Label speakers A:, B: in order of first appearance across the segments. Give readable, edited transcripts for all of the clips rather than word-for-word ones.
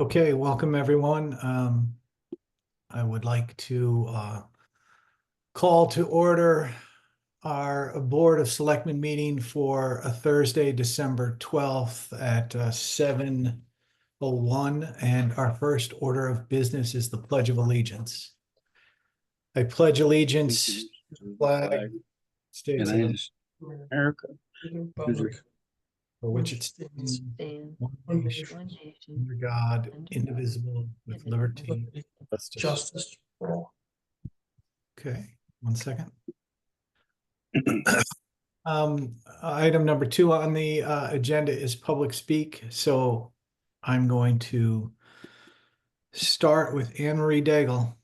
A: Okay, welcome everyone. I would like to call to order our Board of Selectmen meeting for a Thursday, December 12th at 7:01. And our first order of business is the Pledge of Allegiance. I pledge allegiance to the flag, States of
B: United America,
A: for which it stands, one nation, under God, indivisible, with liberty and justice for all. Okay, 1 second. Item number 2 on the agenda is public speak. So I'm going to start with Anne Marie Daigle.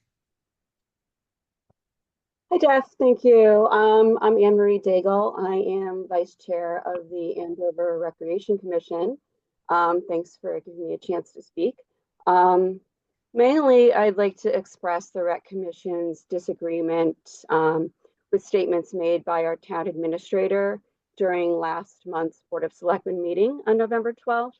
C: Hi, Jeff. Thank you. I'm Anne Marie Daigle. I am Vice Chair of the Andover Recreation Commission. Thanks for giving me a chance to speak. Mainly, I'd like to express the Rec Commission's disagreement with statements made by our town administrator during last month's Board of Selectmen meeting on November 12th.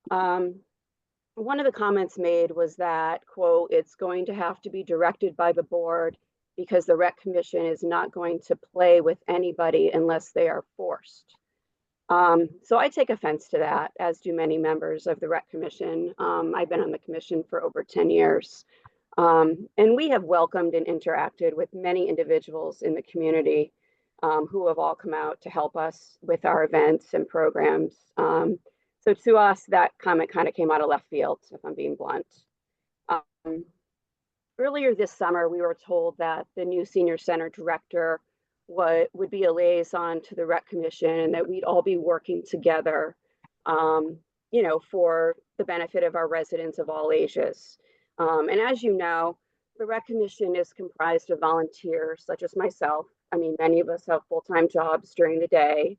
C: One of the comments made was that, quote, "It's going to have to be directed by the board because the Rec Commission is not going to play with anybody unless they are forced." So I take offense to that, as do many members of the Rec Commission. I've been on the commission for over 10 years. And we have welcomed and interacted with many individuals in the community who have all come out to help us with our events and programs. So to us, that comment kind of came out of left field, if I'm being blunt. Earlier this summer, we were told that the new senior center director would be a liaison to the Rec Commission and that we'd all be working together, for the benefit of our residents of all ages. And as you know, the Rec Commission is comprised of volunteers such as myself. I mean, many of us have full-time jobs during the day.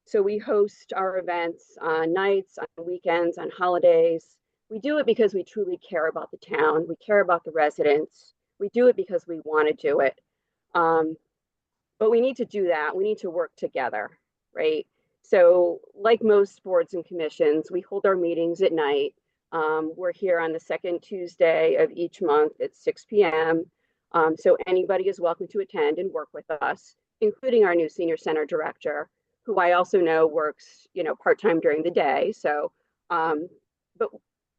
C: So we host our events on nights, on weekends, on holidays. We do it because we truly care about the town. We care about the residents. We do it because we want to do it. But we need to do that. We need to work together, right? So like most boards and commissions, we hold our meetings at night. We're here on the second Tuesday of each month at 6 p.m. So anybody is welcome to attend and work with us, including our new senior center director, who I also know works, part-time during the day. So, but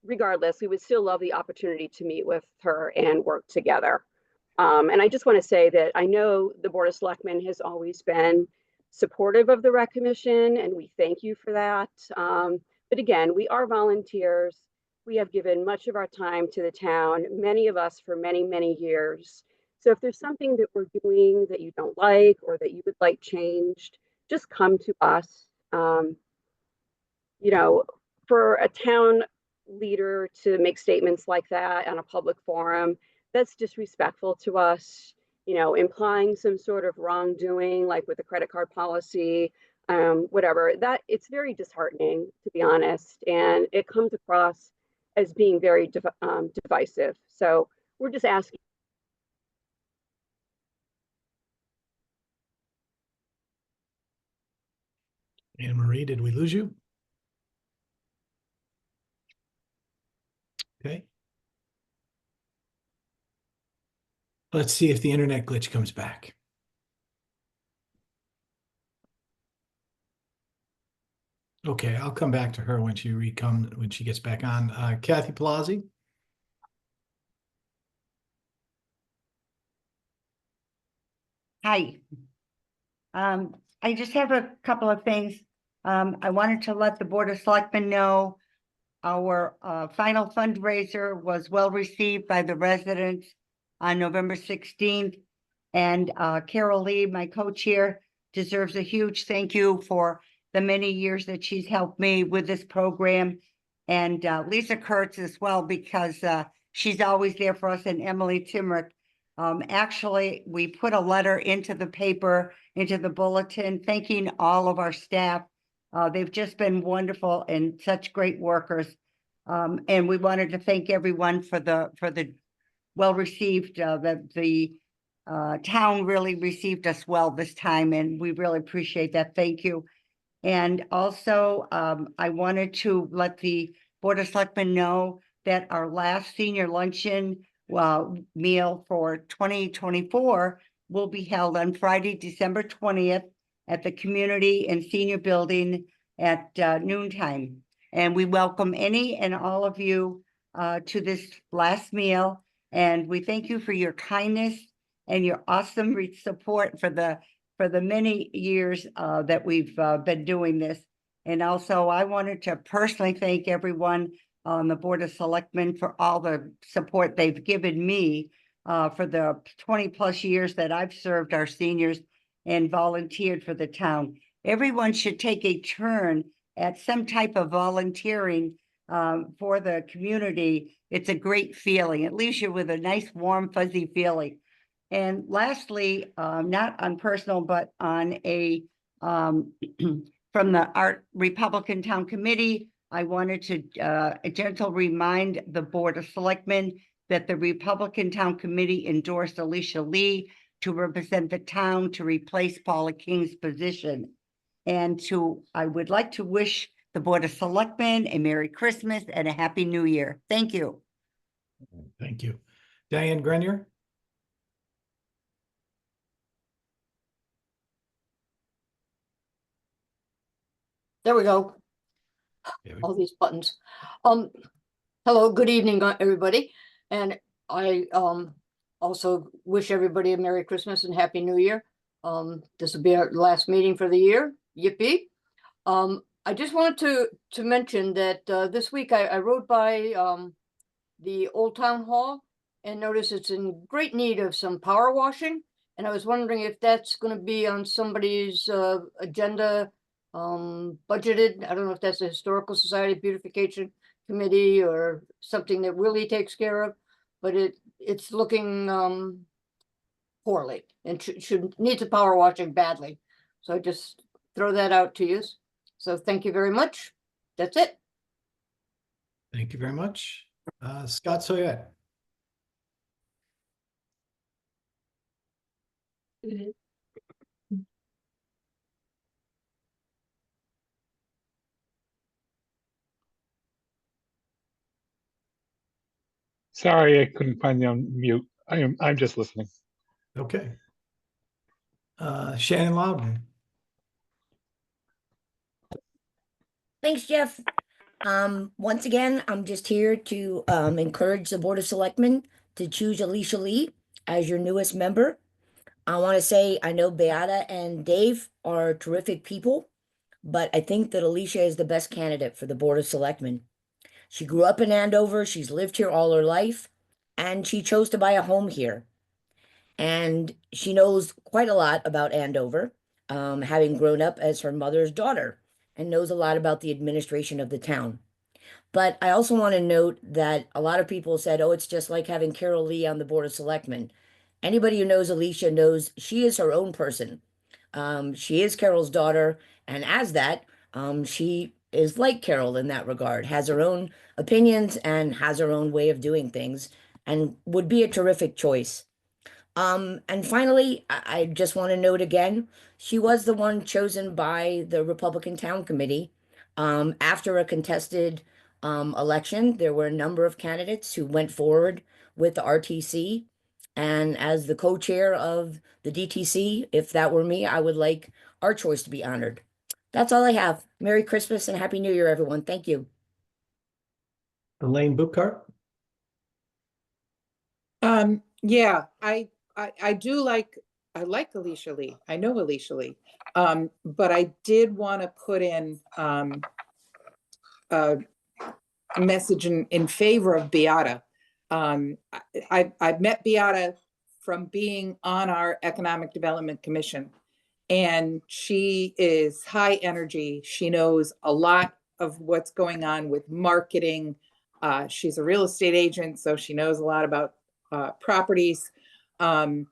C: regardless, we would still love the opportunity to meet with her and work together. And I just want to say that I know the Board of Selectmen has always been supportive of the Rec Commission, and we thank you for that. But again, we are volunteers. We have given much of our time to the town, many of us for many, many years. So if there's something that we're doing that you don't like or that you would like changed, just come to us. For a town leader to make statements like that on a public forum, that's disrespectful to us, implying some sort of wrongdoing, like with the credit card policy, whatever. That it's very disheartening, to be honest, and it comes across as being very divisive. So we're just asking.
A: Anne Marie, did we lose you? Okay. Let's see if the internet glitch comes back. Okay, I'll come back to her when she gets back on. Kathy Palazzi.
D: Hi. I just have a couple of things. I wanted to let the Board of Selectmen know our final fundraiser was well received by the residents on November 16th. And Carol Lee, my co-chair, deserves a huge thank you for the many years that she's helped me with this program. And Lisa Kurtz as well, because she's always there for us, and Emily Timmerick. Actually, we put a letter into the paper, into the bulletin, thanking all of our staff. They've just been wonderful and such great workers. And we wanted to thank everyone for the well-received, that the town really received us well this time, and we really appreciate that. Thank you. And also, I wanted to let the Board of Selectmen know that our last senior luncheon meal for 2024 will be held on Friday, December 20th at the Community and Senior Building at noontime. And we welcome any and all of you to this last meal. And we thank you for your kindness and your awesome support for the many years that we've been doing this. And also, I wanted to personally thank everyone on the Board of Selectmen for all the support they've given me for the 20+ years that I've served our seniors and volunteered for the town. Everyone should take a turn at some type of volunteering for the community. It's a great feeling. It leaves you with a nice, warm, fuzzy feeling. And lastly, not on personal, but on a from the Art Republican Town Committee, I wanted to a gentle remind the Board of Selectmen that the Republican Town Committee endorsed Alicia Lee to represent the town to replace Paula King's position. And I would like to wish the Board of Selectmen a Merry Christmas and a Happy New Year. Thank you.
A: Thank you. Diane Grenier?
B: There we go. All these buttons. Hello, good evening, everybody. And I also wish everybody a Merry Christmas and Happy New Year. This will be our last meeting for the year. Yippee. I just wanted to mention that this week I rode by the Old Town Hall and noticed it's in great need of some power washing. And I was wondering if that's going to be on somebody's agenda, budgeted. I don't know if that's the Historical Society Beautification Committee or something that Willie takes care of, but it's looking poorly and should needs a power washing badly. So I just throw that out to you. So thank you very much. That's it.
A: Thank you very much. Scott Soyette.
E: Sorry, I couldn't find the unmute. I'm just listening.
A: Okay. Shannon Loudon.
F: Thanks, Jeff. Once again, I'm just here to encourage the Board of Selectmen to choose Alicia Lee as your newest member. I want to say I know Beata and Dave are terrific people, but I think that Alicia is the best candidate for the Board of Selectmen. She grew up in Andover, she's lived here all her life, and she chose to buy a home here. And she knows quite a lot about Andover, having grown up as her mother's daughter, and knows a lot about the administration of the town. But I also want to note that a lot of people said, oh, it's just like having Carol Lee on the Board of Selectmen. Anybody who knows Alicia knows she is her own person. She is Carol's daughter, and as that, she is like Carol in that regard, has her own opinions and has her own way of doing things, and would be a terrific choice. And finally, I just want to note again, she was the one chosen by the Republican Town Committee. After a contested election, there were a number of candidates who went forward with the RTC. And as the co-chair of the DTC, if that were me, I would like our choice to be honored. That's all I have. Merry Christmas and Happy New Year, everyone. Thank you.
A: Elaine Bookart.
G: Yeah, I do like Alicia Lee. I know Alicia Lee. But I did want to put in a message in favor of Beata. I've met Beata from being on our Economic Development Commission, and she is high energy. She knows a lot of what's going on with marketing. She's a real estate agent, so she knows a lot about properties. And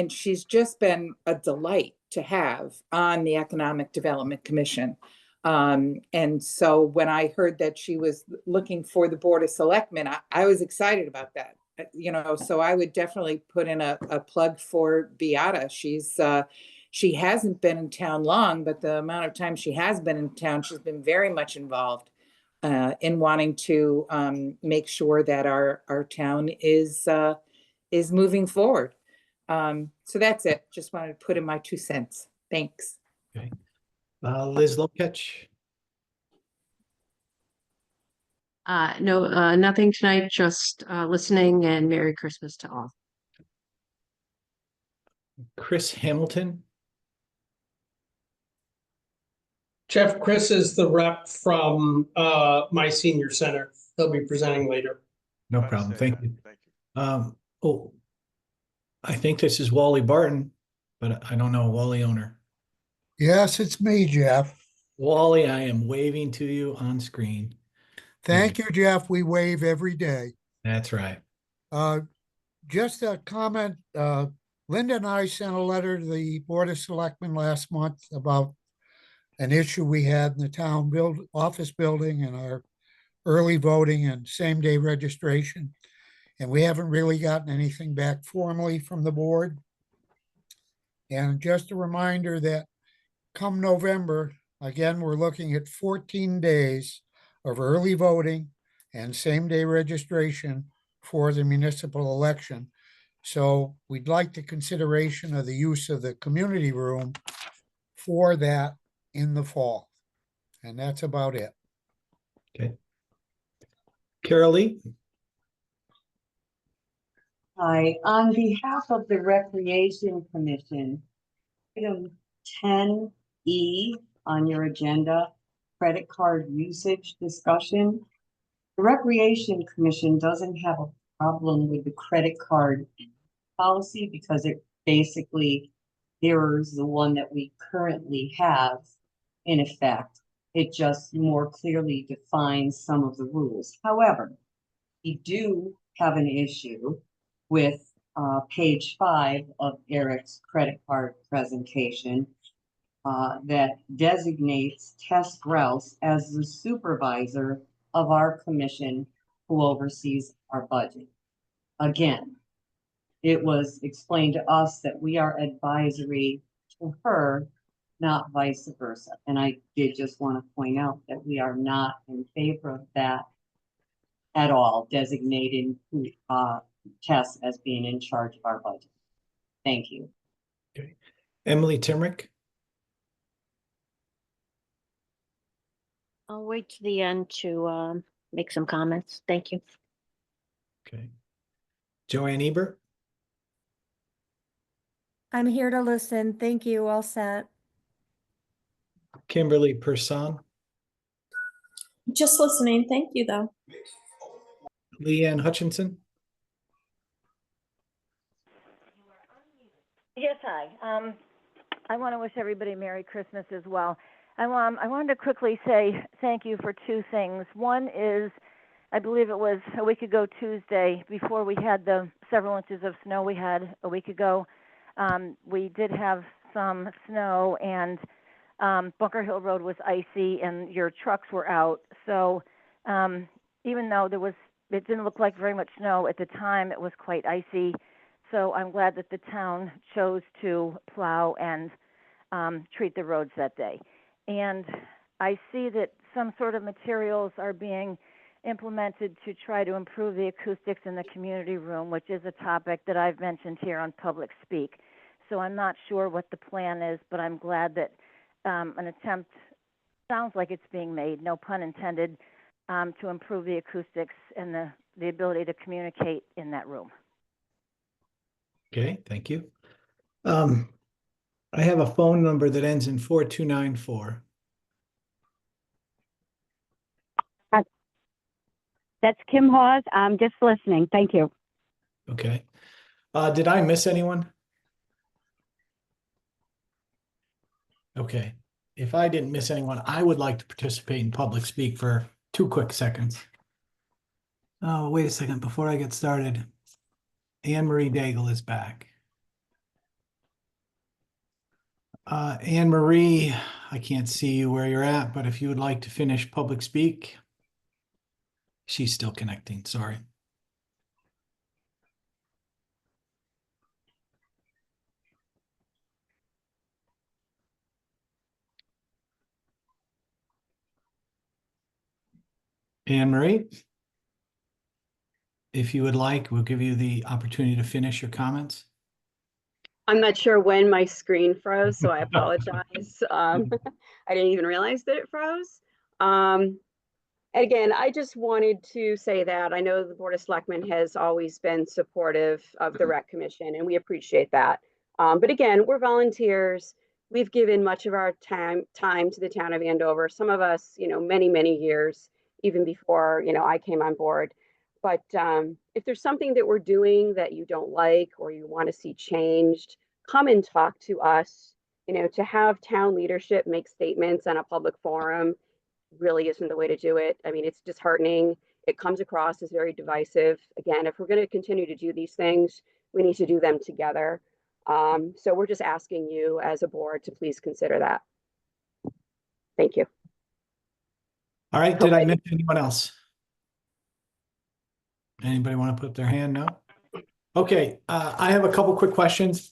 G: she's just been a delight to have on the Economic Development Commission. And so when I heard that she was looking for the Board of Selectmen, I was excited about that. So I would definitely put in a plug for Beata. She hasn't been in town long, but the amount of time she has been in town, she's been very much involved. in wanting to make sure that our town is moving forward. So that's it. Just wanted to put in my 2 cents. Thanks.
A: Okay. Liz Lopetch.
H: No, nothing tonight, just listening, and Merry Christmas to all.
A: Chris Hamilton.
I: Jeff, Chris is the rep from my senior center. He'll be presenting later.
A: No problem. Thank you. Oh, I think this is Wally Barton, but I don't know Wally owner.
J: Yes, it's me, Jeff.
A: Wally, I am waving to you on screen.
J: Thank you, Jeff. We wave every day.
A: That's right.
J: Just a comment, Linda and I sent a letter to the Board of Selectmen last month about an issue we had in the town office building and our early voting and same-day registration. And we haven't really gotten anything back formally from the board. And just a reminder that come November, again, we're looking at 14 days of early voting and same-day registration for the municipal election. So we'd like the consideration of the use of the community room for that in the fall. And that's about it.
A: Okay. Carol Lee.
K: Hi, on behalf of the Recreation Commission, item 10E on your agenda, credit card usage discussion. The Recreation Commission doesn't have a problem with the credit card policy because it basically mirrors the one that we currently have in effect. It just more clearly defines some of the rules. However, we do have an issue with page 5 of Eric's credit card presentation that designates Tess Grouse as the supervisor of our commission who oversees our budget. Again, it was explained to us that we are advisory to her, not vice versa. And I did just want to point out that we are not in favor of that at all, designating Tess as being in charge of our budget. Thank you.
A: Okay. Emily Timrick.
L: I'll wait to the end to make some comments. Thank you.
A: Okay. Joanne Ebert.
M: I'm here to listen. Thank you. All set.
A: Kimberly Person.
N: Just listening. Thank you, though.
A: Leanne Hutchinson.
O: Yes, hi. I want to wish everybody Merry Christmas as well. I wanted to quickly say thank you for 2 things. One is, I believe it was a week ago Tuesday, before we had the several inches of snow we had a week ago, we did have some snow, and Bunker Hill Road was icy and your trucks were out. So even though it didn't look like very much snow at the time, it was quite icy. So I'm glad that the town chose to plow and treat the roads that day. And I see that some sort of materials are being implemented to try to improve the acoustics in the community room, which is a topic that I've mentioned here on Public Speak. So I'm not sure what the plan is, but I'm glad that an attempt sounds like it's being made, no pun intended, to improve the acoustics and the ability to communicate in that room.
A: Okay, thank you. I have a phone number that ends in 4294.
P: That's Kim Hawes. I'm just listening. Thank you.
A: Okay. Did I miss anyone? Okay. If I didn't miss anyone, I would like to participate in public speak for 2 quick seconds. Oh, wait a second. Before I get started, Anne Marie Daigle is back. Anne Marie, I can't see you where you're at, but if you would like to finish public speak, she's still connecting. Sorry. Anne Marie? If you would like, we'll give you the opportunity to finish your comments.
C: I'm not sure when my screen froze, so I apologize. I didn't even realize that it froze. And again, I just wanted to say that I know the Board of Selectmen has always been supportive of the Rec Commission, and we appreciate that. But again, we're volunteers. We've given much of our time to the town of Andover. Some of us, many, many years, even before, I came on board. But if there's something that we're doing that you don't like or you want to see changed, come and talk to us. To have town leadership make statements on a public forum really isn't the way to do it. I mean, it's disheartening. It comes across as very divisive. Again, if we're going to continue to do these things, we need to do them together. So we're just asking you as a board to please consider that. Thank you.
A: All right, did I miss anyone else? Anybody want to put up their hand? No? Okay, I have a couple quick questions.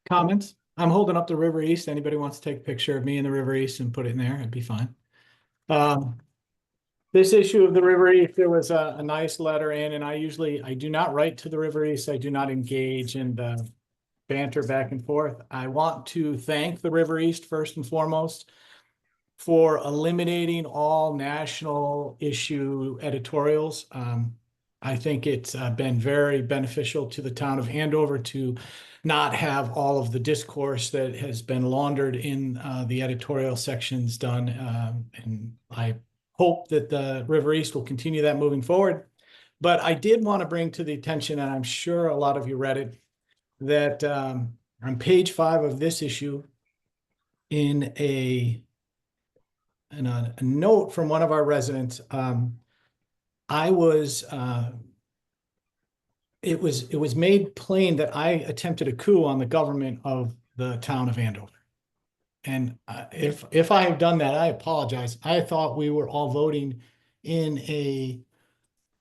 A: Comments. I'm holding up the River East. Anybody wants to take a picture of me in the River East and put it in there, it'd be fine. This issue of the River East, there was a nice letter in, and I do not write to the River East. I do not engage in the banter back and forth. I want to thank the River East first and foremost for eliminating all national issue editorials. I think it's been very beneficial to the town of Andover to not have all of the discourse that has been laundered in the editorial sections done. And I hope that the River East will continue that moving forward. But I did want to bring to the attention, and I'm sure a lot of you read it, that on page 5 of this issue, in a note from one of our residents, it was made plain that I attempted a coup on the government of the town of Andover. And if I have done that, I apologize. I thought we were all voting in a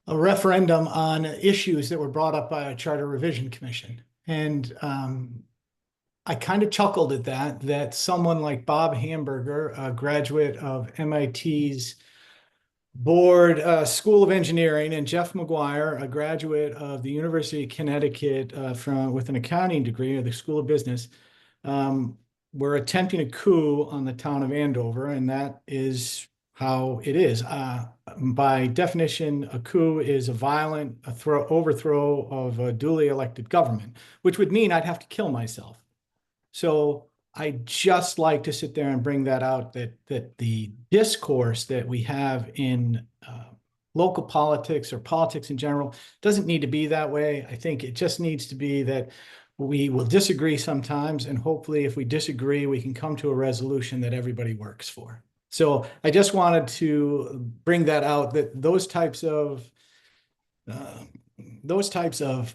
A: referendum on issues that were brought up by a Charter Revision Commission. And I kind of chuckled at that someone like Bob Hamburger, a graduate of MIT's Board School of Engineering, and Jeff McGuire, a graduate of the University of Connecticut with an accounting degree of the School of Business, were attempting a coup on the town of Andover, and that is how it is. By definition, a coup is a violent overthrow of a duly elected government, which would mean I'd have to kill myself. So I just like to sit there and bring that out, that the discourse that we have in local politics or politics in general doesn't need to be that way. I think it just needs to be that we will disagree sometimes, and hopefully if we disagree, we can come to a resolution that everybody works for. So I just wanted to bring that out, that those types of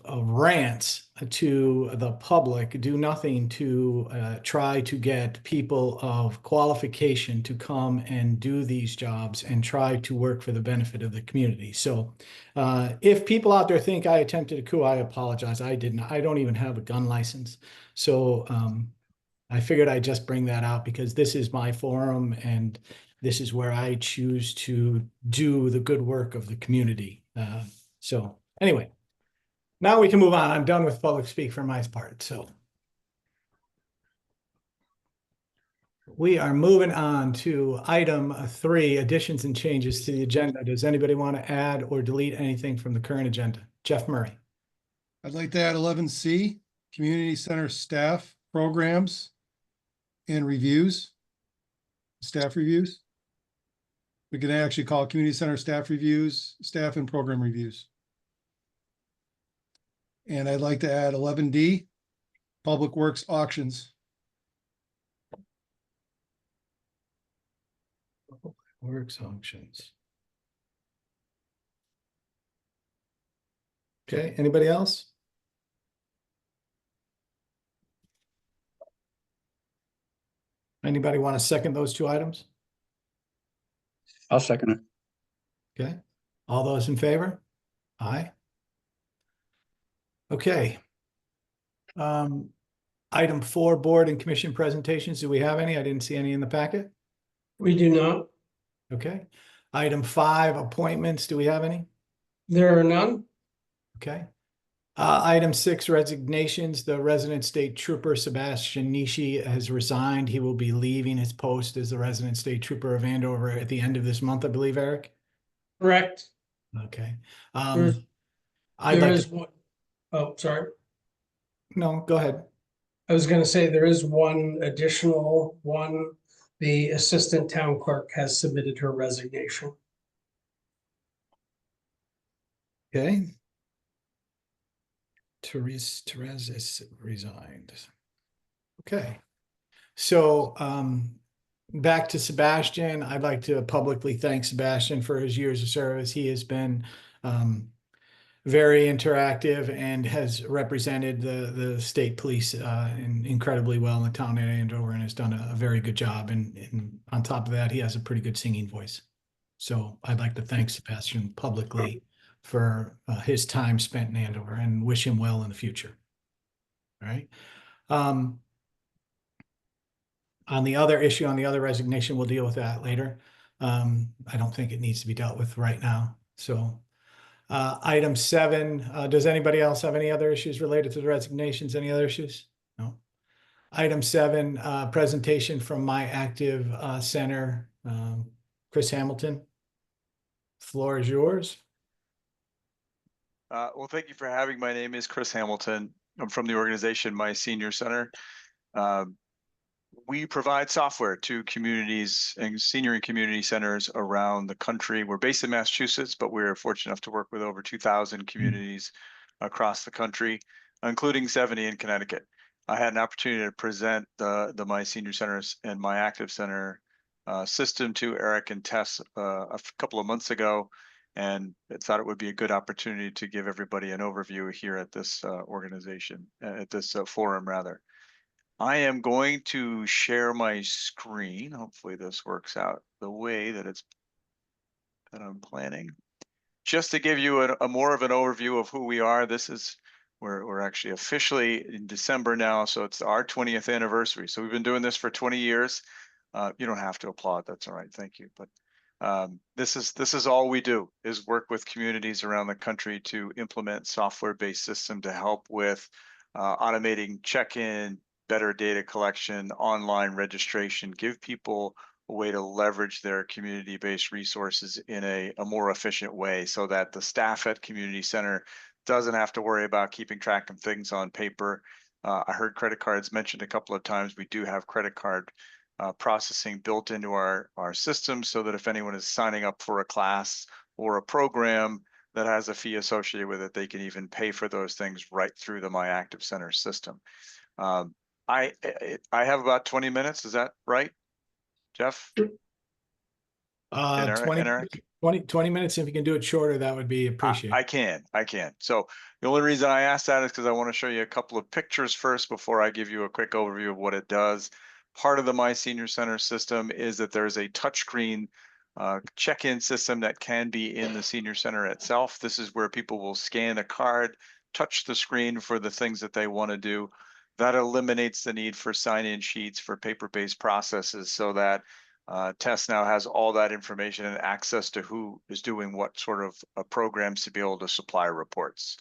A: rants to the public do nothing to try to get people of qualification to come and do these jobs and try to work for the benefit of the community. So if people out there think I attempted a coup, I apologize. I didn't. I don't even have a gun license. So I figured I'd just bring that out because this is my forum and this is where I choose to do the good work of the community. So anyway, now we can move on. I'm done with public speak for my part. So we are moving on to item 3, additions and changes to the agenda. Does anybody want to add or delete anything from the current agenda? Jeff Murray.
Q: I'd like to add 11C, community center staff programs and reviews, staff reviews. We can actually call it community center staff reviews, staff and program reviews. And I'd like to add 11D, public works auctions.
A: Works auctions. Okay, anybody else? Anybody want to second those 2 items?
R: I'll second it.
A: Okay, all those in favor? Aye. Okay. Item 4, board and commission presentations. Do we have any? I didn't see any in the packet.
I: We do not.
A: Okay. Item 5, appointments. Do we have any?
I: There are none.
A: Okay. Item 6, resignations. The resident state trooper Sebastian Nishi has resigned. He will be leaving his post as the resident state trooper of Andover at the end of this month, I believe, Eric.
I: Correct.
A: Okay.
I: There's-
A: I'd
I: There
A: like
I: is
A: to,
I: one. Oh, sorry.
A: no, go ahead.
I: I was gonna say there is one additional one. The assistant town clerk has submitted her resignation.
A: Okay. Therese is resigned. Okay. So, back to Sebastian. I'd like to publicly thank Sebastian for his years of service. He has been, very interactive and has represented the state police incredibly well in the town of Andover and has done a very good job. And on top of that, he has a pretty good singing voice. So I'd like to thank Sebastian publicly for his time spent in Andover and wish him well in the future. All right. On the other issue, on the other resignation, we'll deal with that later. I don't think it needs to be dealt with right now. So item 7, does anybody else have any other issues related to the resignations? Any other issues? No. Item 7, presentation from My Active Center. Chris Hamilton, floor is yours.
S: Well, thank you for having. My name is Chris Hamilton. I'm from the organization My Senior Center. We provide software to communities and senior and community centers around the country. We're based in Massachusetts, but we're fortunate enough to work with over 2,000 communities across the country, including 70 in Connecticut. I had an opportunity to present the My Senior Centers and My Active Center system to Eric and Tess a couple of months ago, and I thought it would be a good opportunity to give everybody an overview here at this organization, at this forum rather. I am going to share my screen. Hopefully this works out the way that I'm planning. Just to give you a more of an overview of who we are. This is, we're actually officially in December now, so it's our 20th anniversary. So we've been doing this for 20 years. You don't have to applaud, that's all right, thank you. But this is all we do, is work with communities around the country to implement software-based system to help with automating check-in, better data collection, online registration, give people a way to leverage their community-based resources in a more efficient way so that the staff at community center doesn't have to worry about keeping track of things on paper. I heard credit cards mentioned a couple of times. We do have credit card processing built into our system so that if anyone is signing up for a class or a program that has a fee associated with it, they can even pay for those things right through the My Active Center system. I have about 20 minutes. Is that right, Jeff? And Eric?
A: 20 minutes. If you can do it shorter, that would be appreciated.
S: I can. So the only reason I asked that is because I want to show you a couple of pictures first before I give you a quick overview of what it does. Part of the My Senior Center system is that there's a touchscreen check-in system that can be in the senior center itself. This is where people will scan a card, touch the screen for the things that they want to do. That eliminates the need for sign-in sheets for paper-based processes so that Tess now has all that information and access to who is doing what sort of programs to be able to supply reports.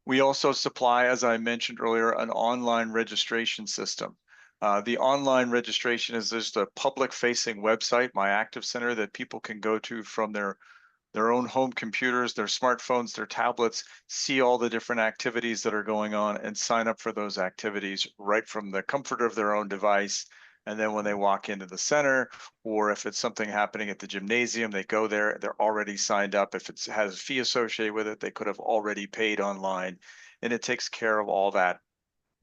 S: We also supply, as I mentioned earlier, an online registration system. The online registration is just a public-facing website, My Active Center, that people can go to from their own home computers, their smartphones, their tablets, see all the different activities that are going on and sign up for those activities right from the comfort of their own device. And then when they walk into the center, or if it's something happening at the gymnasium, they go there, they're already signed up. If it has a fee associated with it, they could have already paid online. And it takes care of all that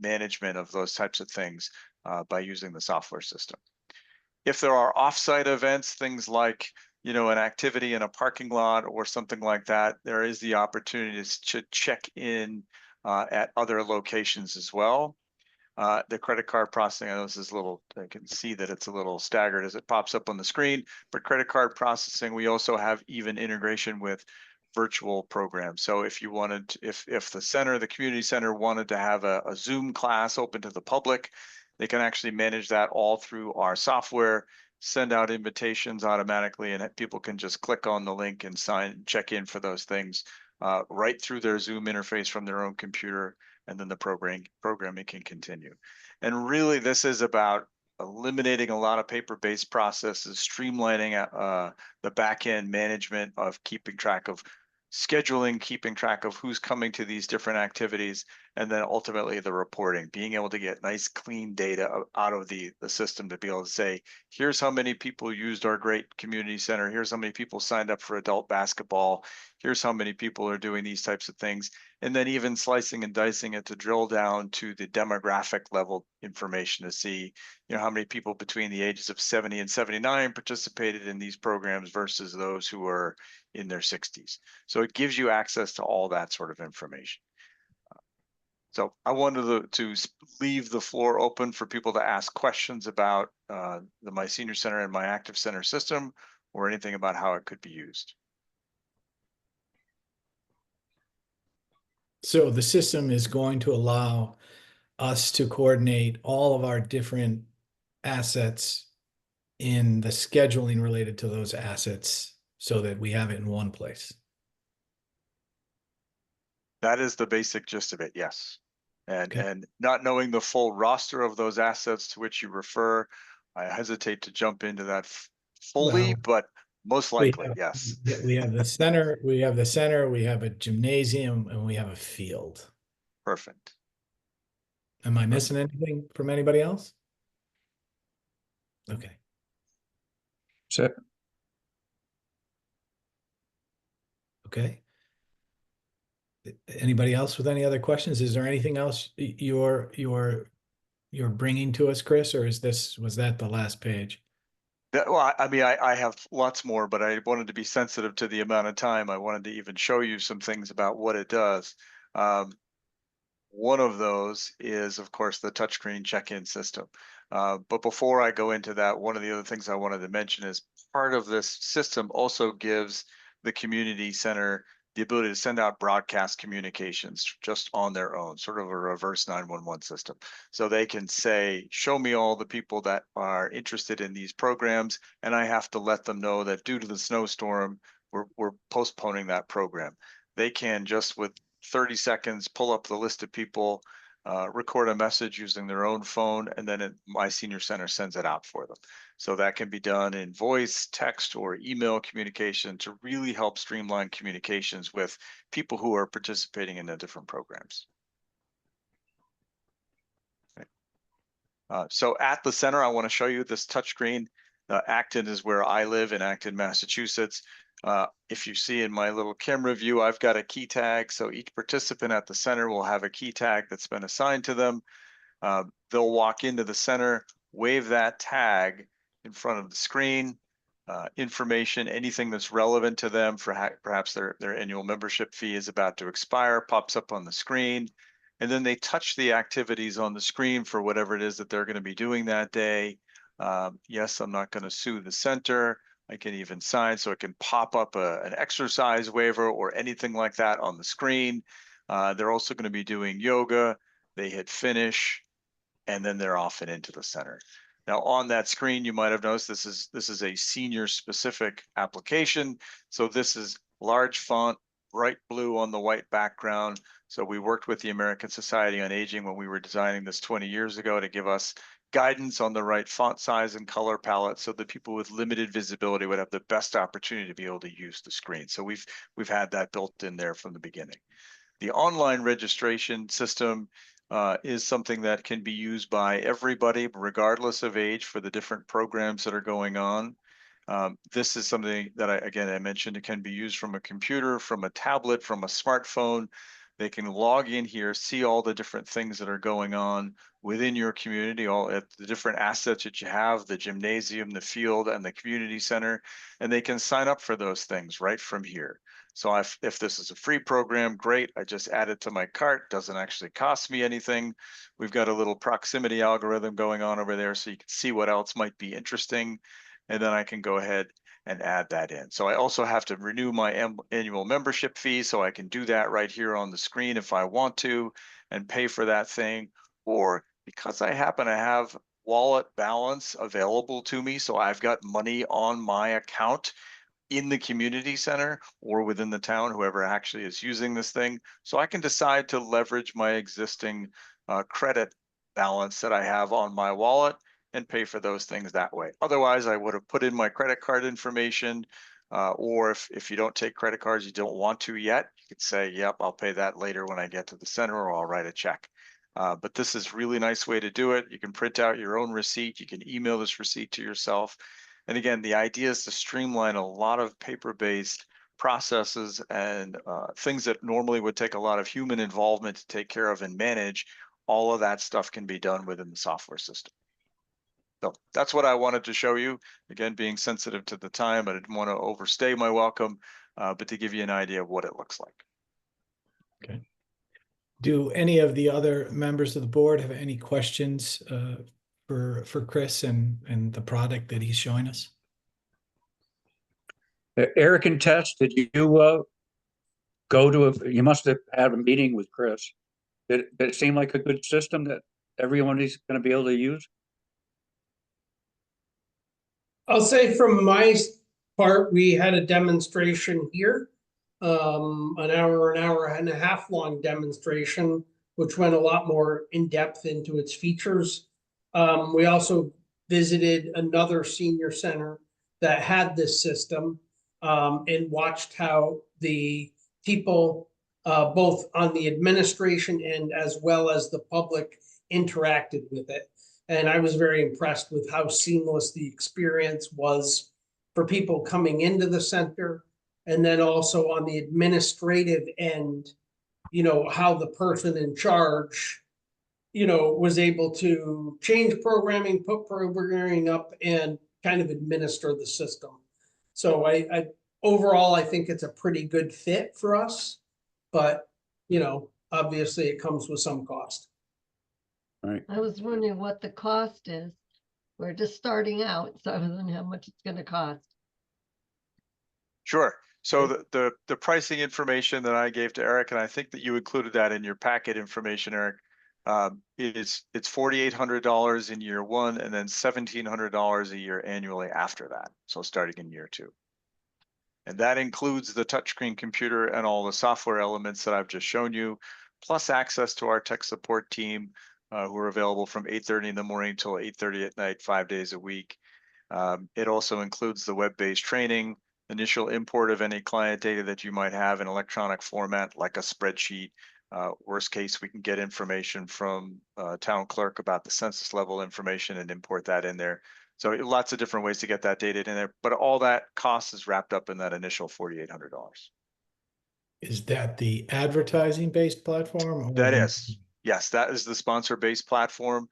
S: management of those types of things by using the software system. If there are offsite events, things like an activity in a parking lot or something like that, there is the opportunity to check in at other locations as well. The credit card processing, I know this is a little, I can see that it's a little staggered as it pops up on the screen, but credit card processing, we also have even integration with virtual programs. So if you wanted, if the community center wanted to have a Zoom class open to the public, they can actually manage that all through our software, send out invitations automatically, and people can just click on the link and check in for those things right through their Zoom interface from their own computer, and then the programming can continue. And really, this is about eliminating a lot of paper-based processes, streamlining the back-end management of keeping track of scheduling, keeping track of who's coming to these different activities, and then ultimately the reporting, being able to get nice clean data out of the system to be able to say, here's how many people used our great community center, here's how many people signed up for adult basketball, here's how many people are doing these types of things, and then even slicing and dicing it to drill down to the demographic level information to see, how many people between the ages of 70 and 79 participated in these programs versus those who are in their 60s. So it gives you access to all that sort of information. So I wanted to leave the floor open for people to ask questions about the My Senior Center and My Active Center system, or anything about how it could be used.
A: So the system is going to allow us to coordinate all of our different assets in the scheduling related to those assets so that we have it in one place.
S: That is the basic gist of it, yes. And
A: Okay.
S: and not knowing the full roster of those assets to which you refer, I hesitate to jump into that fully,
A: Well,
S: but most likely,
A: have,
S: yes.
A: we have the center, we have a gymnasium, and we have a field.
S: Perfect.
A: Am I missing anything from anybody else? Okay.
R: That's it.
A: Okay. Anybody else with any other questions? Is there anything else you're bringing to us, Chris, or was that the last page?
S: Well, I mean, I have lots more, but I wanted to be sensitive to the amount of time. I wanted to even show you some things about what it does. One of those is, of course, the touchscreen check-in system. But before I go into that, one of the other things I wanted to mention is part of this system also gives the community center the ability to send out broadcast communications just on their own, sort of a reverse 911 system. So they can say, show me all the people that are interested in these programs, and I have to let them know that due to the snowstorm, we're postponing that program. They can just with 30 seconds, pull up the list of people, record a message using their own phone, and then My Senior Center sends it out for them. So that can be done in voice, text, or email communication to really help streamline communications with people who are participating in the different programs. Okay. So at the center, I want to show you this touchscreen. Acton is where I live, in Acton, Massachusetts. If you see in my little camera view, I've got a key tag. So each participant at the center will have a key tag that's been assigned to them. They'll walk into the center, wave that tag in front of the screen, information, anything that's relevant to them for perhaps their annual membership fee is about to expire, pops up on the screen. And then they touch the activities on the screen for whatever it is that they're going to be doing that day. Yes, I'm not going to sue the center. I can even sign, so it can pop up an exercise waiver or anything like that on the screen. They're also going to be doing yoga. They hit finish, and then they're off and into the center. Now on that screen, you might have noticed this is a senior specific application. So this is large font, bright blue on the white background. So we worked with the American Society on Aging when we were designing this 20 years ago to give us guidance on the right font size and color palette so that people with limited visibility would have the best opportunity to be able to use the screen. So we've had that built in there from the beginning. The online registration system is something that can be used by everybody, regardless of age, for the different programs that are going on. This is something that I mentioned, it can be used from a computer, from a tablet, from a smartphone. They can log in here, see all the different things that are going on within your community, all at the different assets that you have, the gymnasium, the field, and the community center, and they can sign up for those things right from here. So if this is a free program, great. I just add it to my cart. Doesn't actually cost me anything. We've got a little proximity algorithm going on over there so you can see what else might be interesting. And then I can go ahead and add that in. So I also have to renew my annual membership fee, so I can do that right here on the screen if I want to and pay for that thing. Or because I happen to have wallet balance available to me. So I've got money on my account in the community center or within the town, whoever actually is using this thing. So I can decide to leverage my existing credit balance that I have on my wallet and pay for those things that way. Otherwise, I would have put in my credit card information, or if you don't take credit cards, you don't want to yet, you could say, yep, I'll pay that later when I get to the center, or I'll write a check. But this is a really nice way to do it. You can print out your own receipt. You can email this receipt to yourself. And again, the idea is to streamline a lot of paper-based processes and things that normally would take a lot of human involvement to take care of and manage. All of that stuff can be done within the software system. So that's what I wanted to show you. Again, being sensitive to the time, I didn't want to overstay my welcome, but to give you an idea of what it looks like.
A: Okay. Do any of the other members of the board have any questions for Chris and the product that he's showing us?
R: Eric and Tess, did you go to you must have had a meeting with Chris. Did it seem like a good system that everyone is going to be able to use?
I: I'll say from my part, we had a demonstration here. An hour and a half long demonstration, which went a lot more in depth into its features. We also visited another senior center that had this system, and watched how the people, both on the administration end as well as the public, interacted with it. And I was very impressed with how seamless the experience was for people coming into the center. And then also on the administrative end, how the person in charge, was able to change programming, put programming up, and kind of administer the system. So I overall, I think it's a pretty good fit for us, but, obviously it comes with some cost.
R: Right.
T: I was wondering what the cost is. We're just starting out, so I was wondering how much it's going to cost.
S: Sure. So the pricing information that I gave to Eric, and I think that you included that in your packet information, Eric, it's $4,800 in year one, and then $1,700 a year annually after that. So starting in year two. And that includes the touchscreen computer and all the software elements that I've just shown you, plus access to our tech support team, who are available from 8:30 in the morning till 8:30 at night, 5 days a week. It also includes the web-based training, initial import of any client data that you might have in electronic format, like a spreadsheet. Worst case, we can get information from town clerk about the census level information and import that in there. So lots of different ways to get that data in there, but all that cost is wrapped up in that initial $4,800.
A: Is that the advertising-based platform?
S: That is, yes, that is the sponsor-based platform.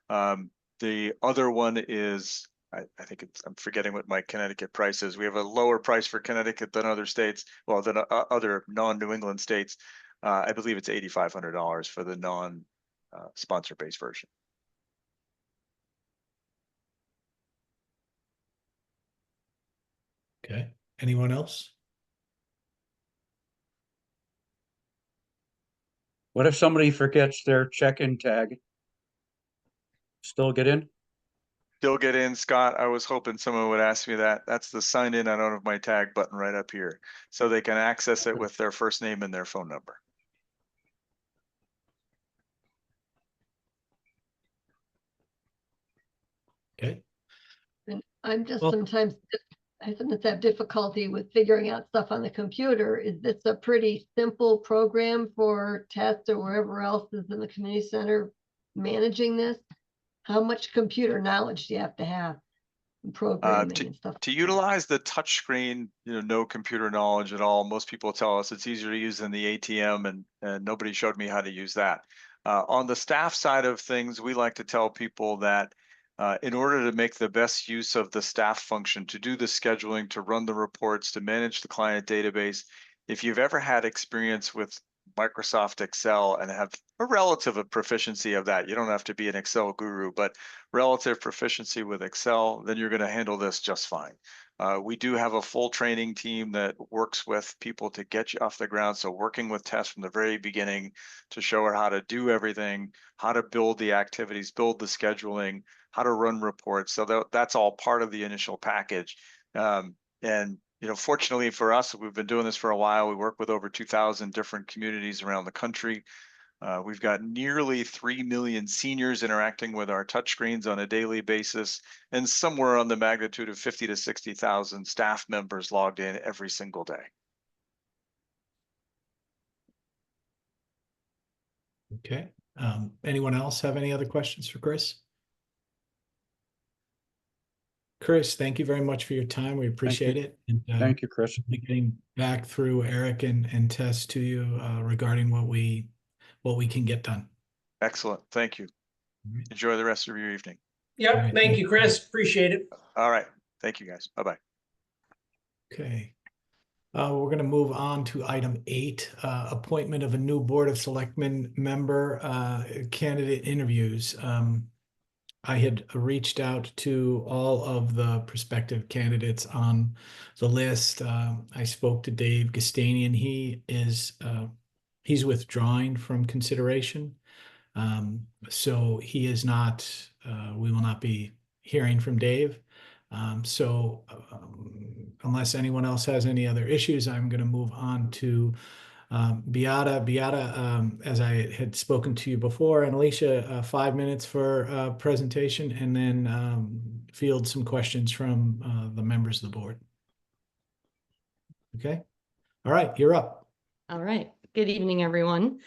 S: The other one is, I think I'm forgetting what my Connecticut price is. We have a lower price for Connecticut than other states, well, than other non-New England states. I believe it's $8,500 for the non-sponsor-based version.
A: Okay, anyone else?
R: What if somebody forgets their check-in tag? Still get in?
S: Still get in, Scott. I was hoping someone would ask me that. That's the sign in, I don't have my tag button right up here. So they can access it with their first name and their phone number.
A: Okay.
T: And I'm just
A: Well-
T: sometimes have difficulty with figuring out stuff on the computer. Is this a pretty simple program for Test or wherever else is in the community center managing this? How much computer knowledge do you have to have in programming and stuff?
S: To utilize the touch screen, no computer knowledge at all. Most people tell us it's easier to use than the ATM, and nobody showed me how to use that. On the staff side of things, we like to tell people that in order to make the best use of the staff function, to do the scheduling, to run the reports, to manage the client database, if you've ever had experience with Microsoft Excel and have a relative proficiency of that, you don't have to be an Excel guru, but relative proficiency with Excel, then you're going to handle this just fine. We do have a full training team that works with people to get you off the ground. So working with Tess from the very beginning to show her how to do everything, how to build the activities, build the scheduling, how to run reports. So that's all part of the initial package. And fortunately for us, we've been doing this for a while. We work with over 2,000 different communities around the country. We've got nearly 3 million seniors interacting with our touchscreens on a daily basis, and somewhere on the magnitude of 50 to 60,000 staff members logged in every single day.
A: Okay. Anyone else have any other questions for Chris? Chris, thank you very much for your time. We appreciate it. And,
R: Thank you, Chris.
A: getting back through Eric and Tess to you regarding what we can get done.
S: Excellent. Thank you. Enjoy the rest of your evening.
I: Yep.
A: right,
I: Thank you, Chris. Appreciate it.
S: All right. Thank you, guys. Bye-bye.
A: Okay. We're going to move on to item 8, appointment of a new Board of Selectmen member, candidate interviews. I had reached out to all of the prospective candidates on the list. I spoke to Dave Gastanian. He is he's withdrawing from consideration. So he is not, we will not be hearing from Dave. Unless anyone else has any other issues, I'm going to move on to Beata. Beata, as I had spoken to you before, and Alicia, 5 minutes for presentation, and then field some questions from the members of the board. Okay. All right, you're up.
U: All right. Good evening, everyone.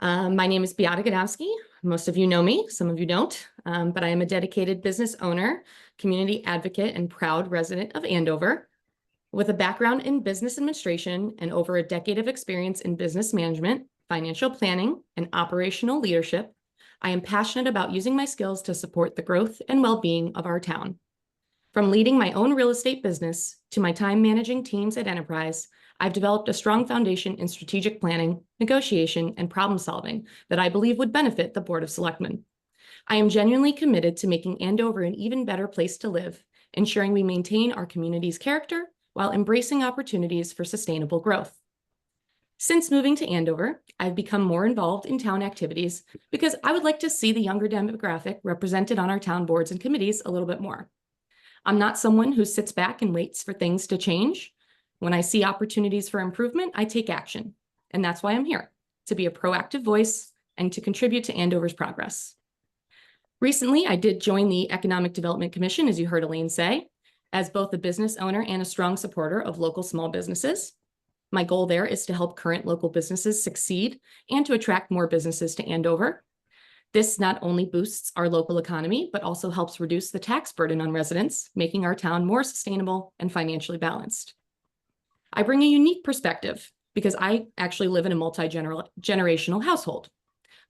U: My name is Beata Godowski. Most of you know me, some of you don't, but I am a dedicated business owner, community advocate, and proud resident of Andover. With a background in business administration and over a decade of experience in business management, financial planning, and operational leadership, I am passionate about using my skills to support the growth and well-being of our town. From leading my own real estate business to my time managing teams at Enterprise, I've developed a strong foundation in strategic planning, negotiation, and problem solving that I believe would benefit the Board of Selectmen. I am genuinely committed to making Andover an even better place to live, ensuring we maintain our community's character while embracing opportunities for sustainable growth. Since moving to Andover, I've become more involved in town activities because I would like to see the younger demographic represented on our town boards and committees a little bit more. I'm not someone who sits back and waits for things to change. When I see opportunities for improvement, I take action. And that's why I'm here, to be a proactive voice and to contribute to Andover's progress. Recently, I did join the Economic Development Commission, as you heard Elaine say, as both a business owner and a strong supporter of local small businesses. My goal there is to help current local businesses succeed and to attract more businesses to Andover. This not only boosts our local economy, but also helps reduce the tax burden on residents, making our town more sustainable and financially balanced. I bring a unique perspective because I actually live in a multi-generational household.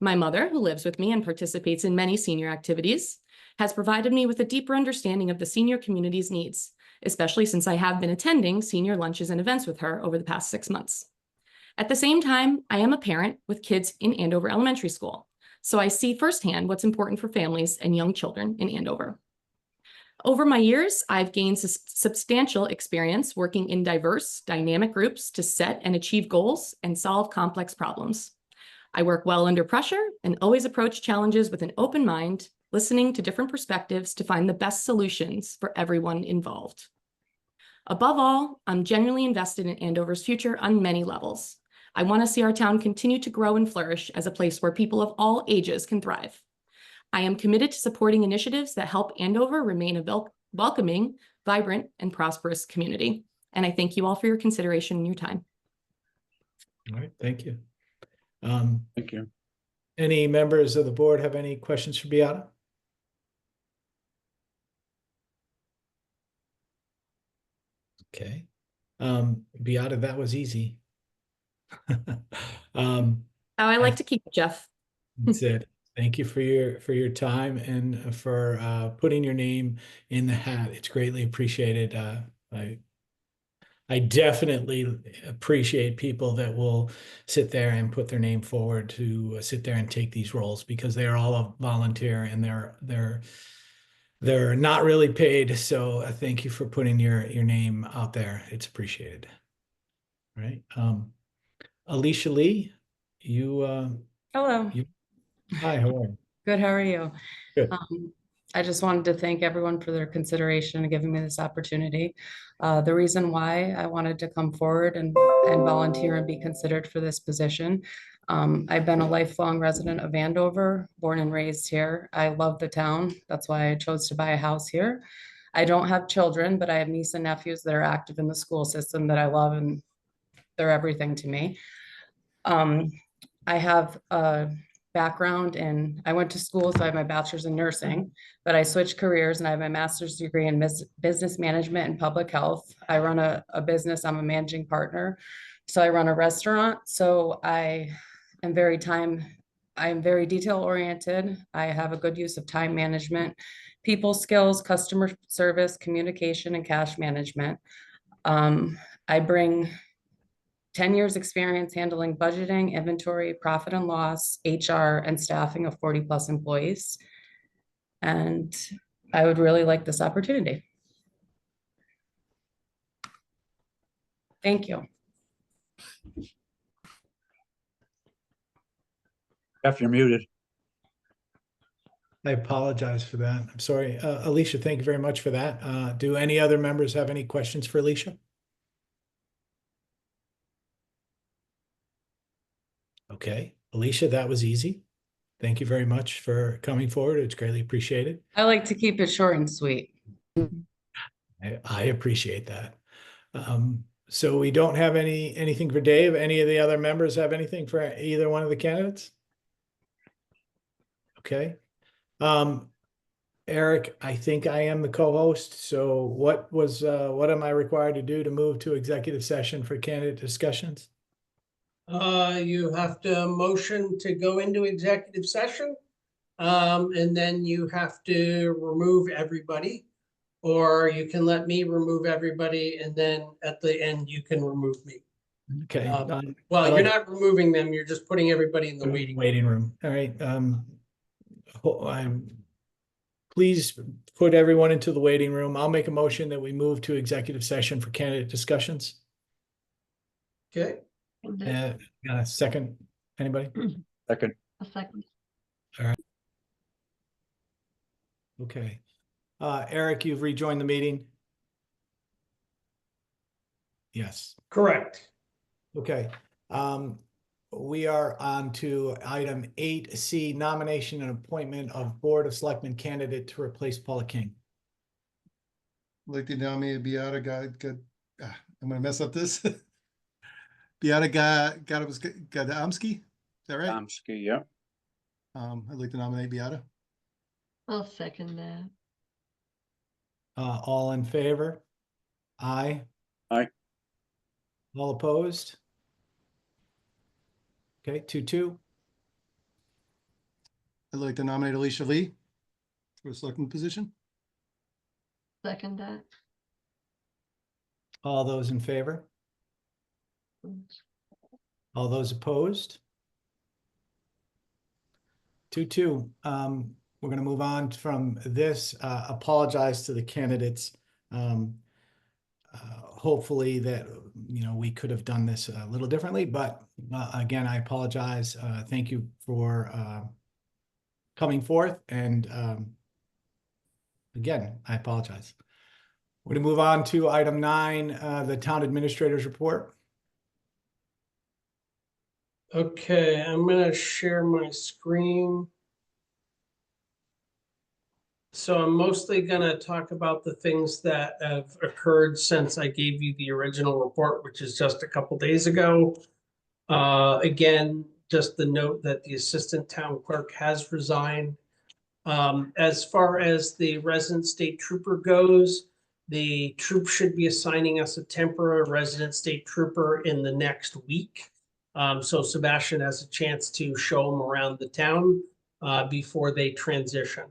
U: My mother, who lives with me and participates in many senior activities, has provided me with a deeper understanding of the senior community's needs, especially since I have been attending senior lunches and events with her over the past 6 months. At the same time, I am a parent with kids in Andover Elementary School, so I see firsthand what's important for families and young children in Andover. Over my years, I've gained substantial experience working in diverse, dynamic groups to set and achieve goals and solve complex problems. I work well under pressure and always approach challenges with an open mind, listening to different perspectives to find the best solutions for everyone involved. Above all, I'm genuinely invested in Andover's future on many levels. I want to see our town continue to grow and flourish as a place where people of all ages can thrive. I am committed to supporting initiatives that help Andover remain a welcoming, vibrant, and prosperous community. And I thank you all for your consideration and your time.
A: All right, thank you.
R: Thank you.
A: Any members of the board have any questions for Beata? Okay. Beata, that was easy.
U: How I like to keep it, Jeff.
A: That's it. Thank you for your time and for putting your name in the hat. It's greatly appreciated. I definitely appreciate people that will sit there and put their name forward to sit there and take these roles, because they are all a volunteer and they're not really paid. So thank you for putting your name out there. It's appreciated. All right. Alicia Lee, you
V: Hello.
A: hi, how are you?
V: Good. How are you?
A: Good.
D: I just wanted to thank everyone for their consideration and giving me this opportunity. The reason why I wanted to come forward and volunteer and be considered for this position. I've been a lifelong resident of Andover, born and raised here. I love the town. That's why I chose to buy a house here. I don't have children, but I have nieces and nephews that are active in the school system that I love, and they're everything to me. I have a background in, I went to school, so I have my bachelor's in nursing, but I switched careers and I have my master's degree in business management and public health. I run a business, I'm a managing partner. So I run a restaurant. So I'm very detail oriented. I have a good use of time management, people skills, customer service, communication, and cash management. I bring 10 years experience handling budgeting, inventory, profit and loss, HR, and staffing of 40+ employees. And I would really like this opportunity. Thank you.
R: Jeff, you're muted.
A: I apologize for that. I'm sorry. Alicia, thank you very much for that. Do any other members have any questions for Alicia? Okay, Alicia, that was easy. Thank you very much for coming forward. It's greatly appreciated.
D: I like to keep it short and sweet.
A: I appreciate that. So we don't have anything for Dave. Any of the other members have anything for either one of the candidates? Okay. Eric, I think I am the co-host. So what am I required to do to move to executive session for candidate discussions?
I: You have to motion to go into executive session. And then you have to remove everybody, or you can let me remove everybody. And then at the end, you can remove me.
A: Okay.
I: Well, you're not removing them. You're just putting everybody in the
A: waiting room. All right. Please put everyone into the waiting room. I'll make a motion that we move to executive session for candidate discussions.
I: Okay.
A: Second, anybody?
R: Second.
T: A second.
A: All right. Okay. Eric, you've rejoined the meeting? Yes.
I: Correct.
A: Okay. We are on to item 8C, nomination and appointment of Board of Selectmen candidate to replace Paula King.
Q: I'd like to nominate Beata I'm gonna mess up this. Beata Gadomski, is that right?
R: Gadomski, yeah.
Q: I'd like to nominate Beata.
T: I'll second that.
A: All in favor? Aye.
R: Aye.
A: All opposed? Okay, 2-2.
Q: I'd like to nominate Alicia Lee for a selectman position.
T: Second that.
A: All those in favor? All those opposed? 2-2. We're going to move on from this. Apologize to the candidates. Hopefully that, we could have done this a little differently, but again, I apologize. Thank you for coming forth. And again, I apologize. We're going to move on to item 9, the town administrator's report.
I: Okay, I'm going to share my screen. So I'm mostly going to talk about the things that have occurred since I gave you the original report, which is just a couple days ago. Again, just the note that the assistant town clerk has resigned. As far as the resident state trooper goes, the troop should be assigning us a temporary resident state trooper in the next week. So Sebastian has a chance to show them around the town before they transition.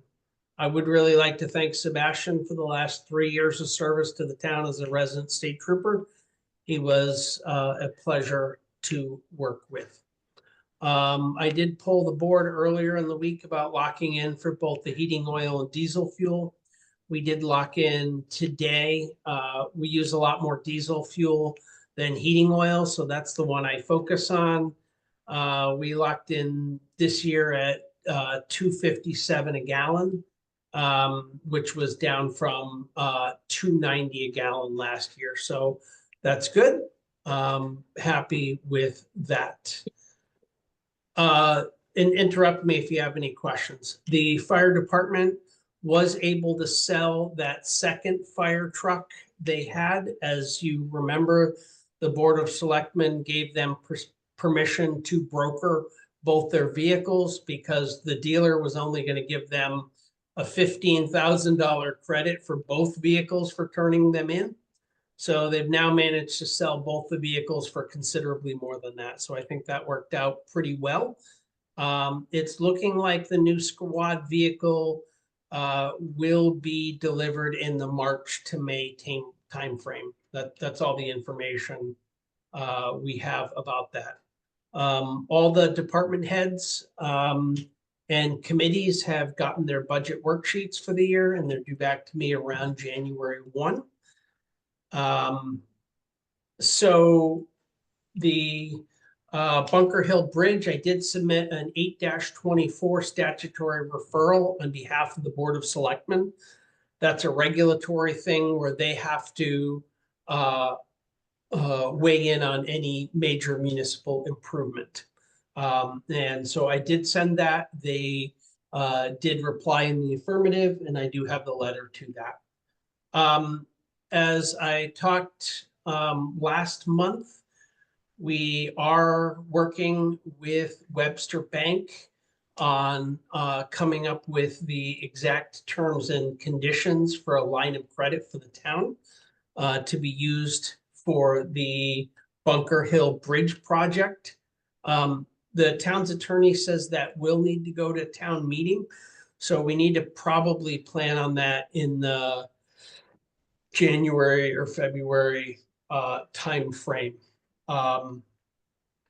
I: I would really like to thank Sebastian for the last 3 years of service to the town as a resident state trooper. He was a pleasure to work with. I did poll the board earlier in the week about locking in for both the heating oil and diesel fuel. We did lock in today. We use a lot more diesel fuel than heating oil, so that's the one I focus on. We locked in this year at $2.57 a gallon. which was down from $2.90 a gallon last year. So that's good. Happy with that. And interrupt me if you have any questions. The fire department was able to sell that second fire truck they had. As you remember, the Board of Selectmen gave them permission to broker both their vehicles because the dealer was only going to give them a $15,000 credit for both vehicles for turning them in. So they've now managed to sell both the vehicles for considerably more than that. So I think that worked out pretty well. It's looking like the new squad vehicle will be delivered in the March to May timeframe. That's all the information we have about that. All the department heads and committees have gotten their budget worksheets for the year, and they're due back to me around January 1. So the Bunker Hill Bridge, I did submit an 8-24 statutory referral on behalf of the Board of Selectmen. That's a regulatory thing where they have to weigh in on any major municipal improvement. And so I did send that. They did reply in the affirmative, and I do have the letter to that. As I talked last month, we are working with Webster Bank on coming up with the exact terms and conditions for a line of credit for the town to be used for the Bunker Hill Bridge project. The town's attorney says that will need to go to town meeting. So we need to probably plan on that in the January or February time frame.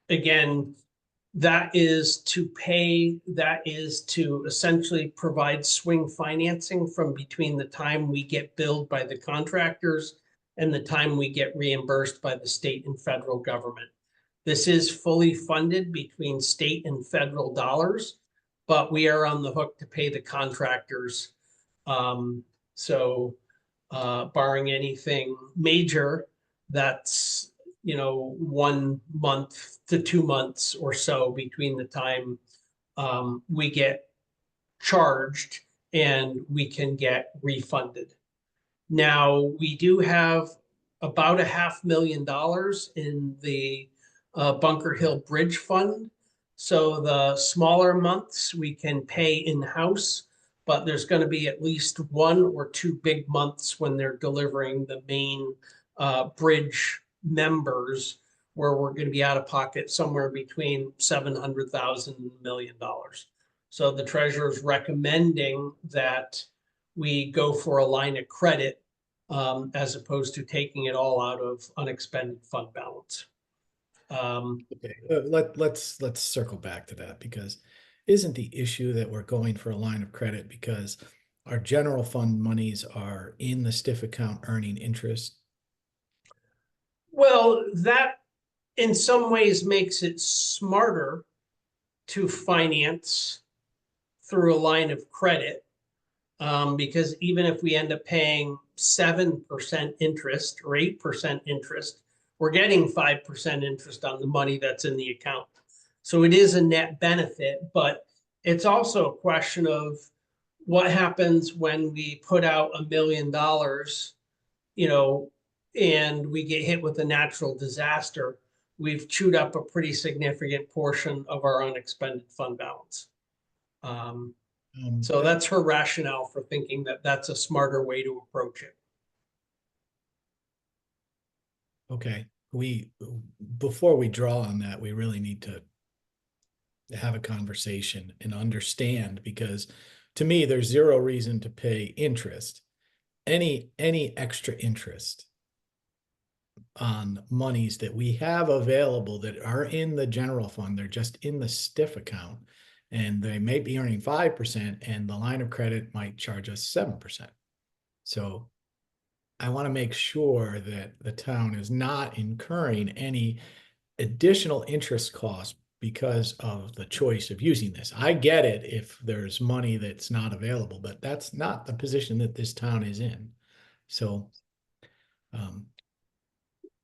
I: Again, that is to essentially provide swing financing from between the time we get billed by the contractors and the time we get reimbursed by the state and federal government. This is fully funded between state and federal dollars, but we are on the hook to pay the contractors. Barring anything major, that's 1 month to 2 months or so between the time we get charged and we can get refunded. Now, we do have about $500,000 in the Bunker Hill Bridge Fund. So the smaller months we can pay in-house, but there's going to be at least 1 or 2 big months when they're delivering the main bridge members where we're going to be out of pocket somewhere between $700,000 and $1 million. So the treasurer's recommending that we go for a line of credit as opposed to taking it all out of unexpended fund balance.
A: Okay, let's circle back to that, because isn't the issue that we're going for a line of credit because our general fund monies are in the STIF account earning interest?
I: Well, that in some ways makes it smarter to finance through a line of credit, because even if we end up paying 7% interest or 8% interest, we're getting 5% interest on the money that's in the account. So it is a net benefit, but it's also a question of what happens when we put out $1 million, and we get hit with a natural disaster. We've chewed up a pretty significant portion of our unexpended fund balance. So that's her rationale for thinking that that's a smarter way to approach it.
A: Okay, before we draw on that, we really need to have a conversation and understand, because to me, there's zero reason to pay interest, any extra interest on monies that we have available that are in the general fund. They're just in the STIF account, and they may be earning 5%, and the line of credit might charge us 7%. So I want to make sure that the town is not incurring any additional interest costs because of the choice of using this. I get it if there's money that's not available, but that's not the position that this town is in. So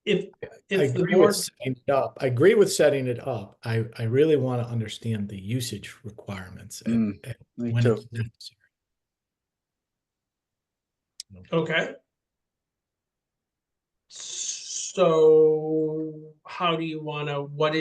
I: If,
A: I
I: if the
A: agree with
I: board,
A: setting it up. I agree with setting it up. I really want to understand the usage requirements
R: Me
A: when
R: too.
A: it's necessary.
I: okay. So how do you wanna, what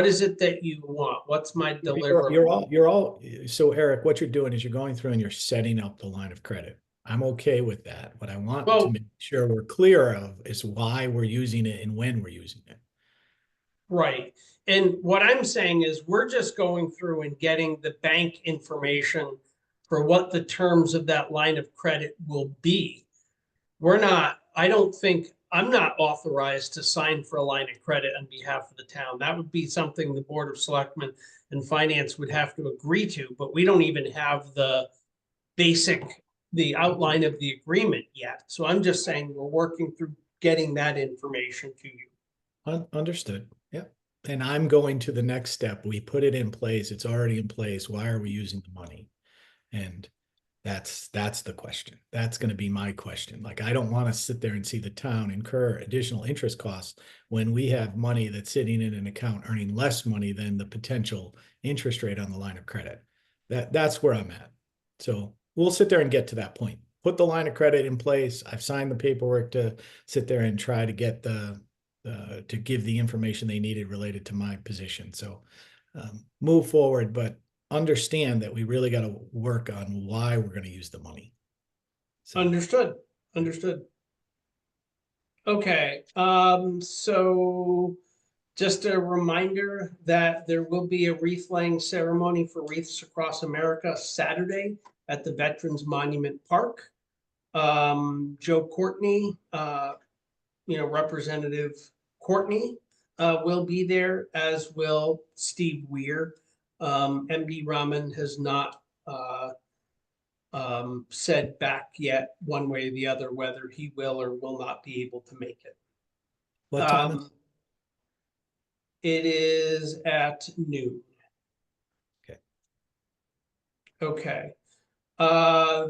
I: is it that you want? What's my deliverable?
A: You're all, so Eric, what you're doing is you're going through and you're setting up the line of credit. I'm okay with that. What I want to
I: Well,
A: make sure we're clear of is why we're using it and when we're using it.
I: right. And what I'm saying is we're just going through and getting the bank information for what the terms of that line of credit will be. I don't think, I'm not authorized to sign for a line of credit on behalf of the town. That would be something the Board of Selectmen and Finance would have to agree to, but we don't even have the outline of the agreement yet. So I'm just saying we're working through getting that information to you.
A: Understood. Yep. And I'm going to the next step. We put it in place. It's already in place. Why are we using the money? And that's the question. That's going to be my question. Like, I don't want to sit there and see the town incur additional interest costs when we have money that's sitting in an account earning less money than the potential interest rate on the line of credit. That's where I'm at. So we'll sit there and get to that point. Put the line of credit in place. I've signed the paperwork to sit there and try to get to give the information they needed related to my position. So move forward, but understand that we really got to work on why we're going to use the money. So.
I: Understood. Okay, so just a reminder that there will be a wreath laying ceremony for Wreaths Across America Saturday at the Veterans Monument Park. Joe Courtney, Representative Courtney will be there, as will Steve Weir. MB Rahman has not said back yet one way or the other whether he will or will not be able to make it.
A: What time?
I: It is at noon.
A: Okay.
I: Okay.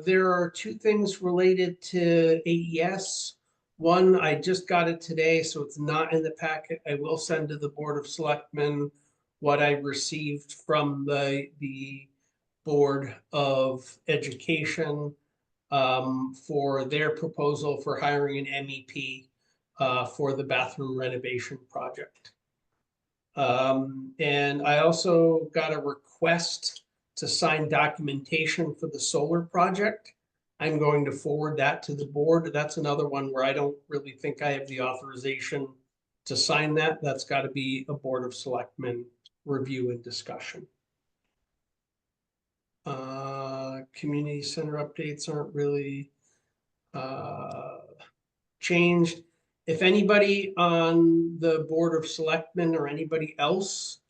I: There are two things related to AES. One, I just got it today, so it's not in the packet. I will send to the Board of Selectmen what I received from the Board of Education for their proposal for hiring an MEP for the bathroom renovation project. And I also got a request to sign documentation for the solar project. I'm going to forward that to the board. That's another one where I don't really think I have the authorization to sign that. That's got to be a Board of Selectmen review and discussion. Community center updates aren't really changed. If anybody on the Board of Selectmen or anybody else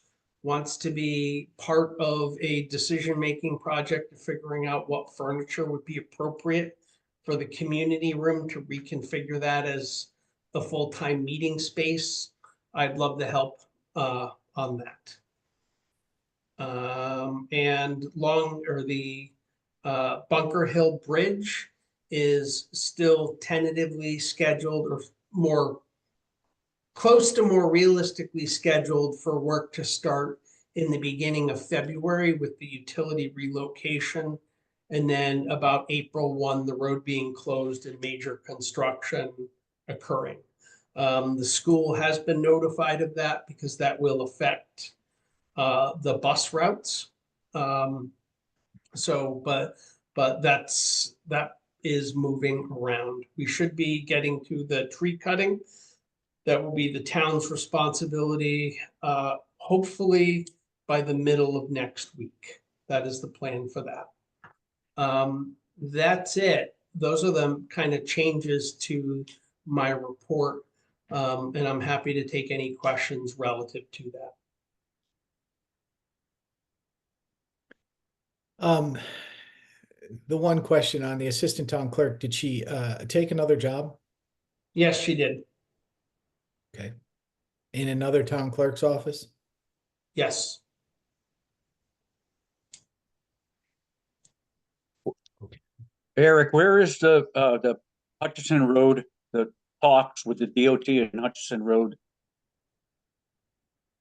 I: wants to be part of a decision-making project of figuring out what furniture would be appropriate for the community room to reconfigure that as a full-time meeting space, I'd love to help on that. And the Bunker Hill Bridge is still tentatively scheduled, or more close to more realistically scheduled for work to start in the beginning of February with the utility relocation. And then about April 1, the road being closed and major construction occurring. The school has been notified of that because that will affect the bus routes. But that is moving around. We should be getting to the tree cutting. That will be the town's responsibility, hopefully by the middle of next week. That is the plan for that. That's it. Those are the kind of changes to my report. And I'm happy to take any questions relative to that.
A: The one question on the assistant town clerk, did she take another job?
I: Yes, she did.
A: Okay. In another town clerk's office?
I: Yes.
R: Eric, where is the Hutchinson Road, the talks with the DOT and Hutchinson Road?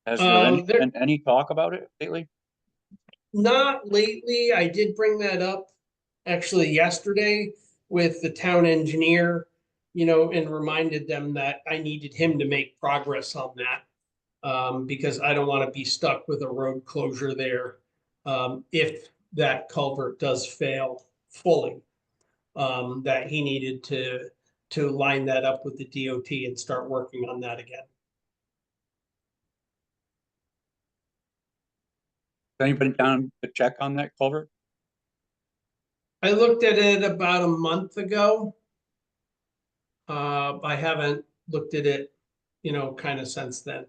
R: Has there been any talk about it lately?
I: Not lately. I did bring that up actually yesterday with the town engineer, and reminded them that I needed him to make progress on that. Because I don't want to be stuck with a road closure there, if that culvert does fail fully. That he needed to line that up with the DOT and start working on that again.
R: Anybody down to check on that culvert?
I: I looked at it about a month ago. I haven't looked at it, kind of since then.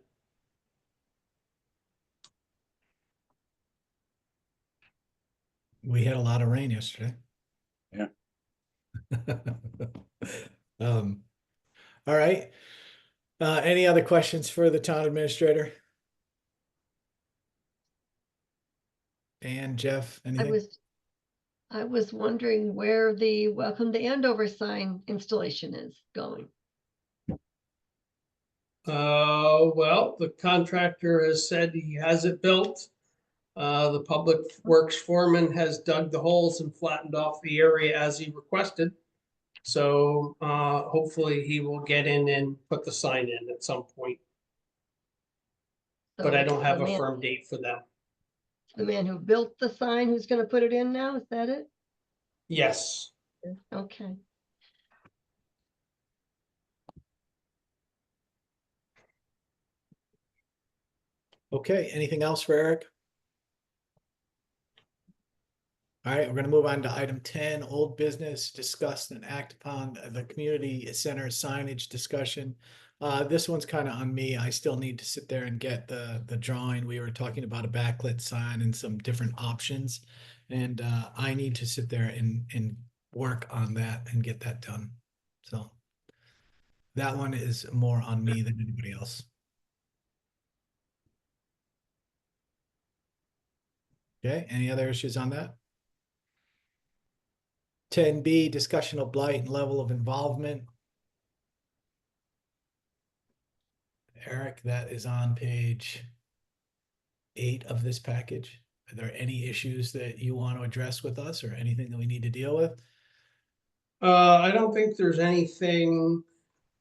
A: We had a lot of rain yesterday.
R: Yeah.
A: All right. Any other questions for the town administrator? And Jeff, anything?
T: I was wondering where the Welcome to Andover sign installation is going.
I: Well, the contractor has said he has it built. The public works foreman has dug the holes and flattened off the area as he requested. So hopefully he will get in and put the sign in at some point. But I don't have a firm date for that.
T: The man who built the sign who's going to put it in now, is that it?
I: Yes.
T: Okay.
A: Okay, anything else for Eric? All right, we're gonna move on to item 10, old business, discuss and act upon the community center signage discussion. This one's kind of on me. I still need to sit there and get the drawing. We were talking about a backlit sign and some different options. And I need to sit there and work on that and get that done. So that one is more on me than anybody else. Okay, any other issues on that? 10B, discussion of blight and level of involvement. Eric, that is on page 8 of this package. Are there any issues that you want to address with us or anything that we need to deal with?
I: I don't think there's anything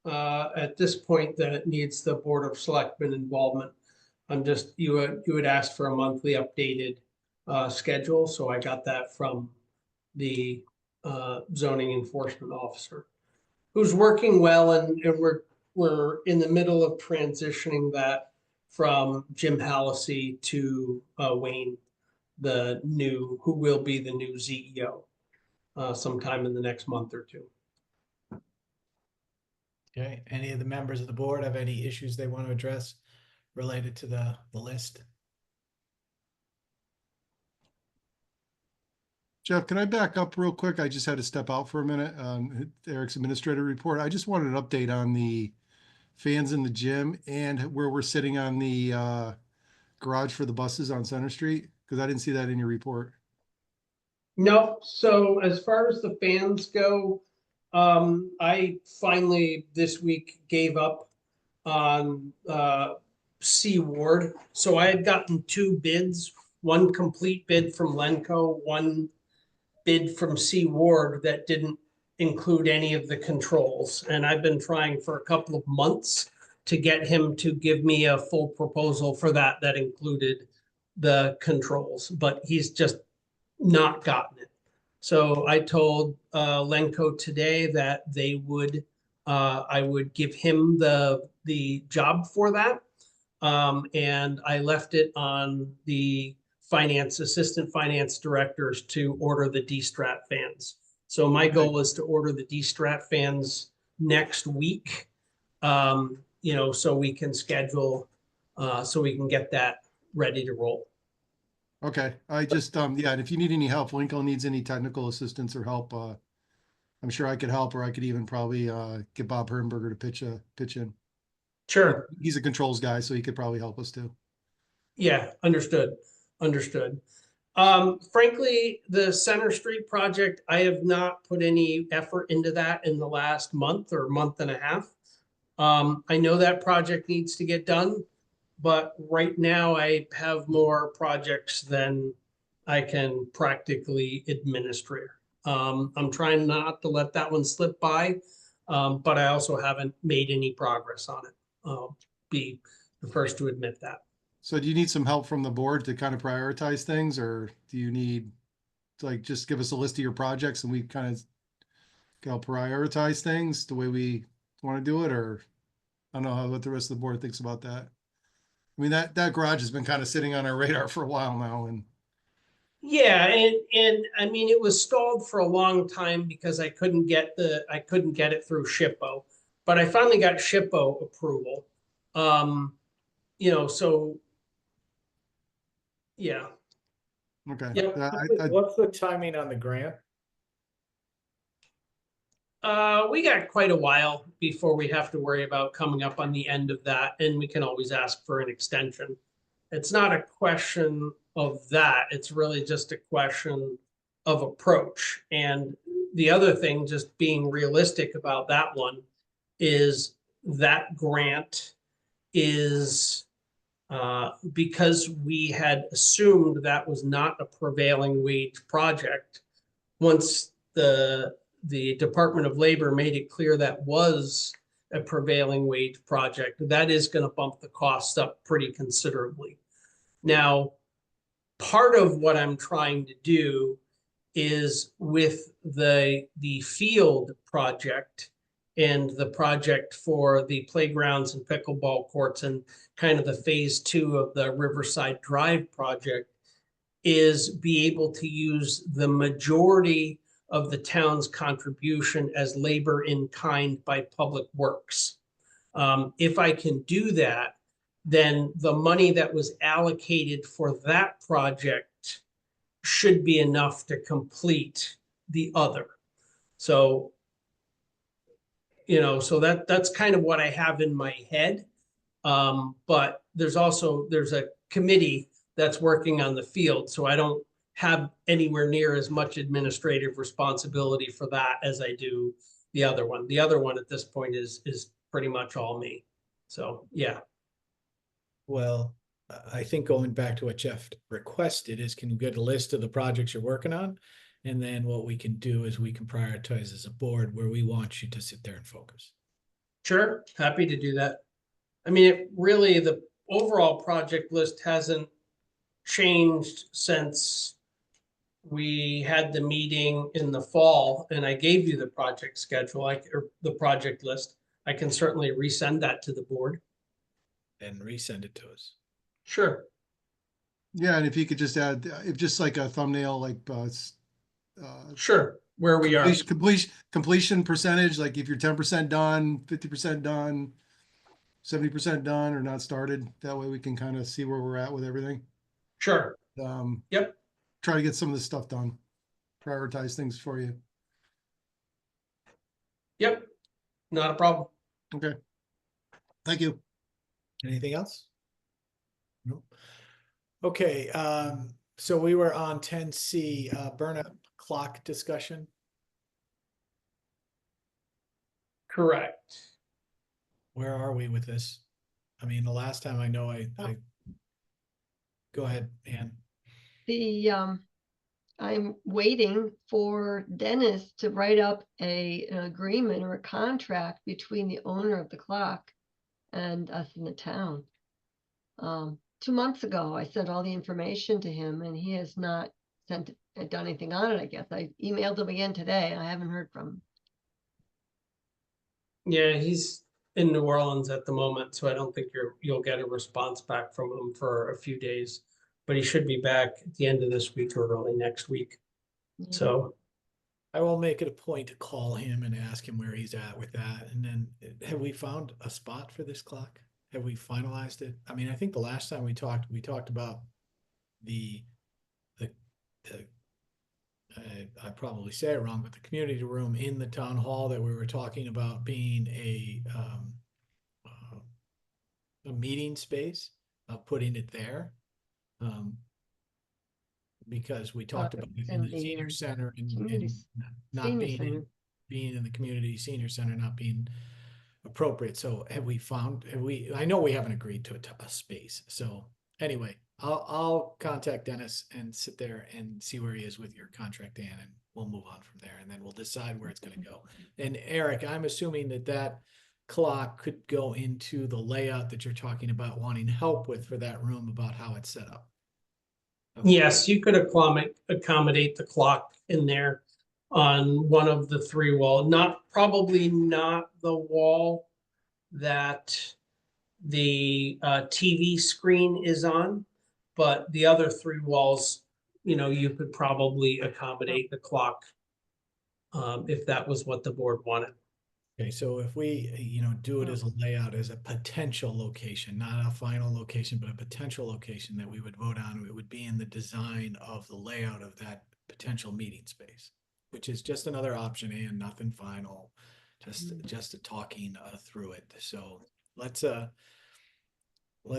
I: at this point that needs the Board of Selectmen involvement. I'm just, you had asked for a monthly updated schedule, so I got that from the zoning enforcement officer, who's working well, and we're in the middle of transitioning that from Jim Hallisey to Wayne, who will be the new CEO sometime in the next month or two.
A: Okay, any of the members of the board have any issues they want to address related to the list?
Q: Jeff, can I back up real quick? I just had to step out for a minute on Eric's administrative report. I just wanted an update on the fans in the gym and where we're sitting on the garage for the buses on Center Street, because I didn't see that in your report.
I: No, so as far as the fans go, I finally this week gave up on C Ward. So I had gotten 2 bids, one complete bid from Lenco, one bid from C Ward that didn't include any of the controls. And I've been trying for a couple of months to get him to give me a full proposal for that included the controls, but he's just not gotten it. So I told Lenco today that I would give him the job for that. And I left it on the assistant finance directors to order the D-Strat fans. So my goal is to order the D-Strat fans next week. So we can schedule, so we can get that ready to roll.
Q: Okay, I just, yeah, and if you need any help, Lincoln needs any technical assistance or help, I'm sure I could help, or I could even probably get Bob Herrenberger to pitch in.
I: Sure.
Q: He's a controls guy, so he could probably help us too.
I: Yeah, understood, understood. Frankly, the Center Street project, I have not put any effort into that in the last month or month and a half. I know that project needs to get done, but right now I have more projects than I can practically administer. I'm trying not to let that one slip by, but I also haven't made any progress on it. I'll be the first to admit that.
Q: So do you need some help from the board to kind of prioritize things, or do you need to like just give us a list of your projects and we kind of go prioritize things the way we want to do it? Or I don't know what the rest of the board thinks about that. I mean, that garage has been kind of sitting on our radar for a while now, and
I: Yeah, and I mean, it was stalled for a long time because I couldn't get it through SHPO, but I finally got SHPO approval. So yeah.
Q: okay.
I: Yep.
A: What's the timing on the grant?
I: We got quite a while before we have to worry about coming up on the end of that, and we can always ask for an extension. It's not a question of that. It's really just a question of approach. And the other thing, just being realistic about that one, is that grant is because we had assumed that was not a prevailing wage project. Once the Department of Labor made it clear that was a prevailing wage project, that is going to bump the costs up pretty considerably. Now, part of what I'm trying to do is with the field project and the project for the playgrounds and pickleball courts and kind of the phase 2 of the Riverside Drive project, is be able to use the majority of the town's contribution as labor in kind by Public Works. If I can do that, then the money that was allocated for that project should be enough to complete the other. So, so that's kind of what I have in my head. But there's a committee that's working on the field, so I don't have anywhere near as much administrative responsibility for that as I do the other one. The other one at this point is pretty much all me. So yeah.
A: Well, I think going back to what Jeff requested is, can you get a list of the projects you're working on? And then what we can do is we can prioritize as a board where we want you to sit there and focus.
I: Sure, happy to do that. I mean, the overall project list hasn't changed since we had the meeting in the fall, and I gave you the project schedule, or the project list. I can certainly resend that to the board.
A: And resend it to us.
I: Sure.
Q: yeah, and if you could just add, if just like a thumbnail, like
I: sure, where we are.
Q: Completion percentage, like if you're 10% done, 50% done, 70% done or not started. That way we can kind of see where we're at with everything.
I: Sure. Yep.
Q: Try to get some of this stuff done. Prioritize things for you.
I: Yep. Not a problem.
Q: Okay. Thank you.
A: Anything else? No. Okay, so we were on 10C, burn-up clock discussion.
I: Correct.
A: Where are we with this? I mean, the last time I know I go ahead, Ann.
T: I'm waiting for Dennis to write up an agreement or a contract between the owner of the clock and us in the town. 2 months ago, I sent all the information to him and he has not done anything on it, I guess. I emailed him again today and I haven't heard from him.
I: Yeah, he's in New Orleans at the moment, so I don't think you'll get a response back from him for a few days. But he should be back at the end of this week or early next week.
T: Yeah.
I: So
A: I will make it a point to call him and ask him where he's at with that. And then have we found a spot for this clock? Have we finalized it? I mean, I think the last time we talked about I probably say it wrong, but the community room in the town hall that we were talking about being a meeting space, putting it there. Because we talked about it
L: it's
A: in
L: in
A: the senior
L: the,
A: center and
L: community
A: not
L: senior
A: being,
L: center.
A: being in the community senior center, not being appropriate. So have we found, I know we haven't agreed to a space. So anyway, I'll contact Dennis and sit there and see where he is with your contract, Dan, and we'll move on from there, and then we'll decide where it's gonna go. And Eric, I'm assuming that clock could go into the layout that you're talking about wanting help with for that room about how it's set up. Okay.
I: Yes, you could accommodate the clock in there on one of the three wall, probably not the wall that the TV screen is on, but the other three walls, you could probably accommodate the clock if that was what the board wanted.
A: Okay, so if we, do it as a layout, as a potential location, not a final location, but a potential location that we would vote on, it would be in the design of the layout of that potential meeting space, which is just another option and nothing final, just a talking through it. So let's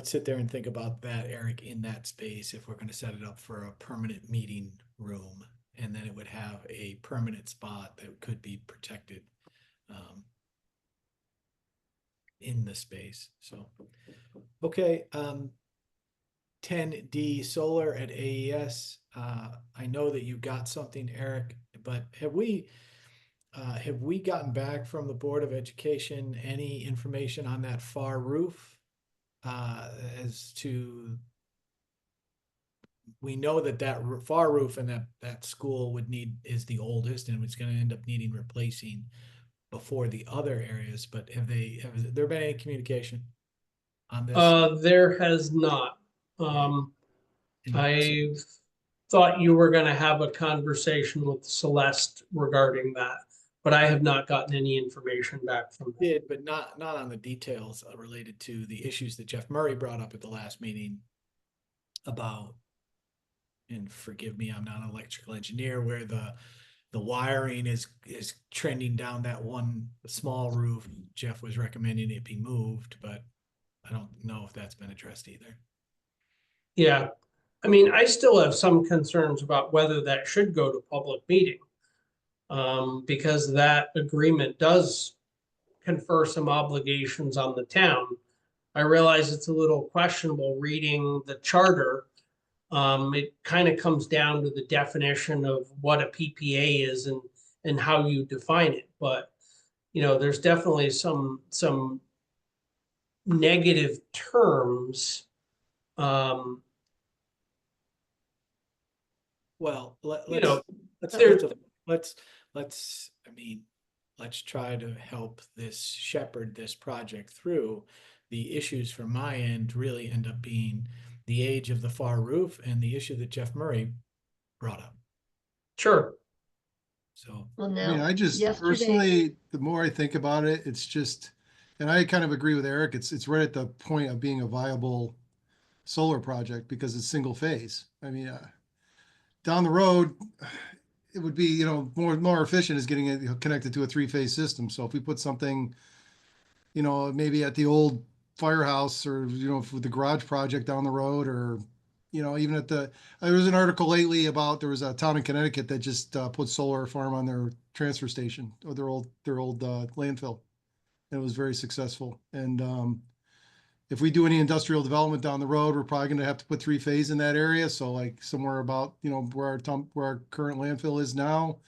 A: sit there and think about that, Eric, in that space, if we're going to set it up for a permanent meeting room, and then it would have a permanent spot that could be protected in the space. So, okay. 10D solar at AES. I know that you got something, Eric, but have we gotten back from the Board of Education any information on that far roof? As to, we know that far roof and that school is the oldest and it's going to end up needing replacing before the other areas, but have there been any communication on this?
I: There has not. I thought you were going to have a conversation with Celeste regarding that, but I have not gotten any information back from them.
A: Did, but not on the details related to the issues that Jeff Murray brought up at the last meeting about, and forgive me, I'm not an electrical engineer, where the wiring is trending down that one small roof. Jeff was recommending it be moved, but I don't know if that's been addressed either.
I: Yeah, I mean, I still have some concerns about whether that should go to public meeting. Because that agreement does confer some obligations on the town. I realize it's a little questionable reading the charter. It kind of comes down to the definition of what a PPA is and how you define it. But, there's definitely some negative terms.
A: Well, let's try to help shepherd this project through. The issues from my end really end up being the age of the far roof and the issue that Jeff Murray brought up.
I: Sure.
A: So,
T: well,
Q: I mean, I just personally, the more I think about it, it's just, and I kind of agree with Eric, it's right at the point of being a viable solar project because it's single phase. I mean, down the road, it would be, more efficient is getting it connected to a three-phase system. So if we put something, maybe at the old firehouse or, for the garage project down the road, or, even there was an article lately about, there was a town in Connecticut that just put solar farm on their transfer station or their old landfill. And it was very successful. And if we do any industrial development down the road, we're probably going to have to put three-phase in that area. So like somewhere about, where our current landfill is now,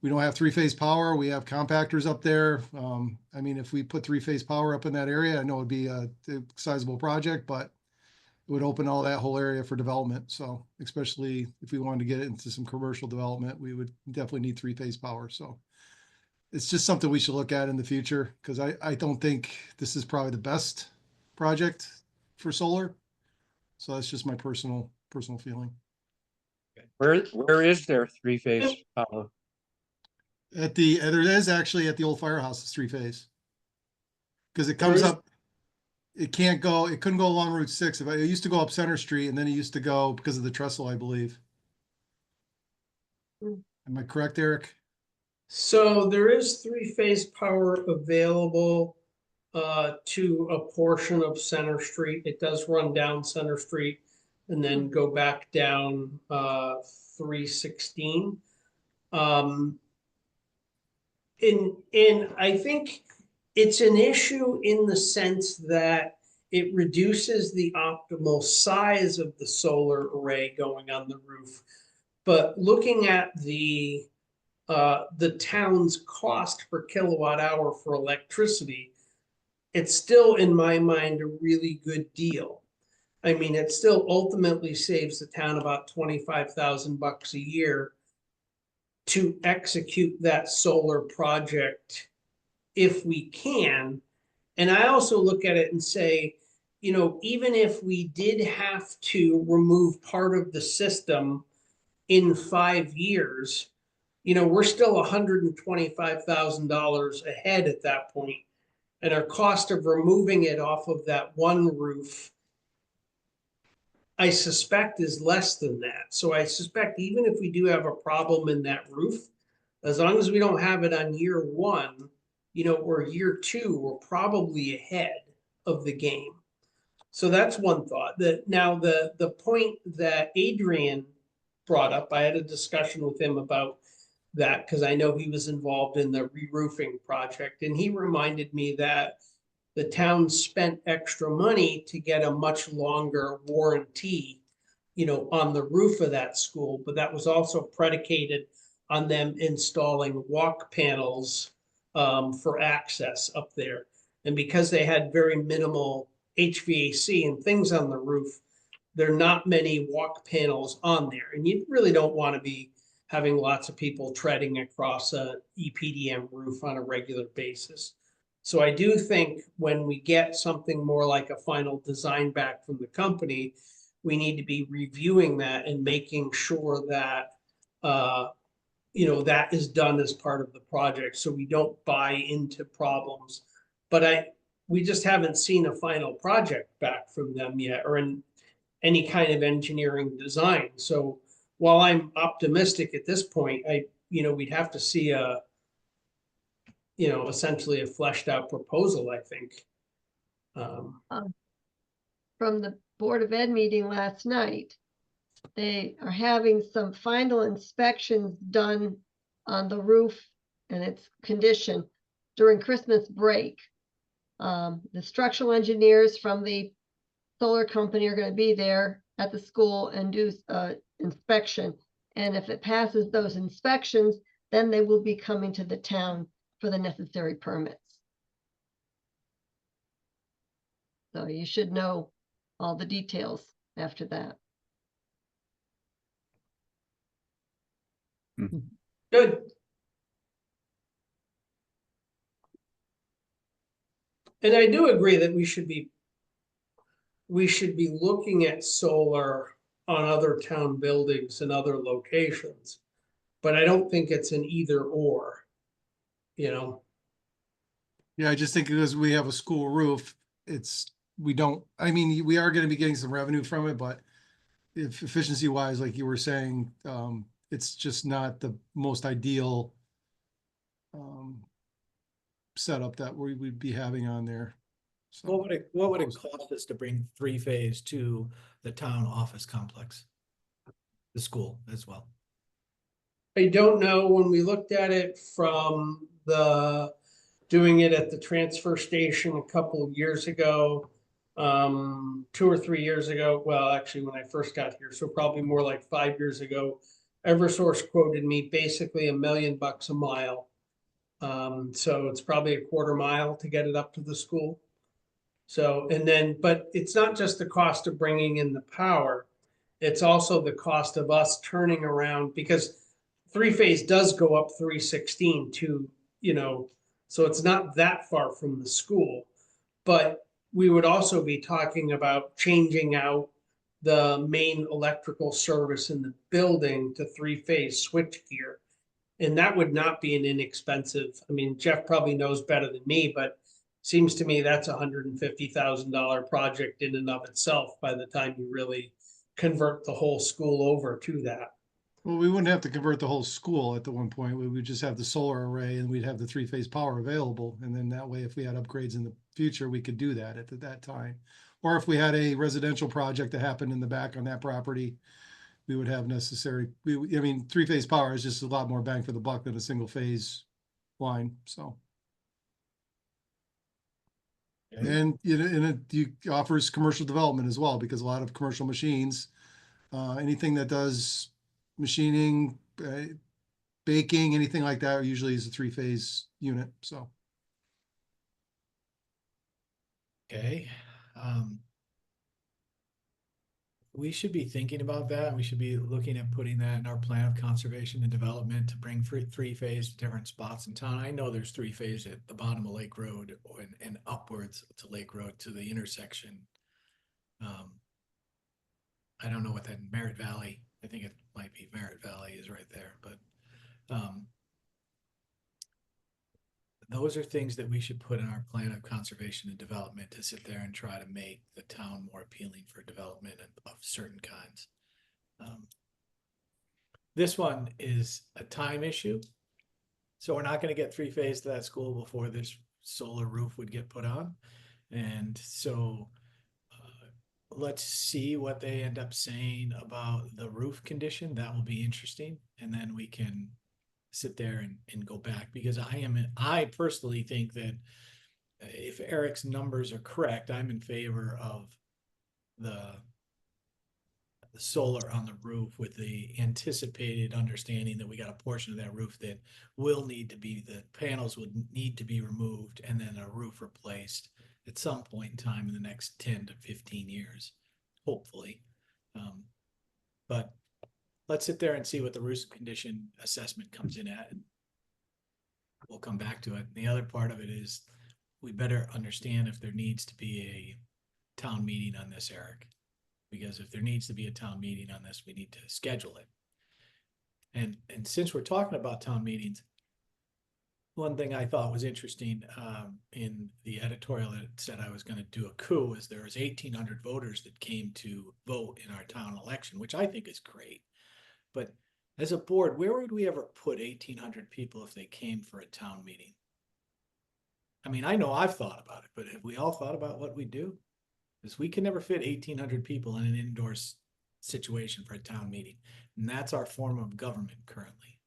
Q: we don't have three-phase power. We have compactors up there. I mean, if we put three-phase power up in that area, I know it'd be a sizable project, but it would open all that whole area for development. So especially if we wanted to get it into some commercial development, we would definitely need three-phase power. So it's just something we should look at in the future, because I don't think this is probably the best project for solar. So that's just my personal feeling.
R: Where is there three-phase power?
Q: There is actually at the old firehouse, it's three-phase. Because it comes up, it couldn't go along Route 6. It used to go up Center Street, and then it used to go because of the trestle, I believe. Am I correct, Eric?
I: So there is three-phase power available to a portion of Center Street. It does run down Center Street and then go back down 316. And I think it's an issue in the sense that it reduces the optimal size of the solar array going on the roof. But looking at the town's cost per kilowatt hour for electricity, it's still, in my mind, a really good deal. I mean, it still ultimately saves the town about 25,000 bucks a year to execute that solar project if we can. And I also look at it and say, you know, even if we did have to remove part of the system in 5 years, you know, we're still $125,000 ahead at that point. And our cost of removing it off of that one roof, I suspect, is less than that. So I suspect even if we do have a problem in that roof, as long as we don't have it on year one, you know, or year two, we're probably ahead of the game. So that's one thought. That now the point that Adrian brought up, I had a discussion with him about that because I know he was involved in the re-roofing project, and he reminded me that the town spent extra money to get a much longer warranty, you know, on the roof of that school, but that was also predicated on them installing walk panels for access up there. And because they had very minimal HVAC and things on the roof, there are not many walk panels on there. And you really don't want to be having lots of people treading across a EPDM roof on a regular basis. So I do think when we get something more like a final design back from the company, we need to be reviewing that and making sure that you know, that is done as part of the project, so we don't buy into problems. But we just haven't seen a final project back from them yet, or in any kind of engineering design. So while I'm optimistic at this point, you know, we'd have to see you know, essentially a fleshed out proposal, I think.
T: From the Board of Ed meeting last night, they are having some final inspections done on the roof and its condition during Christmas break. The structural engineers from the solar company are going to be there at the school and do inspection. And if it passes those inspections, then they will be coming to the town for the necessary permits. So you should know all the details after that.
I: Good. And I do agree that we should be looking at solar on other town buildings and other locations. But I don't think it's an either or, you know.
Q: Yeah, I just think because we have a school roof, we are going to be getting some revenue from it, but if efficiency wise, like you were saying, it's just not the most ideal setup that we would be having on there. So
A: What would it cost us to bring three-phase to the town office complex? The school as well.
I: I don't know, when we looked at it from doing it at the transfer station a couple of years ago, 2 or 3 years ago, well, actually when I first got here, so probably more like 5 years ago, Eversource quoted me basically $1 million a mile. So it's probably a quarter mile to get it up to the school. So, but it's not just the cost of bringing in the power, it's also the cost of us turning around, because three-phase does go up 316 to, you know, so it's not that far from the school. But we would also be talking about changing out the main electrical service in the building to three-phase switchgear. And that would not be an inexpensive, I mean, Jeff probably knows better than me, but seems to me that's $150,000 project in and of itself by the time you really convert the whole school over to that.
Q: Well, we wouldn't have to convert the whole school at the one point. We would just have the solar array and we'd have the three-phase power available. And then that way, if we had upgrades in the future, we could do that at that time. Or if we had a residential project that happened in the back on that property, we would have necessary, I mean, three-phase power is just a lot more bang for the buck than a single phase line, so. And, you know, and it offers commercial development as well, because a lot of commercial machines, anything that does machining, baking, anything like that usually is a three-phase unit, so.
A: Okay. We should be thinking about that. We should be looking at putting that in our plan of conservation and development to bring three-phase to different spots in town. I know there's three-phase at the bottom of Lake Road and upwards to Lake Road to the intersection. I don't know what that Merritt Valley, I think it might be Merritt Valley is right there, but those are things that we should put in our plan of conservation and development to sit there and try to make the town more appealing for development of certain kinds. This one is a time issue. So we're not going to get three-phase to that school before this solar roof would get put on. And so let's see what they end up saying about the roof condition. That will be interesting. And then we can sit there and go back, because I personally think that if Eric's numbers are correct, I'm in favor of the solar on the roof, with the anticipated understanding that we got a portion of that roof that will need to be, the panels would need to be removed and then a roof replaced at some point in time in the next 10 to 15 years, hopefully. But let's sit there and see what the roof condition assessment comes in at. We'll come back to it. The other part of it is we better understand if there needs to be a town meeting on this, Eric. Because if there needs to be a town meeting on this, we need to schedule it. And since we're talking about town meetings, one thing I thought was interesting in the editorial that said I was going to do a coup is there was 1,800 voters that came to vote in our town election, which I think is great. But as a board, where would we ever put 1,800 people if they came for a town meeting? I mean, I know I've thought about it, but have we all thought about what we do? Because we can never fit 1,800 people in an indoor situation for a town meeting. And that's our form of government currently.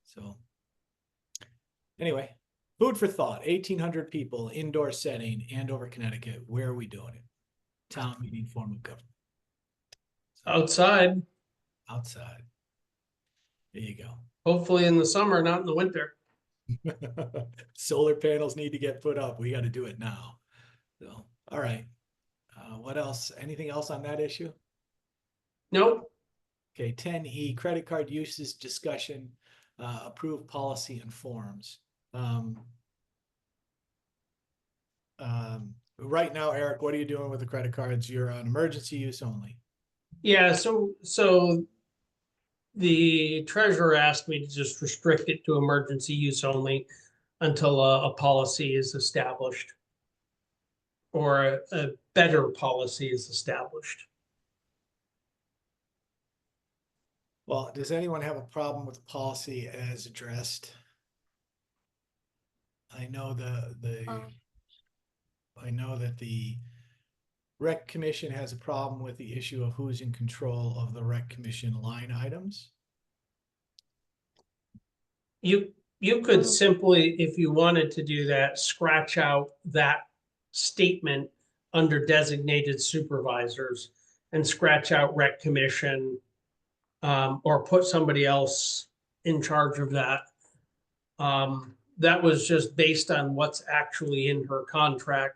A: So anyway, food for thought, 1,800 people, indoor setting, Andover, Connecticut. Where are we doing it? Town meeting form of government.
I: Outside,
A: Outside. There you go.
I: hopefully in the summer, not in the winter.
A: Solar panels need to get put up. We got to do it now. So, all right. What else? Anything else on that issue?
I: Nope.
A: Okay, 10E, credit card uses discussion, approved policy and forms. Right now, Eric, what are you doing with the credit cards? You're on emergency use only.
I: Yeah, so the treasurer asked me to just restrict it to emergency use only until a policy is established, or a better policy is established.
A: Well, does anyone have a problem with the policy as addressed? I know I know that the Rec Commission has a problem with the issue of who's in control of the Rec Commission line items.
I: You could simply, if you wanted to do that, scratch out that statement under designated supervisors and scratch out Rec Commission, or put somebody else in charge of that. That was just based on what's actually in her contract.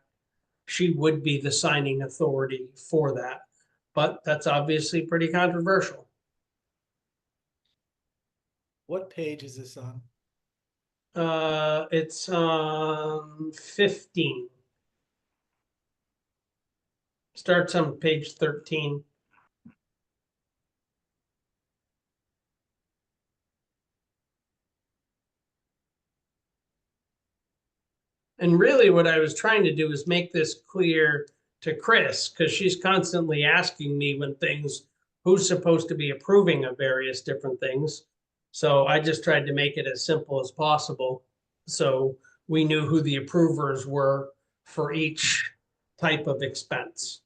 I: She would be the signing authority for that, but that's obviously pretty controversial.
A: What page is this on?
I: It's on 15. Starts on page 13. And really what I was trying to do is make this clear to Chris, because she's constantly asking me when things who's supposed to be approving of various different things. So I just tried to make it as simple as possible. So we knew who the approvers were for each type of expense.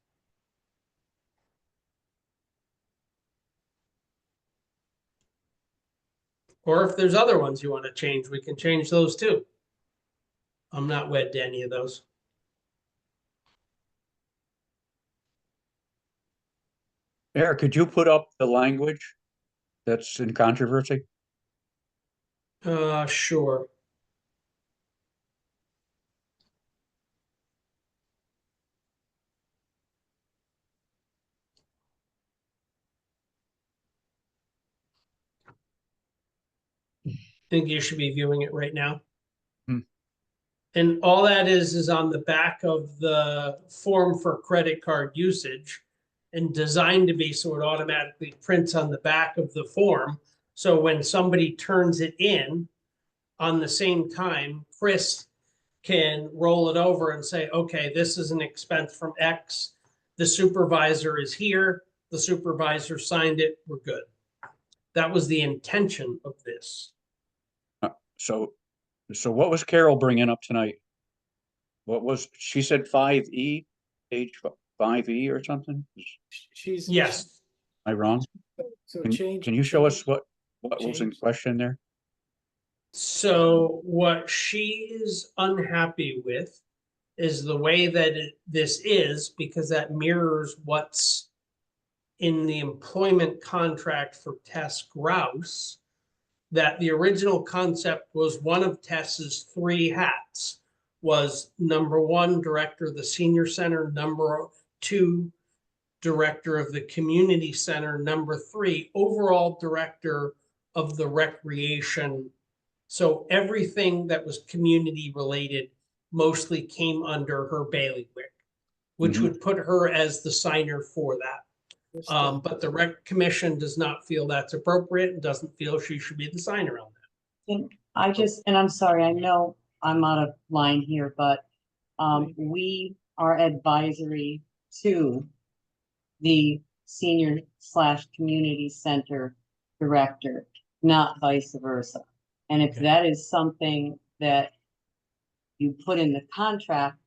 I: Or if there's other ones you want to change, we can change those too. I'm not wed to any of those.
R: Eric, could you put up the language that's in controversy?
I: Sure. I think you should be viewing it right now. And all that is on the back of the form for credit card usage and designed to be so it automatically prints on the back of the form. So when somebody turns it in on the same time, Chris can roll it over and say, okay, this is an expense from X. The supervisor is here. The supervisor signed it. We're good. That was the intention of this.
R: So what was Carol bringing up tonight? What was, she said 5E, page 5E or something?
A: She's.
I: Yes.
R: Am I wrong?
A: So
R: Can you show us what was in question there?
I: So what she is unhappy with is the way that this is, because that mirrors what's in the employment contract for Tess Grouse, that the original concept was one of Tess's 3 hats was number 1, director of the senior center, number 2, director of the community center, number 3, overall director of the recreation. So everything that was community related mostly came under her bailiwick, which would put her as the signer for that. But the rec commission does not feel that's appropriate and doesn't feel she should be the signer on that.
K: And and I'm sorry, I know I'm out of line here, but we are advisory to the senior/community center director, not vice versa. And if that is something that you put in the contract,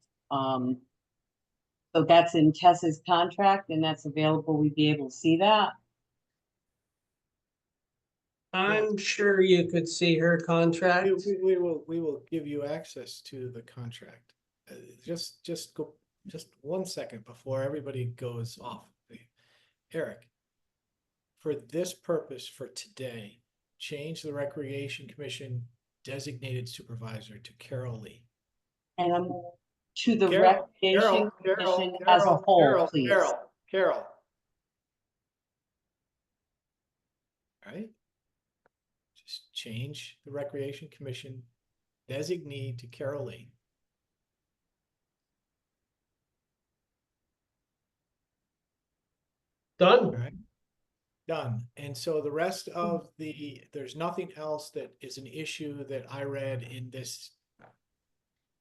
K: so that's in Tessa's contract and that's available, we'd be able to see that.
I: I'm sure you could see her contract.
A: We will give you access to the contract. Just 1 second before everybody goes off. Eric, for this purpose for today, change the Recreation Commission designated supervisor to Carol Lee.
K: And I'm to the Recreation Commission as a whole, please.
A: Carol. All right. Just change the Recreation Commission designee to Carol Lee.
I: Done.
A: All right. Done. And so the rest of there's nothing else that is an issue that I read in this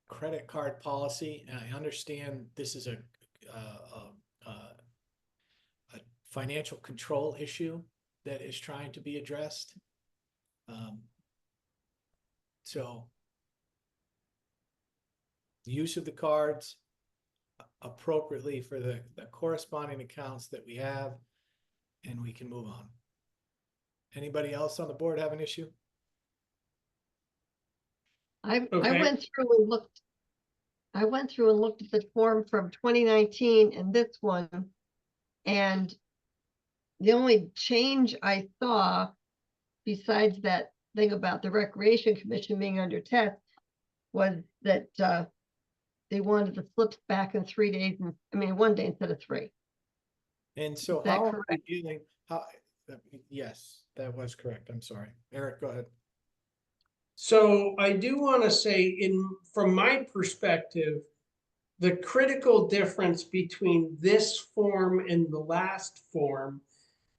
A: credit card policy. And I understand this is a financial control issue that is trying to be addressed. So the use of the cards appropriately for the corresponding accounts that we have, and we can move on. Anybody else on the board have an issue?
T: I went through and looked at the form from 2019 and this one, and the only change I saw, besides that thing about the Recreation Commission being under test, was that they wanted the slips back in 3 days, and 1 day instead of 3.
A: And so how are we dealing? Yes, that was correct. I'm sorry. Eric, go ahead.
I: So I do want to say, from my perspective, the critical difference between this form and the last form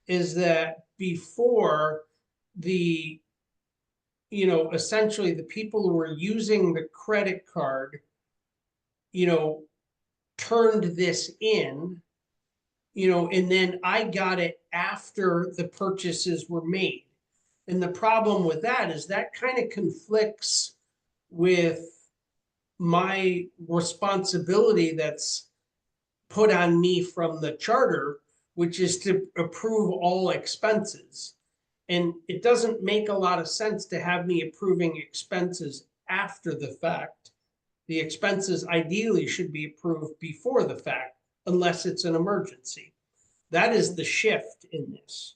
I: is that before essentially the people who were using the credit card, turned this in, and then I got it after the purchases were made. And the problem with that is that kind of conflicts with my responsibility that's put on me from the charter, which is to approve all expenses. And it doesn't make a lot of sense to have me approving expenses after the fact. The expenses ideally should be approved before the fact, unless it's an emergency. That is the shift in this.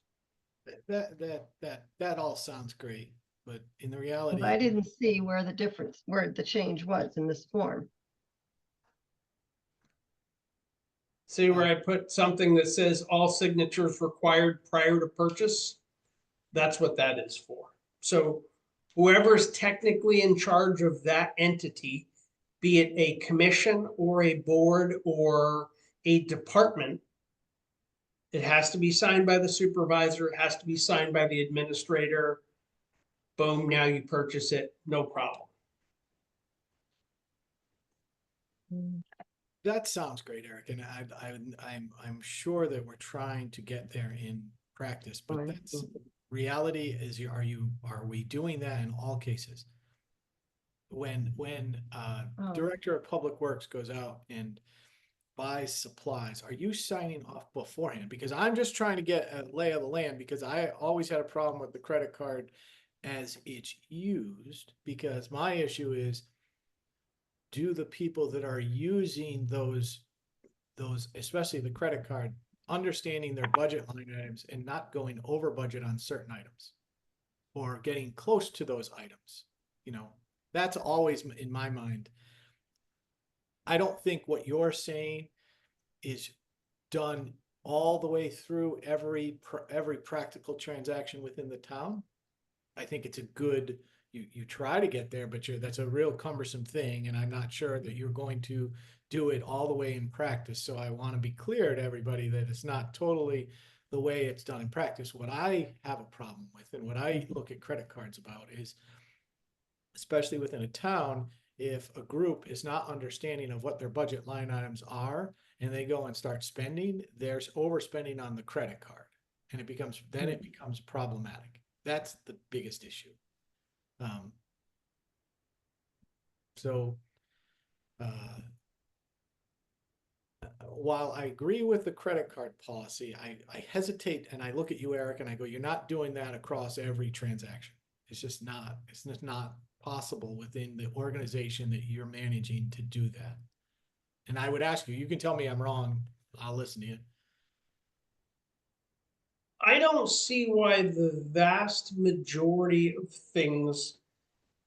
A: That all sounds great, but in the reality,
T: I didn't see where the change was in this form.
I: See where I put something that says all signatures required prior to purchase? That's what that is for. So whoever's technically in charge of that entity, be it a commission or a board or a department, it has to be signed by the supervisor, it has to be signed by the administrator. Boom, now you purchase it, no problem.
A: that sounds great, Eric, and I'm sure that we're trying to get there in practice, but that's reality. Are we doing that in all cases? When Director of Public Works goes out and buys supplies, are you signing off beforehand? Because I'm just trying to get a lay of the land, because I always had a problem with the credit card as it's used, because my issue is, do the people that are using those, especially the credit card, understanding their budget line items and not going over budget on certain items or getting close to those items? That's always in my mind. I don't think what you're saying is done all the way through every practical transaction within the town. I think it's a good, you try to get there, but that's a real cumbersome thing, and I'm not sure that you're going to do it all the way in practice. So I want to be clear to everybody that it's not totally the way it's done in practice. What I have a problem with, and what I look at credit cards about, is, especially within a town, if a group is not understanding of what their budget line items are and they go and start spending, there's overspending on the credit card, and it becomes problematic. That's the biggest issue. While I agree with the credit card policy, I hesitate, and I look at you, Eric, and I go, you're not doing that across every transaction. It's just not possible within the organization that you're managing to do that. And I would ask you, you can tell me I'm wrong, I'll listen to you.
I: I don't see why the vast majority of things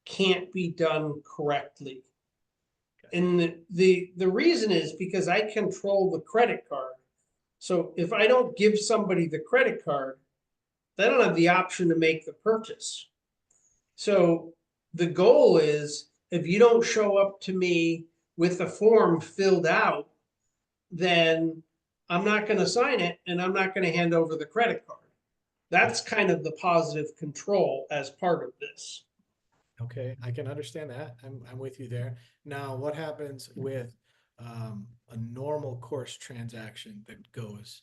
I: can't be done correctly. And the reason is because I control the credit card. So if I don't give somebody the credit card, they don't have the option to make the purchase. So the goal is, if you don't show up to me with the form filled out, then I'm not going to sign it, and I'm not going to hand over the credit card. That's kind of the positive control as part of this.
A: Okay, I can understand that. I'm with you there. Now, what happens with a normal course transaction that goes?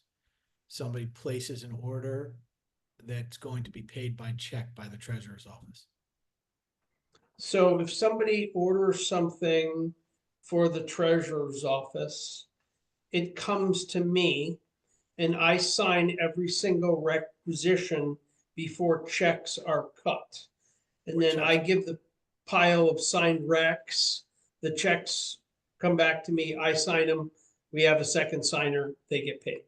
A: Somebody places an order that's going to be paid by check by the treasurer's office.
I: So if somebody orders something for the treasurer's office, it comes to me, and I sign every single requisition before checks are cut. And then I give the pile of signed recs, the checks come back to me, I sign them, we have a second signer, they get paid.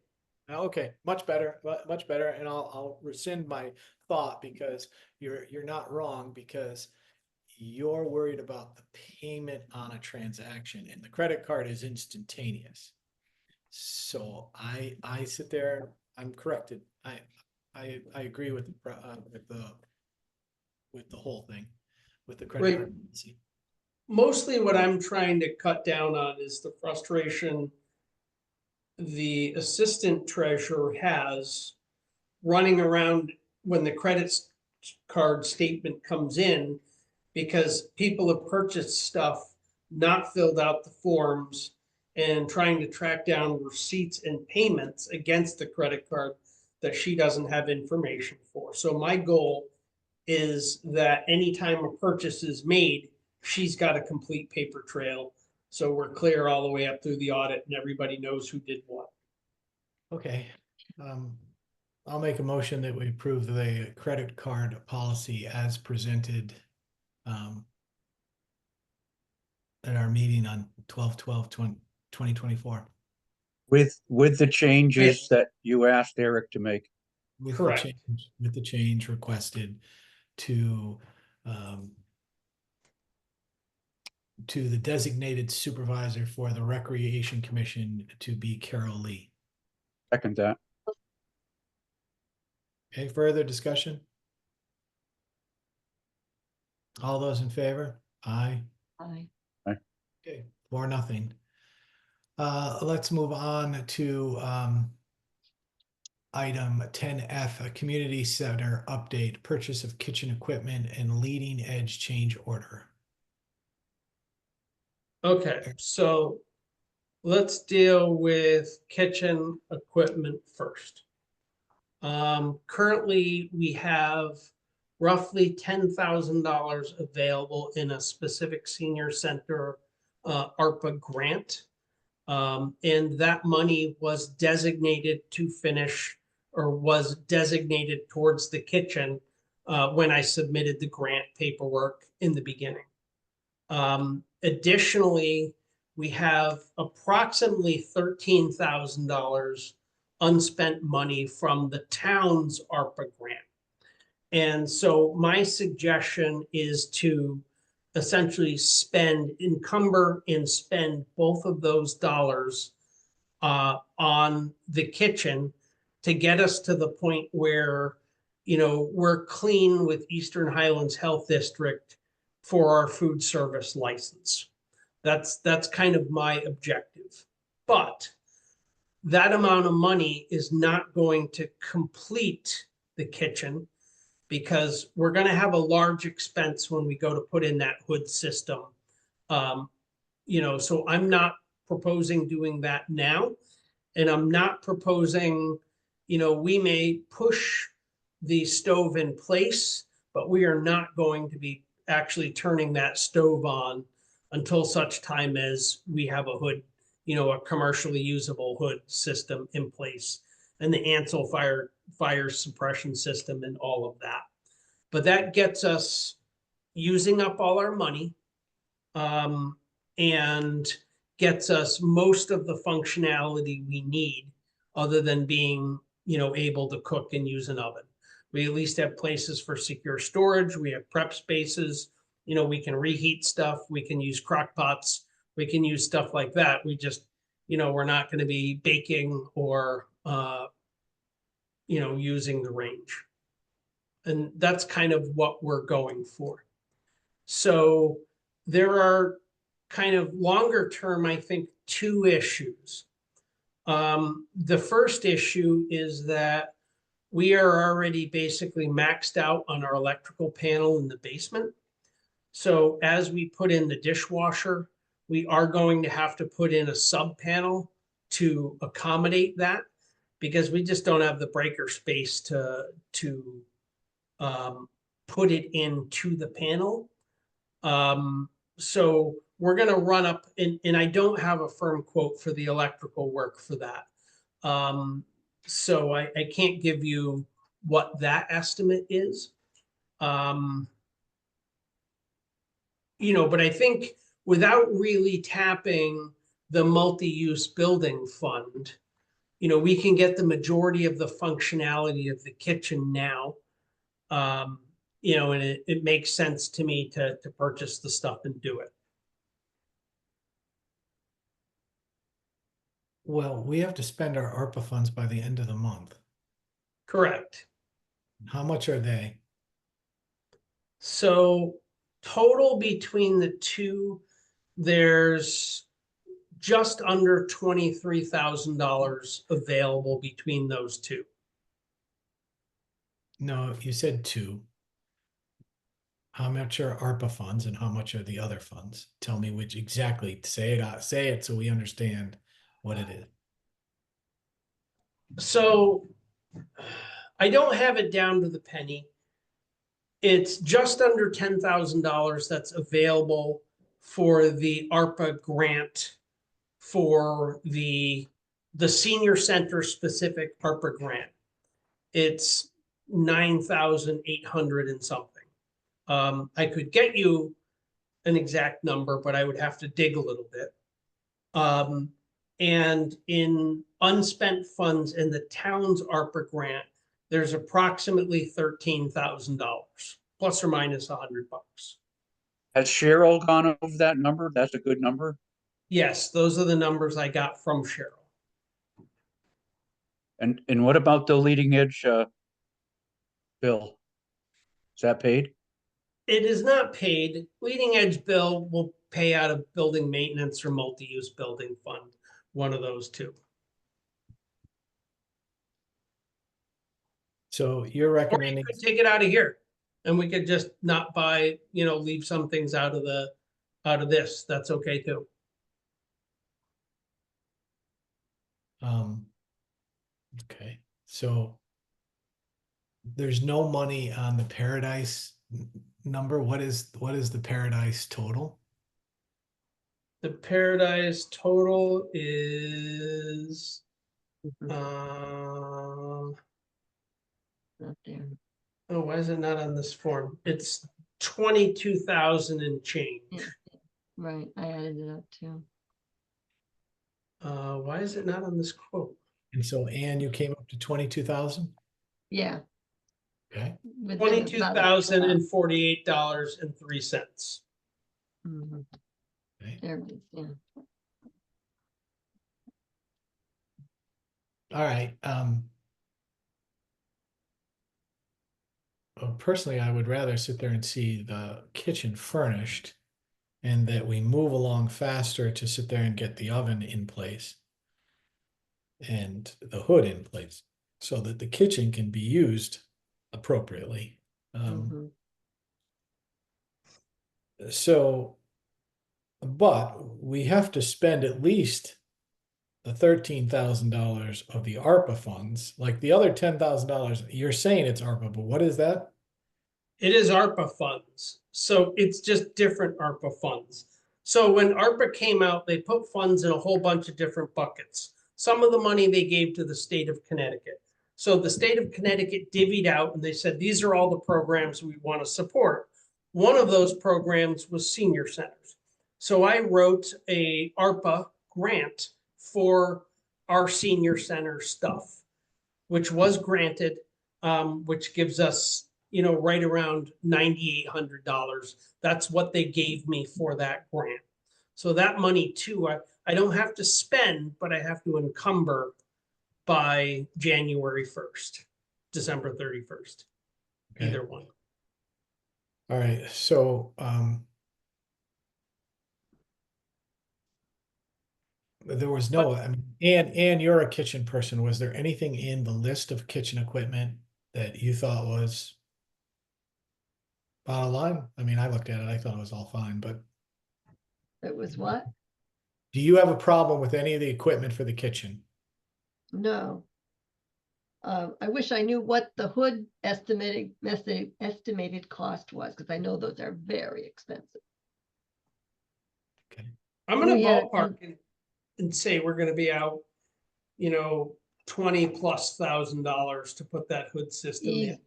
A: Okay, much better, and I'll rescind my thought, because you're not wrong, because you're worried about the payment on a transaction, and the credit card is instantaneous. So I sit there, I'm corrected. I agree with the whole thing, with the credit card policy.
I: Mostly what I'm trying to cut down on is the frustration the assistant treasurer has running around when the credit card statement comes in, because people have purchased stuff, not filled out the forms, and trying to track down receipts and payments against the credit card that she doesn't have information for. So my goal is that anytime a purchase is made, she's got a complete paper trail. So we're clear all the way up through the audit and everybody knows who did what.
A: Okay. I'll make a motion that we approve the credit card policy as presented at our meeting on 12/12/2024.
R: With the changes that you asked Eric to make.
A: With the
I: Correct.
A: change, with the change requested to the designated supervisor for the Recreation Commission to be Carol Lee.
R: Second that.
A: Okay, further discussion? All those in favor? Aye.
K: Aye.
A: Okay, 4-0. Let's move on to item 10F, a community center update, purchase of kitchen equipment and leading edge change order.
I: Okay, so let's deal with kitchen equipment first. Currently, we have roughly $10,000 available in a specific senior center ARPA grant. And that money was designated to finish, or was designated towards the kitchen when I submitted the grant paperwork in the beginning. Additionally, we have approximately $13,000 unspent money from the town's ARPA grant. And so my suggestion is to essentially encumber and spend both of those dollars on the kitchen to get us to the point where, we're clean with Eastern Highlands Health District for our food service license. That's kind of my objective. But that amount of money is not going to complete the kitchen, because we're going to have a large expense when we go to put in that hood system. So I'm not proposing doing that now. And I'm not proposing, we may push the stove in place, but we are not going to be actually turning that stove on until such time as we have a hood, a commercially usable hood system in place, and the Ansel fire suppression system and all of that. But that gets us using up all our money and gets us most of the functionality we need, other than being, able to cook and use an oven. We at least have places for secure storage. We have prep spaces. We can reheat stuff. We can use crock pots. We can use stuff like that. We just, we're not going to be baking or, using the range. And that's kind of what we're going for. So there are kind of longer term, I think, 2 issues. The first issue is that we are already basically maxed out on our electrical panel in the basement. So as we put in the dishwasher, we are going to have to put in a sub panel to accommodate that, because we just don't have the breaker space to put it into the panel. So we're going to run up, and I don't have a firm quote for the electrical work for that. So I can't give you what that estimate is. But I think without really tapping the multi-use building fund, we can get the majority of the functionality of the kitchen now. And it makes sense to me to purchase the stuff and do it.
A: Well, we have to spend our ARPA funds by the end of the month.
I: Correct.
A: How much are they?
I: So total between the two, there's just under $23,000 available between those two.
A: No, you said 2. how much are ARPA funds and how much are the other funds? Tell me which exactly, say it so we understand what it is.
I: So I don't have it down to the penny. It's just under $10,000 that's available for the ARPA grant for the senior center specific ARPA grant. It's 9,800 and something. I could get you an exact number, but I would have to dig a little bit. And in unspent funds in the town's ARPA grant, there's approximately $13,000, plus or minus $100.
R: Has Cheryl gone over that number? That's a good number.
I: Yes, those are the numbers I got from Cheryl.
R: And what about the leading edge bill? Is that paid?
I: It is not paid. Leading edge bill will pay out of building maintenance or multi-use building fund, one of those two.
A: So you're recommending,
I: Could take it out of here and we could just not buy, leave some things out of this. That's okay too.
A: Okay, so there's no money on the Paradise number. What is the Paradise total?
I: The Paradise total is
T: Not there.
I: oh, why is it not on this form? It's 22,000 and change.
T: Right, I added it up too.
I: Why is it not on this quote?
A: And so, Ann, you came up to 22,000?
T: Yeah.
A: Okay.
I: $22,048.03.
T: Mhm.
A: Okay.
T: There it is, yeah.
A: All right. Well, personally, I would rather sit there and see the kitchen furnished and that we move along faster to sit there and get the oven in place and the hood in place so that the kitchen can be used appropriately. So, but we have to spend at least the $13,000 of the ARPA funds, like the other $10,000. You're saying it's ARPA, but what is that?
I: It is ARPA funds. So it's just different ARPA funds. So when ARPA came out, they put funds in a whole bunch of different buckets. Some of the money they gave to the state of Connecticut. So the state of Connecticut divvied out and they said, these are all the programs we want to support. One of those programs was senior centers. So I wrote a ARPA grant for our senior center stuff, which was granted, which gives us, right around $9,800. That's what they gave me for that grant. So that money too, I don't have to spend, but I have to encumber by January 1st, December 31st, either one.
A: All right, so there was no, I mean, and you're a kitchen person. Was there anything in the list of kitchen equipment that you thought was out of line? I mean, I looked at it, I thought it was all fine, but
T: It was what?
A: do you have a problem with any of the equipment for the kitchen?
T: No. I wish I knew what the hood estimated cost was, because I know those are very expensive.
I: I'm gonna
T: We had-
I: ballpark and say we're gonna be out, $20,000+ to put that hood system in.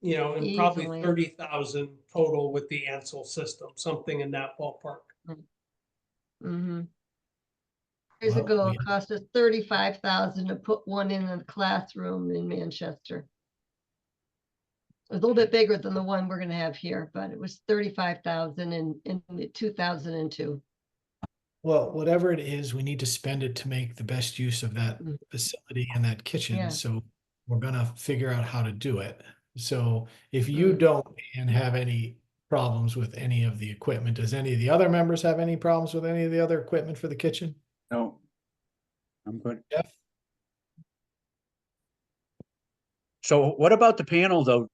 I: And probably
T: Easily.
I: 30,000 total with the Ansel system, something in that ballpark.
T: Mm-hmm. Years
A: Well,
T: ago, it cost us 35,000 to put one in a classroom in Manchester. It was a little bit bigger than the one we're gonna have here, but it was 35,000 in 2002.
A: Well, whatever it is, we need to spend it to make the best use of that facility and that kitchen.
T: Yeah.
A: So we're gonna figure out how to do it. So if you don't and have any problems with any of the equipment, does any of the other members have any problems with any of the other equipment for the kitchen?
R: No. I'm good.
A: Jeff?
R: So what about the panel though?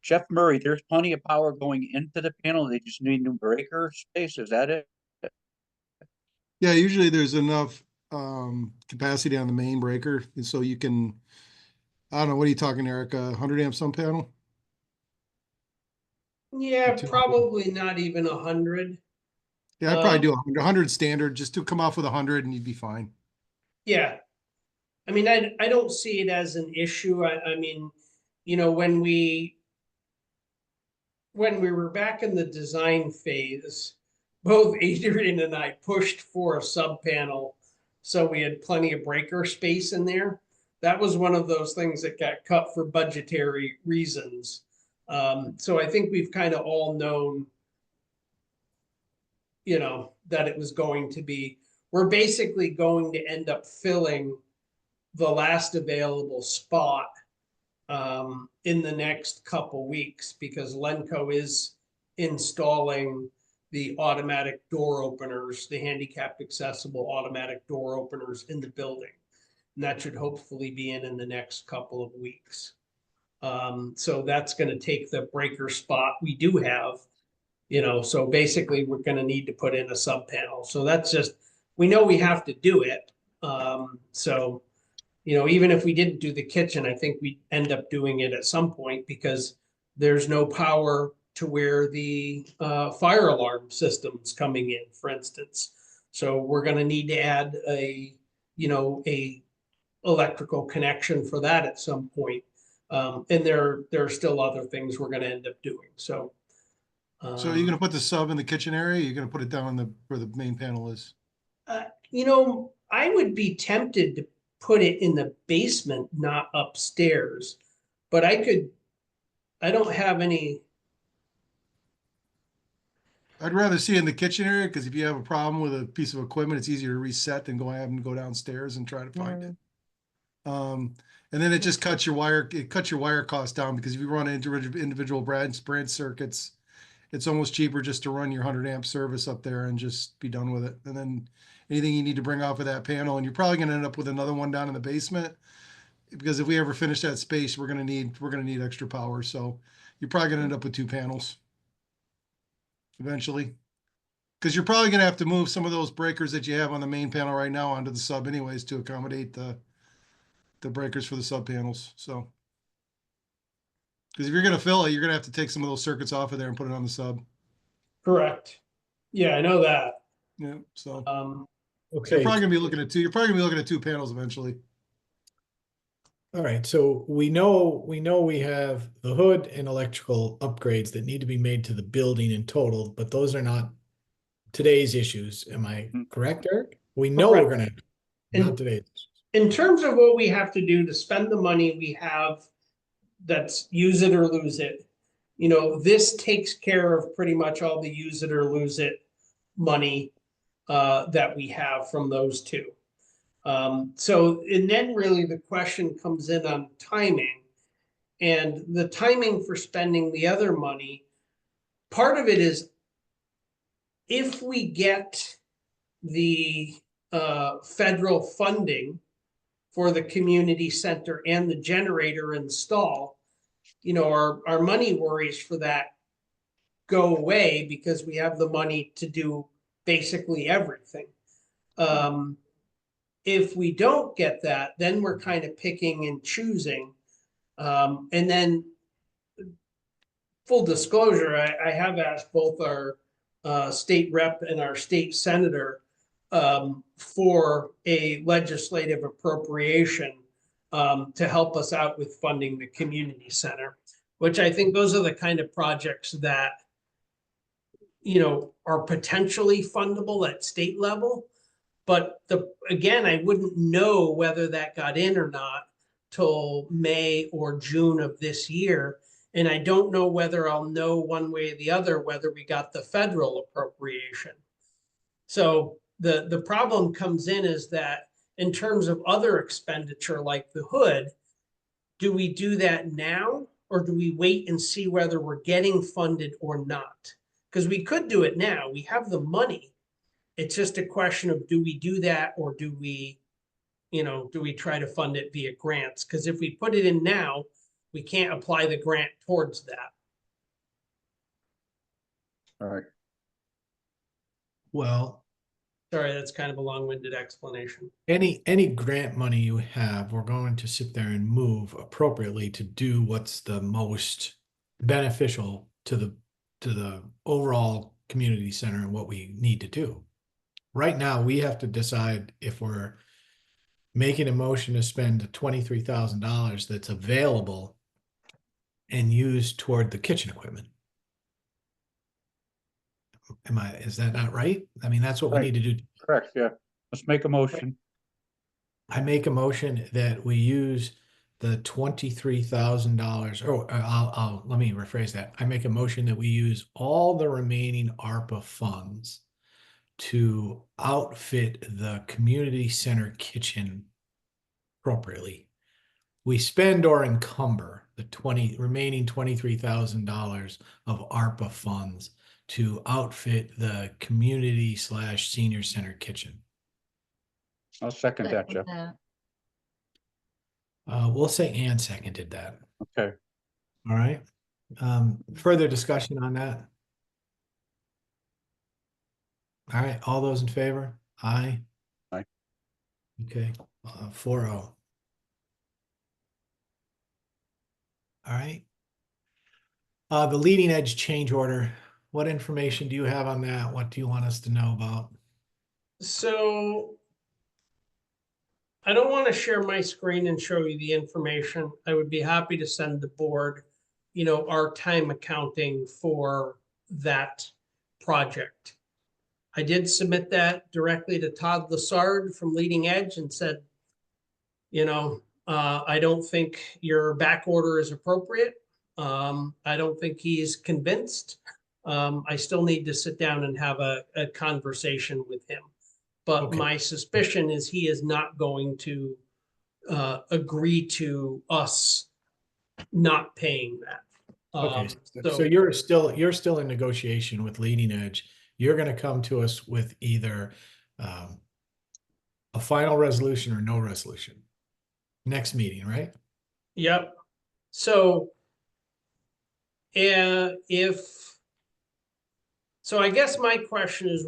R: Jeff Murray, there's plenty of power going into the panel. They just need new breaker space. Is that it?
Q: Yeah, usually there's enough capacity on the main breaker, and so you can, I don't know, what are you talking, Eric? 100 amp sun panel?
I: Yeah,
Q: 200?
I: probably not even 100.
Q: Yeah, I'd probably do 100, 100 standard, just to come off with 100 and you'd be fine.
I: Yeah. I mean, I don't see it as an issue. I mean, you know, when we were back in the design phase, both Adrian and I pushed for a sub panel, so we had plenty of breaker space in there. That was one of those things that got cut for budgetary reasons. So I think we've kind of all known, you know, that it was going to be, we're basically going to end up filling the last available spot in the next couple weeks, because Lenco is installing the automatic door openers, the handicap accessible automatic door openers in the building. And that should hopefully be in the next couple of weeks. So that's going to take the breaker spot we do have, you know, so basically we're going to need to put in a sub panel. So that's just, we know we have to do it. So, you know, even if we didn't do the kitchen, I think we'd end up doing it at some point, because there's no power to where the fire alarm system's coming in, for instance. So we're going to need to add a, you know, a electrical connection for that at some point. And there are still other things we're going to end up doing. So,
Q: So are you going to put the sub in the kitchen area? Or you're going to put it down where the main panel is?
I: you know, I would be tempted to put it in the basement, not upstairs, but I don't have any.
Q: I'd rather see it in the kitchen area, because if you have a problem with a piece of equipment, it's easier to reset than having to go downstairs and try to find it. And then it just cuts your wire cost down, because if you run individual branch circuits, it's almost cheaper just to run your 100 amp service up there and just be done with it. And then anything you need to bring off of that panel, and you're probably going to end up with another one down in the basement, because if we ever finish that space, we're going to need extra power. So you're probably going to end up with 2 panels eventually, because you're probably going to have to move some of those breakers that you have on the main panel right now onto the sub anyways, to accommodate the breakers for the sub panels. So, because if you're going to fill it, you're going to have to take some of those circuits off of there and put it on the sub.
I: Correct. Yeah, I know that.
Q: Yeah. So,
A: Okay.
Q: you're probably going to be looking at 2. You're probably going to be looking at 2 panels eventually.
A: All right, so we know we have the hood and electrical upgrades that need to be made to the building in total, but those are not today's issues. Am I correct, Eric? We know we're gonna, not today's.
I: In terms of what we have to do to spend the money we have, that's use it or lose it, you know, this takes care of pretty much all the use it or lose it money that we have from those two. So, and then really the question comes in on timing, and the timing for spending the other money. Part of it is, if we get the federal funding for the community center and the generator install, you know, our money worries for that go away, because we have the money to do basically everything. If we don't get that, then we're kind of picking and choosing. And then, full disclosure, I have asked both our state rep and our state senator for a legislative appropriation to help us out with funding the community center, which I think those are the kind of projects that, you know, are potentially fundable at state level. But again, I wouldn't know whether that got in or not till May or June of this year. And I don't know whether I'll know one way or the other whether we got the federal appropriation. So the problem comes in is that in terms of other expenditure like the hood, do we do that now, or do we wait and see whether we're getting funded or not? Because we could do it now. We have the money. It's just a question of, do we do that, or do we, you know, do we try to fund it via grants? Because if we put it in now, we can't apply the grant towards that.
R: All right.
A: Well,
I: Sorry, that's kind of a long-winded explanation.
A: any grant money you have, we're going to sit there and move appropriately to do what's the most beneficial to the overall community center and what we need to do. Right now, we have to decide if we're making a motion to spend $23,000 that's available and used toward the kitchen equipment. Is that not right? I mean, that's what we
R: Right.
A: need to do.
R: Correct, yeah. Let's make a motion.
A: I make a motion that we use the $23,000, let me rephrase that. I make a motion that we use all the remaining ARPA funds to outfit the community center kitchen appropriately. We spend or encumber the remaining $23,000 of ARPA funds to outfit the community/senior center kitchen.
R: I'll second that, Jeff.
A: We'll say Ann seconded that.
R: Okay.
A: All right. Further discussion on that? All right, all those in favor? Aye.
R: Aye.
A: Okay, 4-0. All right. The leading edge change order, what information do you have on that? What do you want us to know about?
I: So I don't want to share my screen and show you the information. I would be happy to send the board, our time accounting for that project. I did submit that directly to Todd Lassard from Leading Edge and said, I don't think your back order is appropriate. I don't think he's convinced. I still need to sit down and have a conversation with him. But
A: Okay.
I: my suspicion is he is not going to agree to us not paying that.
A: Okay, so you're still in negotiation with Leading Edge. You're going to come to us with either a final resolution or no resolution. Next meeting, right?
I: Yep. So I guess my question is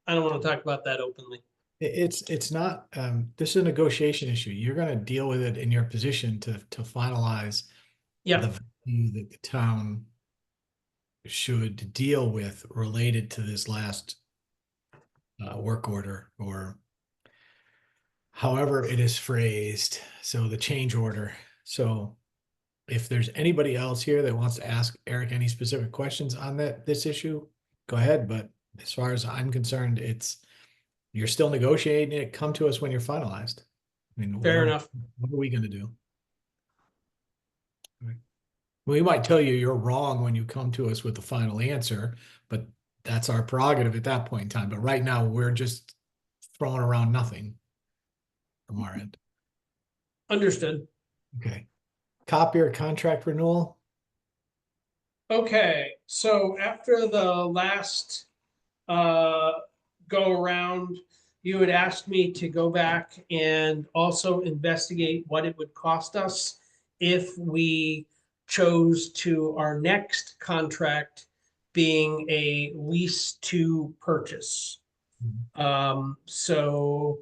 I: I don't want to talk about that openly.
A: It's not, this is a negotiation issue. You're going to deal with it in your position to finalize the value that the town should deal with related to this last work order, or however it is phrased. So the change order. So if there's anybody else here that wants to ask Eric any specific questions on this issue, go ahead. But as far as I'm concerned, you're still negotiating it. Come to us when you're finalized. I mean,
I: Fair enough.
A: What are we going to do? We might tell you you're wrong when you come to us with the final answer, but that's our prerogative at that point in time. But right now, we're just throwing around nothing from our end.
I: Understood.
A: Okay. Copier contract renewal.
I: Okay, so after the last go around, you had asked me to go back and also investigate what it would cost us if we chose to our next contract being a lease to purchase. So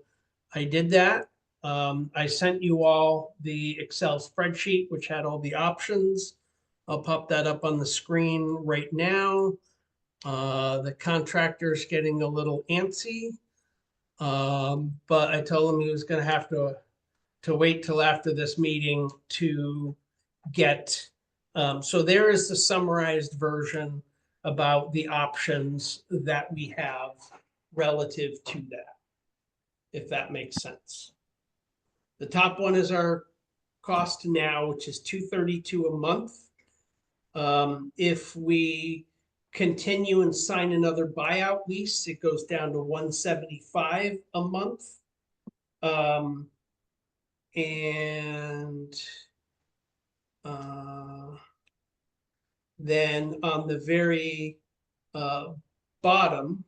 I: I did that. I sent you all the Excel spreadsheet, which had all the options. I'll pop that up on the screen right now. The contractor's getting a little antsy. But I told him he was going to have to wait till after this meeting to get. So there is the summarized version about the options that we have relative to that, if that makes sense. The top one is our cost now, which is $232 a month. If we continue and sign another buyout lease, it goes down to $175 a month. Then on the very bottom,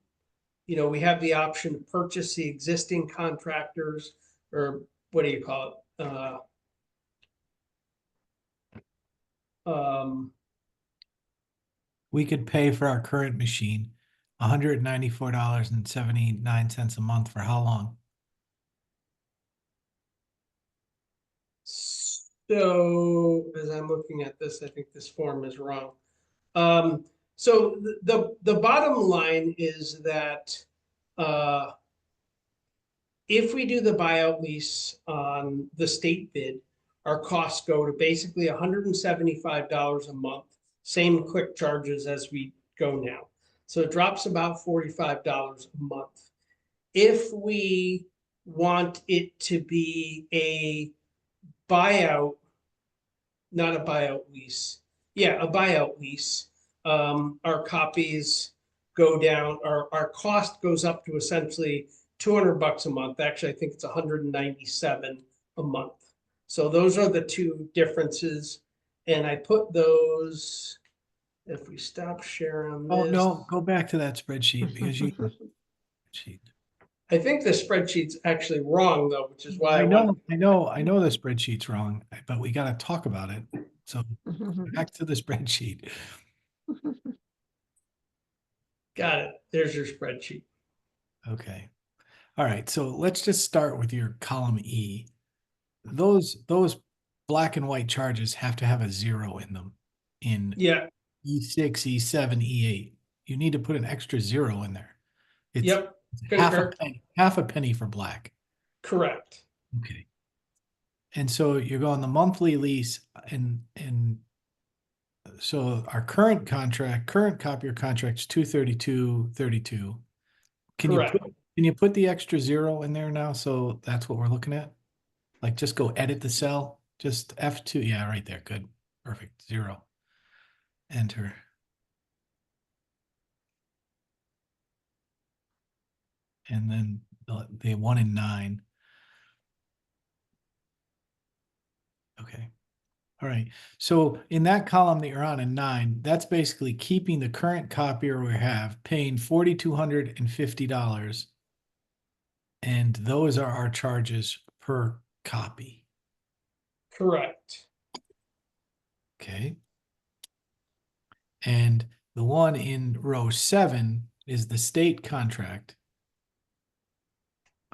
I: we have the option to purchase the existing contractors, or what do you call it?
A: We could pay for our current machine $194.79 a month for how long?
I: So as I'm looking at this, I think this form is wrong. So the bottom line is that if we do the buyout lease on the state bid, our costs go to basically $175 a month, same quick charges as we go now. So it drops about $45 a month. If we want it to be a buyout, not a buyout lease. Yeah, a buyout lease. Our copies go down, our cost goes up to essentially $200 a month. Actually, I think it's 197 a month. So those are the two differences. And I put those, if we stop sharing
A: Oh,
I: this.
A: no, go back to that spreadsheet because you. Spreadsheet.
I: I think the spreadsheet's actually wrong though, which is why
A: I know the spreadsheet's wrong, but we gotta talk about it. So back to the spreadsheet.
I: Got it. There's your spreadsheet.
A: Okay. All right. So let's just start with your column E. Those black and white charges have to have a 0 in them in
I: Yeah.
A: E6, E7, E8. You need to put an extra 0 in there. It's
I: Yep.
A: half a penny for black.
I: Correct.
A: Okay. And so you're going the monthly lease and so our current copier contract's $232.32.
I: Correct.
A: Can you put the extra 0 in there now? So that's what we're looking at. Like just go edit the cell, just F2. Yeah, right there. Good. Perfect. 0. Enter. And then the 1 and 9. Okay. All right. So in that column that you're on in 9, that's basically keeping the current copier we have, paying $4,250. And those are our charges per copy.
I: Correct.
A: Okay. And the one in row 7 is the state contract.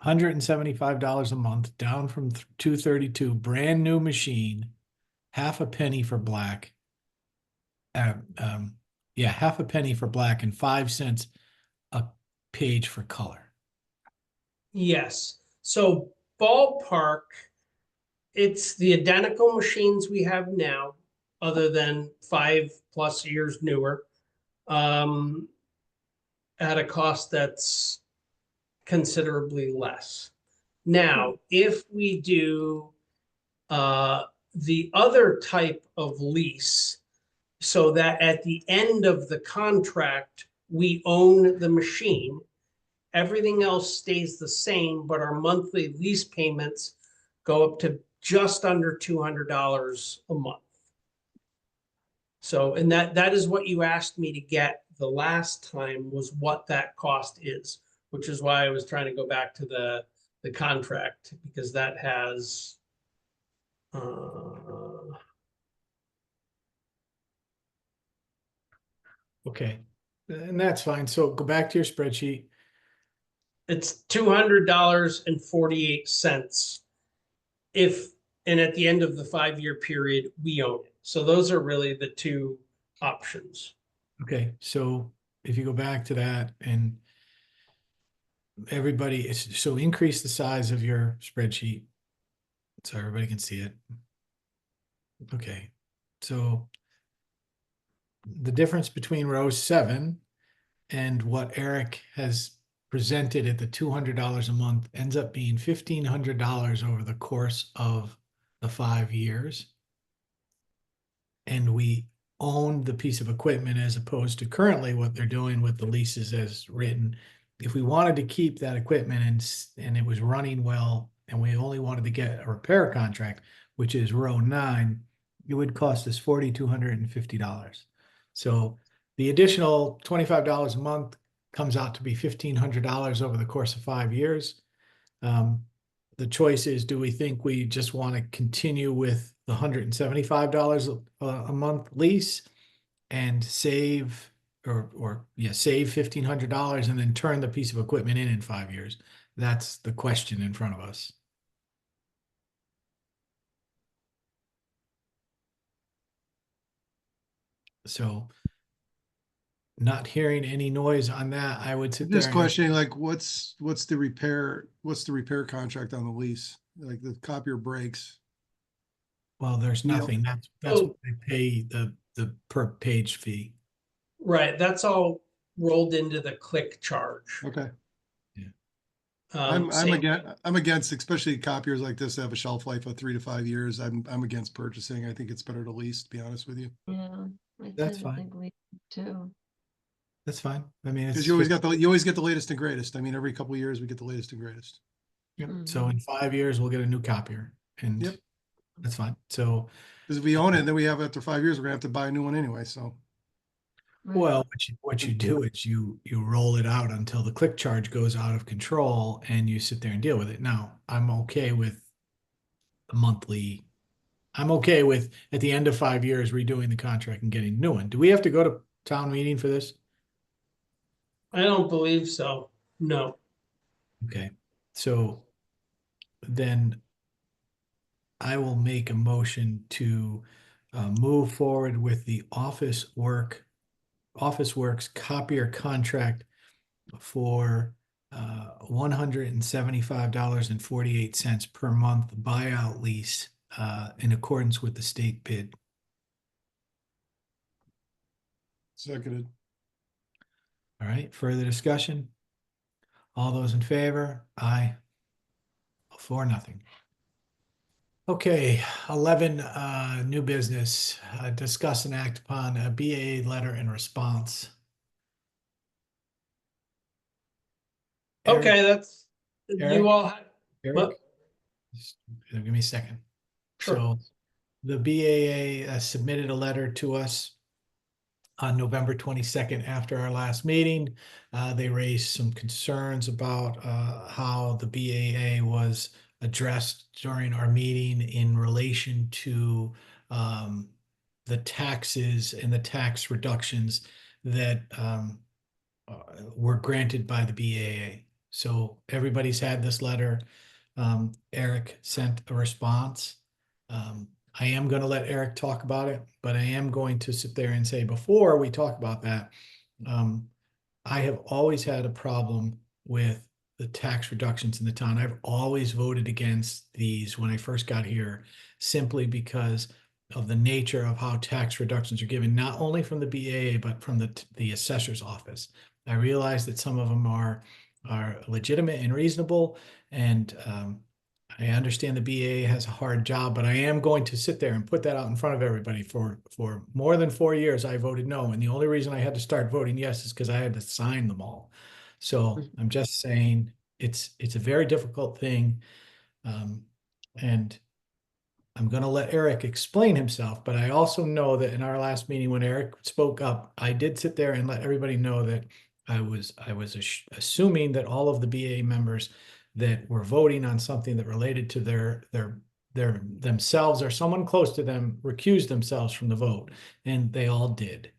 A: $175 a month, down from $232, brand new machine, half a penny for black. Half a penny for black and 5 cents a page for color.
I: Yes. So ballpark, it's the identical machines we have now, other than 5+ years newer, at a cost that's considerably less. Now, if we do the other type of lease, so that at the end of the contract, we own the machine, everything else stays the same, but our monthly lease payments go up to just under $200 a month. So, and that is what you asked me to get the last time, was what that cost is, which is why I was trying to go back to the contract, because that has
A: Okay, and that's fine. So go back to your spreadsheet.
I: It's $200.48 and at the end of the 5-year period, we own it. So those are really the two options.
A: Okay, so if you go back to that and so increase the size of your spreadsheet so everybody can see it. Okay, so the difference between row 7 and what Eric has presented at the $200 a month ends up being $1,500 over the course of the 5 years. And we own the piece of equipment as opposed to currently what they're doing with the leases as written. If we wanted to keep that equipment and it was running well, and we only wanted to get a repair contract, which is row 9, it would cost us $4,250. So the additional $25 a month comes out to be $1,500 over the course of 5 years. The choice is, do we think we just want to continue with the $175 a month lease and save save $1,500 and then turn the piece of equipment in 5 years? That's the question in front of us. So not hearing any noise on that, I would sit there.
Q: Just questioning, like, what's the repair contract on the lease? Like the copier breaks.
A: Well, there's
Q: Neil.
A: nothing. That's what they pay the per page fee.
I: Right, that's all rolled into the click charge.
Q: Okay.
I: Um,
Q: I'm against, especially copiers like this that have a shelf life of 3 to 5 years. I'm against purchasing. I think it's better to lease, to be honest with you.
T: Yeah, I
A: That's
T: tend to
A: fine.
T: think we too.
A: That's fine. I mean, it's
Q: Because you always get the latest and greatest. I mean, every couple of years we get the latest and greatest.
A: Yep. So in 5 years, we'll get a new copier, and
Q: Yep.
A: that's fine. So,
Q: Because if we own it, then we have after 5 years, we're gonna have to buy a new one anyway. So
A: well, what you do is you roll it out until the click charge goes out of control, and you sit there and deal with it. Now, I'm okay with the monthly. I'm okay with at the end of 5 years redoing the contract and getting a new one. Do we have to go to town meeting for this?
I: I don't believe so. No.
A: Okay, so then I will make a motion to move forward with the Office Works copier contract for $175.48 per month buyout lease in accordance with the state bid.
Q: seconded.
A: All right, further discussion? All those in favor? Aye. 4-0. Okay, 11, new business, discuss and act upon a BAA letter and response.
I: Okay, that's,
A: Eric?
I: you all had,
A: Eric?
I: what?
A: Just give me a second.
I: Sure.
A: So the BAA submitted a letter to us on November 22nd after our last meeting. They raised some concerns about how the BAA was addressed during our meeting in relation to the taxes and the tax reductions that were granted by the BAA. So everybody's had this letter. Eric sent a response. I am going to let Eric talk about it, but I am going to sit there and say, before we talk about that, I have always had a problem with the tax reductions in the town. I've always voted against these when I first got here, simply because of the nature of how tax reductions are given, not only from the BAA, but from the assessor's office. I realize that some of them are legitimate and reasonable, and I understand the BAA has a hard job, but I am going to sit there and put that out in front of everybody. For more than 4 years, I voted no. And the only reason I had to start voting yes is because I had to sign them all. So I'm just saying it's a very difficult thing. And I'm going to let Eric explain himself, but I also know that in our last meeting, when Eric spoke up, I did sit there and let everybody know that I was assuming that all of the BAA members that were voting on something that related to their themselves or someone close to them recused themselves from the vote, and they all did.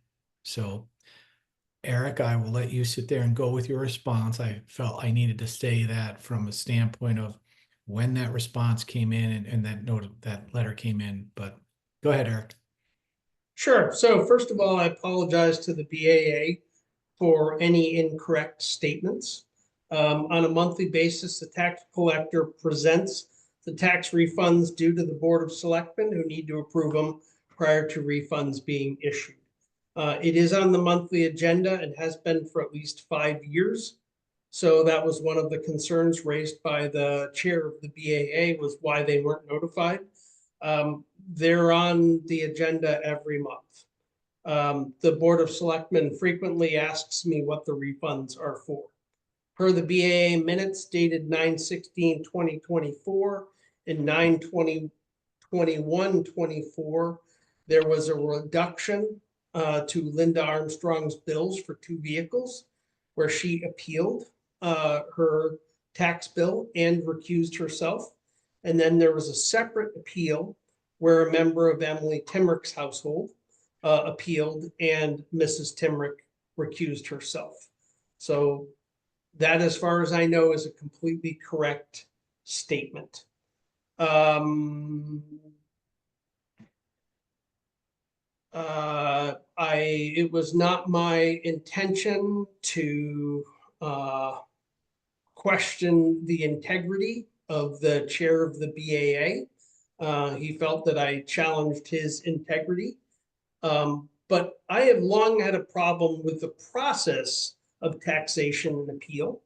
A: So Eric, I will let you sit there and go with your response. I felt I needed to say that from a standpoint of when that response came in and that letter came in, but go ahead, Eric.
I: Sure. So first of all, I apologize to the BAA for any incorrect statements. On a monthly basis, the tax collector presents the tax refunds due to the Board of Selectmen, who need to approve them prior to refunds being issued. It is on the monthly agenda and has been for at least 5 years. So that was one of the concerns raised by the chair of the BAA, was why they weren't notified. They're on the agenda every month. The Board of Selectmen frequently asks me what the refunds are for. Per the BAA minutes dated 9/16/2024 and 9/20/21/24, there was a reduction to Linda Armstrong's bills for 2 vehicles, where she appealed her tax bill and recused herself. And then there was a separate appeal where a member of Emily Timrick's household appealed and Mrs. Timrick recused herself. So that, as far as I know, is a completely correct statement. It was not my intention to question the integrity of the chair of the BAA. He felt that I challenged his integrity. But I have long had a problem with the process of taxation and appeal,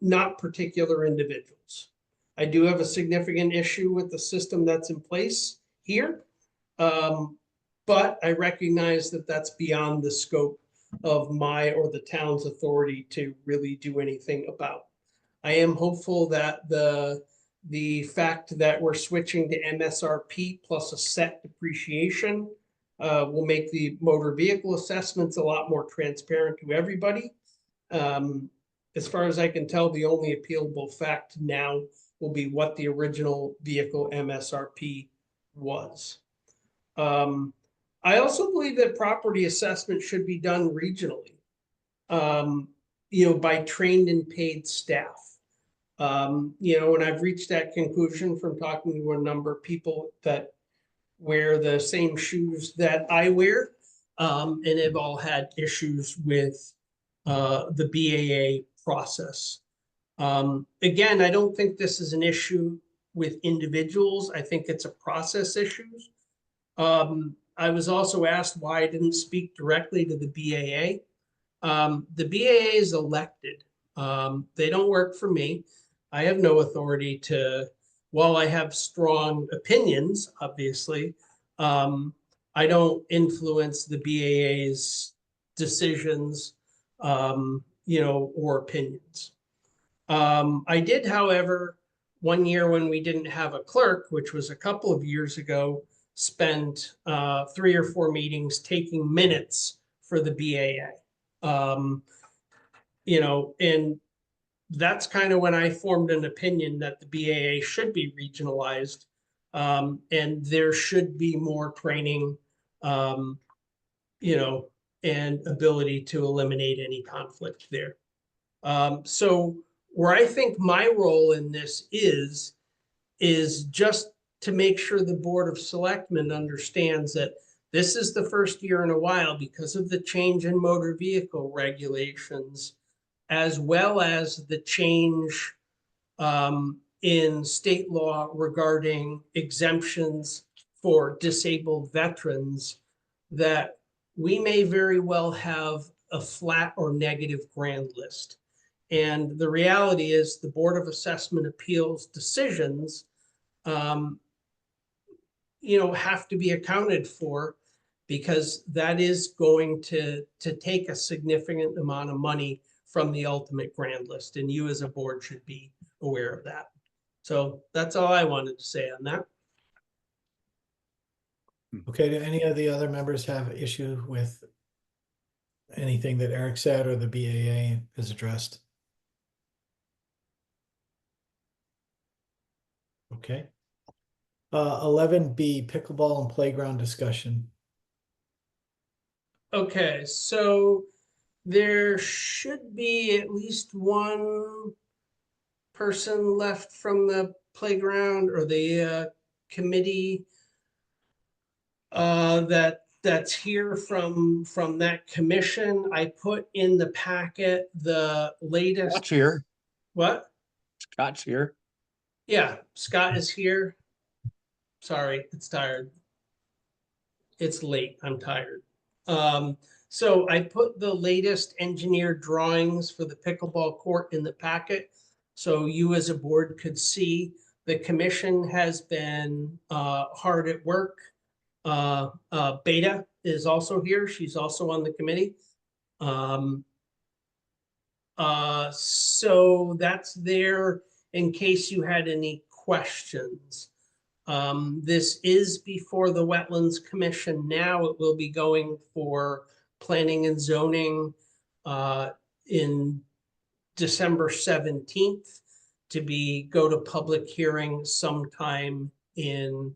I: not particular individuals. I do have a significant issue with the system that's in place here. But I recognize that that's beyond the scope of my or the town's authority to really do anything about. I am hopeful that the fact that we're switching to MSRP plus a set depreciation will make the motor vehicle assessments a lot more transparent to everybody. As far as I can tell, the only appealable fact now will be what the original vehicle MSRP was. I also believe that property assessment should be done regionally, by trained and paid staff. And I've reached that conclusion from talking to a number of people that wear the same shoes that I wear, and have all had issues with the BAA process. Again, I don't think this is an issue with individuals. I think it's a process issue. I was also asked why I didn't speak directly to the BAA. The BAA is elected. They don't work for me. I have no authority to, while I have strong opinions, obviously, I don't influence the BAA's decisions, or opinions. I did, however, one year when we didn't have a clerk, which was a couple of years ago, spend 3 or 4 meetings taking minutes for the BAA. And that's kind of when I formed an opinion that the BAA should be regionalized, and there should be more training, and ability to eliminate any conflict there. So where I think my role in this is just to make sure the Board of Selectmen understands that this is the first year in a while, because of the change in motor vehicle regulations, as well as the change in state law regarding exemptions for disabled veterans, that we may very well have a flat or negative grand list. And the reality is the Board of Assessment Appeals decisions have to be accounted for, because that is going to take a significant amount of money from the ultimate grand list. And you as a board should be aware of that. So that's all I wanted to say on that.
A: Okay, do any of the other members have issue with anything that Eric said or the BAA has addressed? Okay. 11B, pickleball and playground discussion.
I: Okay, so there should be at least one person left from the playground or the committee that's here from that commission. I put in the packet the latest.
R: Scott's here.
I: What?
R: Scott's here.
I: Yeah, Scott is here. Sorry, it's tired. It's late. I'm tired. So I put the latest engineered drawings for the pickleball court in the packet, so you as a board could see. The commission has been hard at work. Beta is also here. She's also on the committee. So that's there in case you had any questions. This is before the Wetlands Commission now. It will be going for planning and zoning in December 17th to go to public hearing sometime in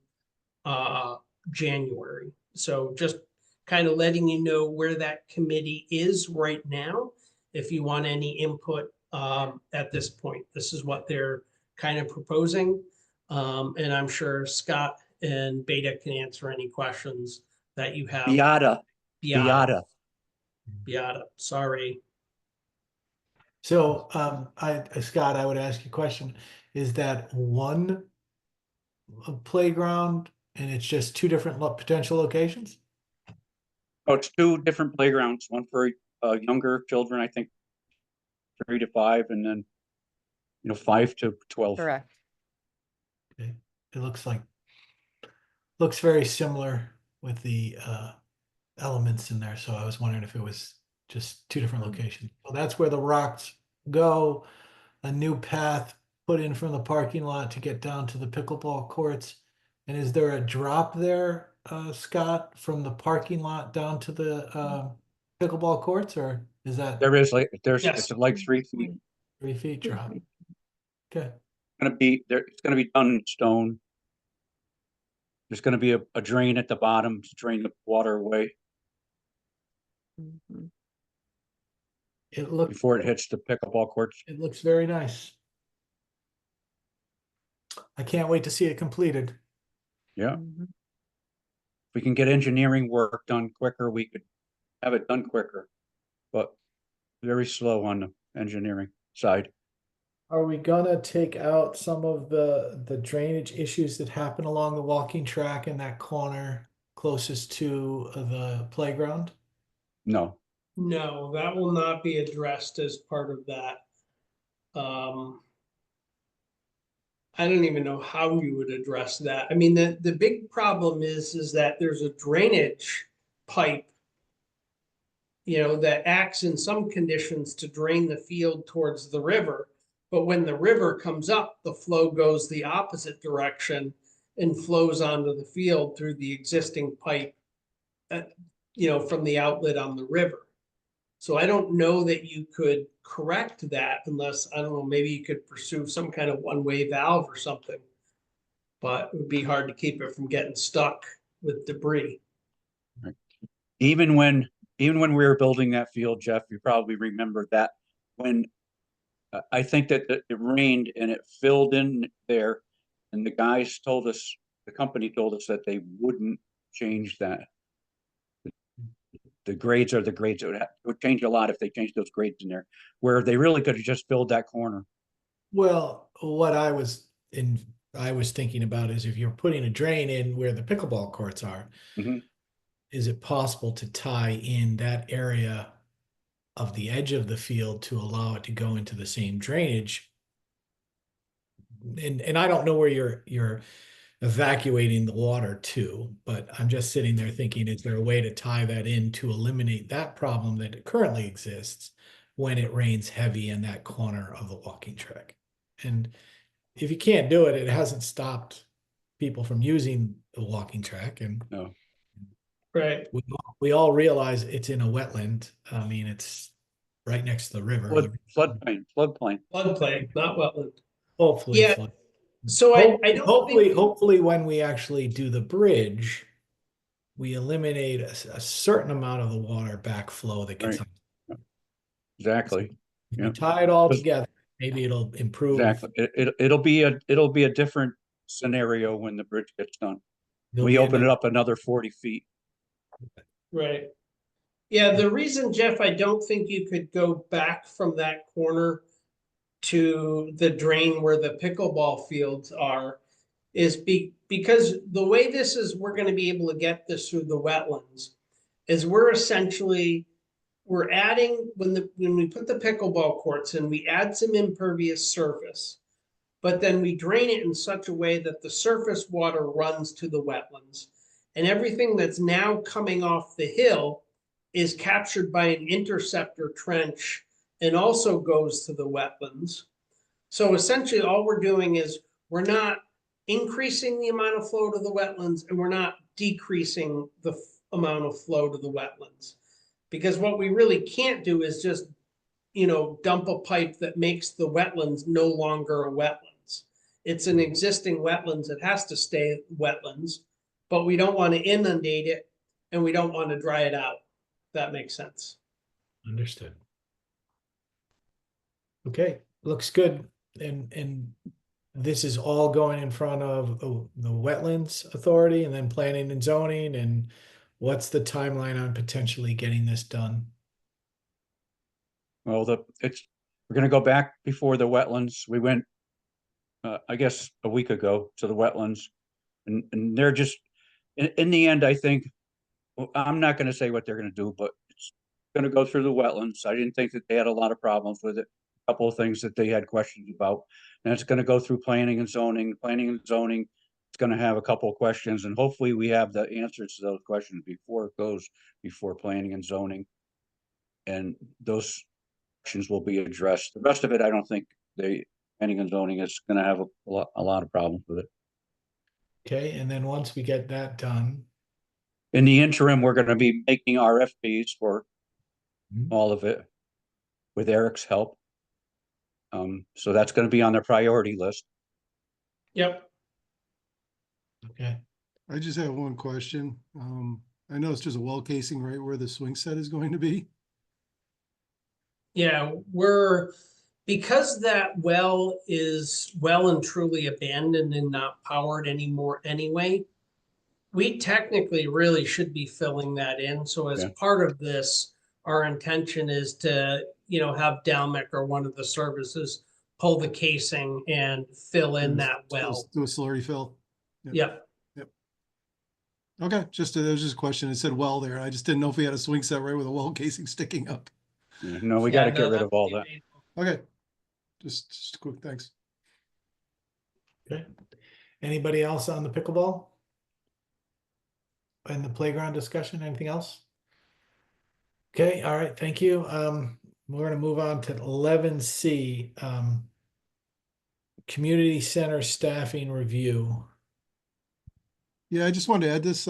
I: January. So just kind of letting you know where that committee is right now. If you want any input at this point, this is what they're kind of proposing. And I'm sure Scott and Beta can answer any questions that you have.
R: Beata.
I: Sorry.
A: So, Scott, I would ask you a question. Is that one playground and it's just two different potential locations?
R: Oh, it's two different playgrounds, one for younger children, I think 3 to 5, and then 5 to 12.
U: Correct.
A: Okay. It looks very similar with the elements in there. So I was wondering if it was just two different locations. So that's where the rocks go, a new path put in from the parking lot to get down to the pickleball courts. And is there a drop there, Scott, from the parking lot down to the pickleball courts, or is that
R: There is
I: Yes.
R: it's like 3 feet.
A: 3 feet drop? Okay.
R: It's gonna be done in stone. There's gonna be a drain at the bottom to drain the water away
A: It looks
R: before it hits the pickleball courts.
A: It looks very nice. I can't wait to see it completed.
R: Yeah. If we can get engineering work done quicker, we could have it done quicker, but very slow on the engineering side.
A: Are we gonna take out some of the drainage issues that happen along the walking track in that corner closest to the playground?
R: No,
I: No, that will not be addressed as part of that. I don't even know how you would address that. I mean, the big problem is that there's a drainage pipe, that acts in some conditions to drain the field towards the river. But when the river comes up, the flow goes the opposite direction and flows onto the field through the existing pipe, from the outlet on the river. So I don't know that you could correct that unless, I don't know, maybe you could pursue some kind of one-way valve or something. But it would be hard to keep it from getting stuck with debris.
R: even when we were building that field, Jeff, you probably remember that when I think that it rained and it filled in there, and the company told us that they wouldn't change that. The grades are the grades. It would change a lot if they changed those grades in there, where they really could have just filled that corner.
A: Well, what I was thinking about is if you're putting a drain in where the pickleball courts are, is it possible to tie in that area of the edge of the field to allow it to go into the same drainage? And I don't know where you're evacuating the water to, but I'm just sitting there thinking, is there a way to tie that in to eliminate that problem that currently exists when it rains heavy in that corner of the walking track? And if you can't do it, it hasn't stopped people from using the walking track. And
R: no,
I: right.
A: We all realize it's in a wetland. I mean, it's right next to the river.
R: Floodplain,
I: not wetland.
A: Hopefully,
I: yeah. So I don't
A: hopefully when we actually do the bridge, we eliminate a certain amount of the water backflow that gets
R: exactly.
A: If you tie it all together, maybe it'll improve.
R: Exactly. It'll be a different scenario when the bridge gets done. We open it up another 40 feet.
I: Right. Yeah, the reason, Jeff, I don't think you could go back from that corner to the drain where the pickleball fields are is because the way this is, we're going to be able to get this through the wetlands is we're adding, when we put the pickleball courts in, we add some impervious surface, but then we drain it in such a way that the surface water runs to the wetlands, and everything that's now coming off the hill is captured by an interceptor trench and also goes to the wetlands. So essentially all we're doing is we're not increasing the amount of flow to the wetlands and we're not decreasing the amount of flow to the wetlands. Because what we really can't do is just, dump a pipe that makes the wetlands no longer a wetlands. It's an existing wetlands. It has to stay wetlands. but we don't want to inundate it and we don't want to dry it out. If that makes sense.
A: Understood. Okay, looks good. And this is all going in front of the Wetlands Authority and then Planning and Zoning, and what's the timeline on potentially getting this done?
R: Well, we're gonna go back before the wetlands. We went, I guess, a week ago to the wetlands. And they're just, in the end, I think, well, I'm not gonna say what they're gonna do, but it's gonna go through the wetlands. I didn't think that they had a lot of problems with it. A couple of things that they had questions about. And it's gonna go through planning and zoning. Planning and zoning, it's gonna have a couple of questions, and hopefully we have the answers to those questions before it goes before planning and zoning. And those questions will be addressed. The rest of it, I don't think planning and zoning is gonna have a lot of problems with it.
A: Okay, and then once we get that done,
R: In the interim, we're gonna be making RFPs for
A: Mhm.
R: all of it with Eric's help. So that's gonna be on their priority list.
I: Yep.
A: okay,
Q: I just have one question. I noticed there's a well casing right where the swing set is going to be.
I: Yeah, because that well is well and truly abandoned and not powered anymore anyway, we technically really should be filling that in. So as
R: Yeah.
I: part of this, our intention is to, have Dalmec or one of the services pull the casing and fill in that well.
Q: Do a slurry fill.
I: Yep.
Q: Okay, there was just a question. It said well there. I just didn't know if we had a swing set right with a well casing sticking up.
R: Yeah, no, we
I: Yeah,
R: gotta get
I: no,
R: rid
I: that
R: of all
I: would
R: that.
I: be
Q: Okay. Just quick, thanks.
A: okay. Anybody else on the pickleball? And the playground discussion, anything else? Okay, all right, thank you. We're gonna move on to 11C, community center staffing review.
Q: Yeah, I just wanted to add this.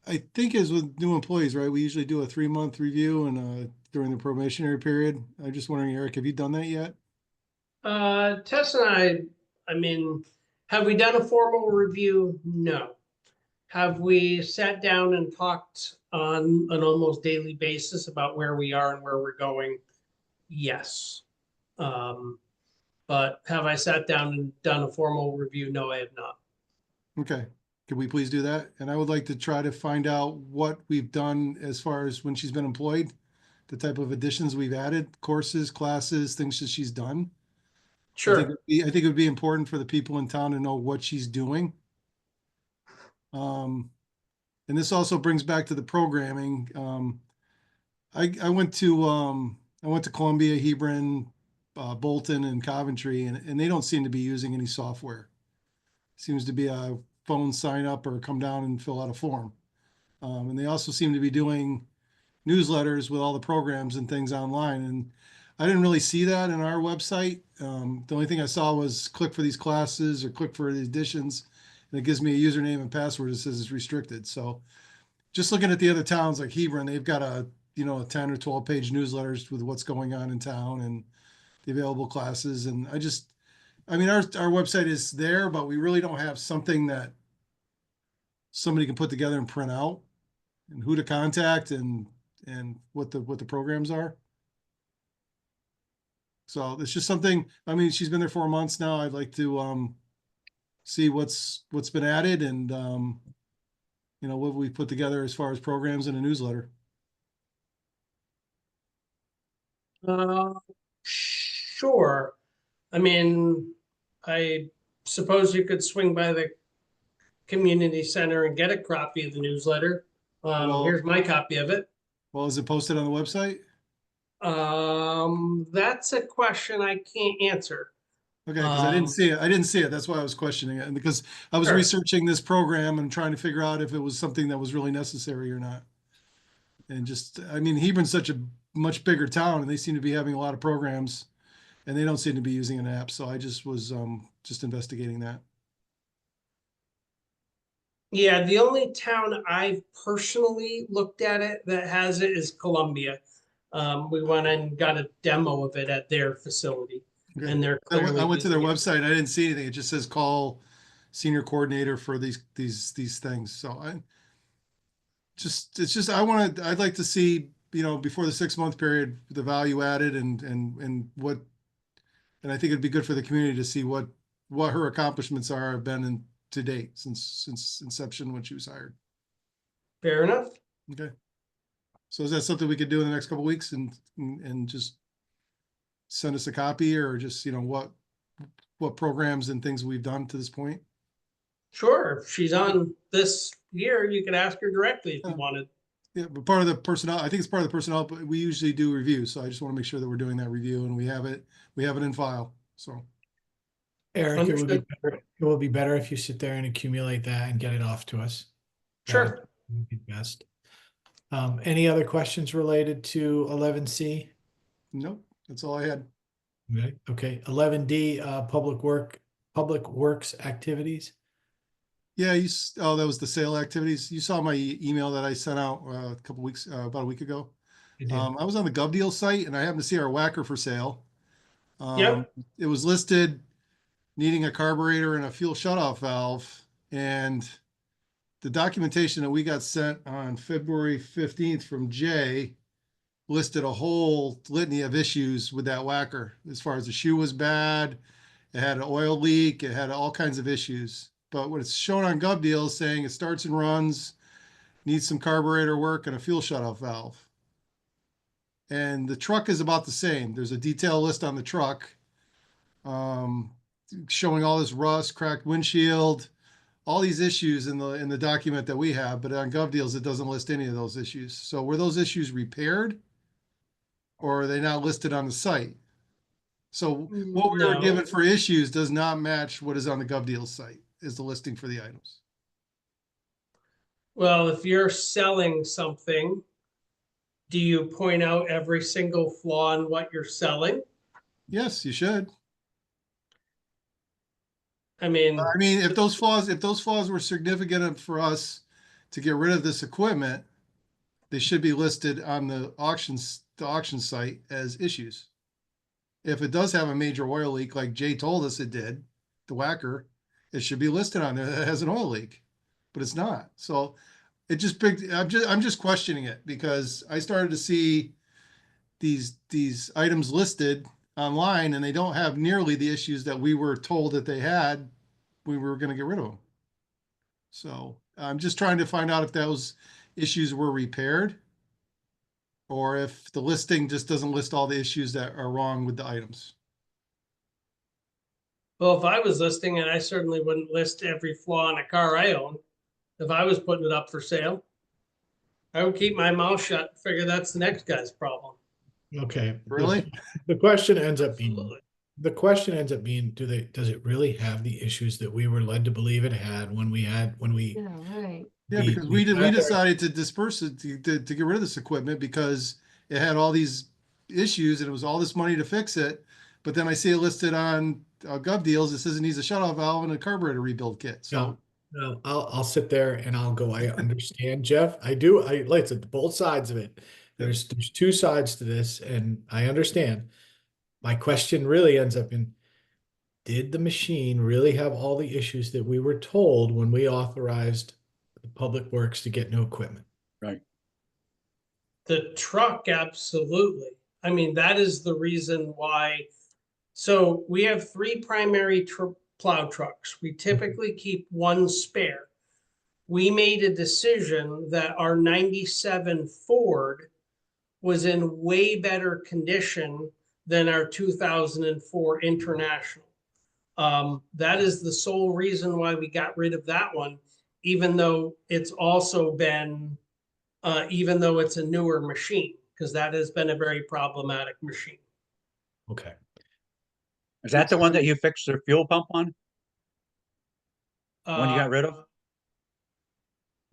Q: I think as with new employees, right? We usually do a 3-month review and during the probationary period. I'm just wondering, Eric, have you done that yet?
I: Tess and I mean, have we done a formal review? No. Have we sat down and talked on an almost daily basis about where we are and where we're going? Yes. But have I sat down and done a formal review? No, I have not.
Q: Okay. Could we please do that? And I would like to try to find out what we've done as far as when she's been employed, the type of additions we've added, courses, classes, things that she's done.
I: Sure.
Q: I think it would be important for the people in town to know what she's doing. And this also brings back to the programming. I went to Columbia, Hebron, Bolton, and Coventry, and they don't seem to be using any software. Seems to be a phone sign up or come down and fill out a form. And they also seem to be doing newsletters with all the programs and things online. And I didn't really see that in our website. The only thing I saw was click for these classes or click for the additions. And it gives me a username and password that says it's restricted. So just looking at the other towns like Hebron, they've got a 10 or 12 page newsletters with what's going on in town and the available classes. And I mean, our website is there, but we really don't have something that somebody can put together and print out and who to contact and what the programs are. So it's just something, I mean, she's been there 4 months now. I'd like to see what's been added and what we put together as far as programs in a newsletter.
I: Sure. I mean, I suppose you could swing by the community center and get a copy of the newsletter. Here's my copy of it.
Q: Well, is it posted on the website?
I: That's a question I can't answer.
Q: Okay, because I didn't see it. I didn't see it. That's why I was questioning it. And because I was
I: Sure.
Q: researching this program and trying to figure out if it was something that was really necessary or not. And I mean, Hebron's such a much bigger town and they seem to be having a lot of programs and they don't seem to be using an app. So I just was just investigating that.
I: Yeah, the only town I've personally looked at it that has it is Columbia. We went and got a demo of it at their facility.
Q: Okay.
I: And they're
Q: I
I: clearly
Q: went to their
I: using it.
Q: website. I didn't see anything. It just says call senior coordinator for these things. So it's just, I'd like to see, before the 6-month period, the value added and what, and I think it'd be good for the community to see what her accomplishments have been to date since inception when she was hired.
I: Fair enough.
Q: Okay. So is that something we could do in the next couple of weeks and just send us a copy, or just, what programs and things we've done to this point?
I: Sure, if she's on this here, you can ask her directly if you wanted.
Q: Yeah, but part of the personnel, I think it's part of the personnel, but we usually do reviews. So I just want to make sure that we're doing that review and we have it in file. So.
A: Eric, it would
I: Understood.
A: be better if you sit there and accumulate that and get it off to us.
I: Sure.
A: Would be best. Any other questions related to 11C?
Q: Nope, that's all I had.
A: Okay. 11D, public works activities.
Q: Yeah, that was the sale activities. You saw my email that I sent out a couple weeks, about a week ago. I was on the GovDeals site and I happened to see our whacker for sale.
I: Yep.
Q: It was listed needing a carburetor and a fuel shutoff valve, and the documentation that we got sent on February 15th from Jay listed a whole litany of issues with that whacker. As far as the shoe was bad, it had an oil leak, it had all kinds of issues. But what it's shown on GovDeals saying it starts and runs, needs some carburetor work and a fuel shutoff valve. And the truck is about the same. There's a detail list on the truck, showing all this rust, cracked windshield, all these issues in the document that we have, but on GovDeals, it doesn't list any of those issues. So were those issues repaired, or are they not listed on the site? So what we were given for issues does not match what is on the GovDeals site, is the listing for the items.
I: Well, if you're selling something, do you point out every single flaw in what you're selling?
Q: Yes, you should.
I: I mean,
Q: if those flaws were significant for us to get rid of this equipment, they should be listed on the auction site as issues. If it does have a major oil leak, like Jay told us it did, the whacker, it should be listed on there that it has an oil leak, but it's not. So I'm just questioning it, because I started to see these items listed online and they don't have nearly the issues that we were told that they had. We were going to get rid of them. So I'm just trying to find out if those issues were repaired, or if the listing just doesn't list all the issues that are wrong with the items.
I: well, if I was listing it, I certainly wouldn't list every flaw in a car I own. If I was putting it up for sale, I would keep my mouth shut and figure that's the next guy's problem.
A: Okay.
Q: Really?
A: The question ends up being, does it really have the issues that we were led to believe it had when we
T: Right.
Q: Yeah, because we decided to disperse it to get rid of this equipment because it had all these issues and it was all this money to fix it. But then I see it listed on GovDeals. It says it needs a shutoff valve and a carburetor rebuild kit. So
A: no, I'll sit there and I'll go, I understand, Jeff. I like I said, both sides of it. There's two sides to this, and I understand. My question really ends up in, did the machine really have all the issues that we were told when we authorized the Public Works to get new equipment?
R: Right.
I: The truck, absolutely. I mean, that is the reason why. So we have 3 primary plow trucks. We typically keep 1 spare. We made a decision that our 97 Ford was in way better condition than our 2004 International. That is the sole reason why we got rid of that one, even though it's also been, even though it's a newer machine, because that has been a very problematic machine.
A: Okay.
R: Is that the one that you fixed the fuel pump on? The one you got rid of?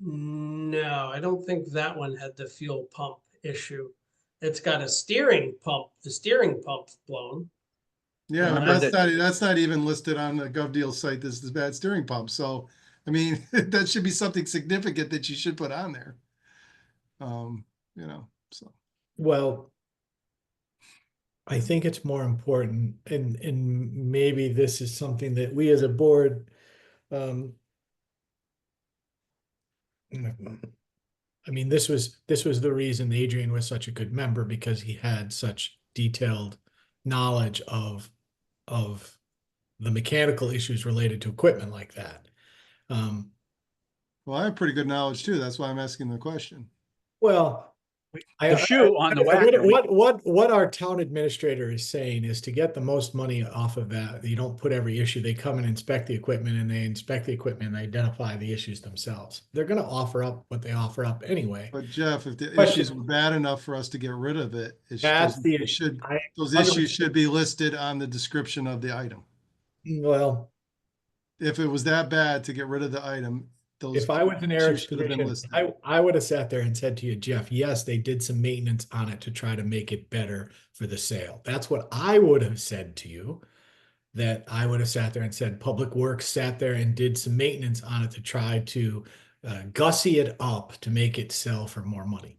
I: No, I don't think that one had the fuel pump issue. It's got a steering pump. The steering pump's blown.
Q: yeah, but that's not even listed on the GovDeals site. This is bad steering pump. So, I mean, that should be something significant that you should put on there. So.
A: Well, I think it's more important, and maybe this is something that we as a board Um, I mean, this was the reason Adrian was such a good member, because he had such detailed knowledge of the mechanical issues related to equipment like that.
Q: Well, I have pretty good knowledge too. That's why I'm asking the question.
A: Well,
R: The shoe on the whacker.
A: what our town administrator is saying is, to get the most money off of that, you don't put every issue. They come and inspect the equipment, and they inspect the equipment and they identify the issues themselves. They're going to offer up what they offer up anyway.
Q: But Jeff, if the
A: Question-
Q: issues were bad enough for us to get rid of it,
A: That's the
Q: it
A: issue.
Q: should, those issues should be listed on the description of the item.
A: Well,
Q: If it was that bad to get rid of the item, those
A: if I was in
Q: issues
A: Eric's
Q: should have been
A: position,
Q: listed.
A: I would have sat there and said to you, Jeff, yes, they did some maintenance on it to try to make it better for the sale. That's what I would have said to you. That I would have sat there and said, Public Works sat there and did some maintenance on it to try to gussy it up to make it sell for more money.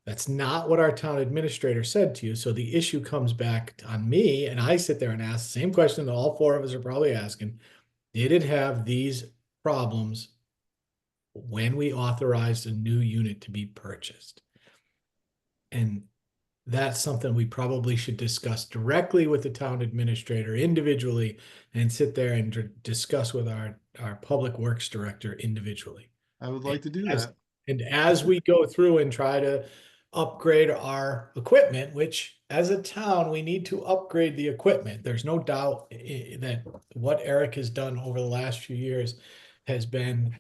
A: That's not what our town administrator said to you. So the issue comes back on me, and I sit there and ask the same question that all four of us are probably asking. Did it have these problems when we authorized a new unit to be purchased? And that's something we probably should discuss directly with the town administrator individually, and sit there and discuss with our public works director individually.
Q: I would like to do
A: As-
Q: that.
A: And as we go through and try to upgrade our equipment, which as a town, we need to upgrade the equipment. There's no doubt that what Eric has done over the last few years has been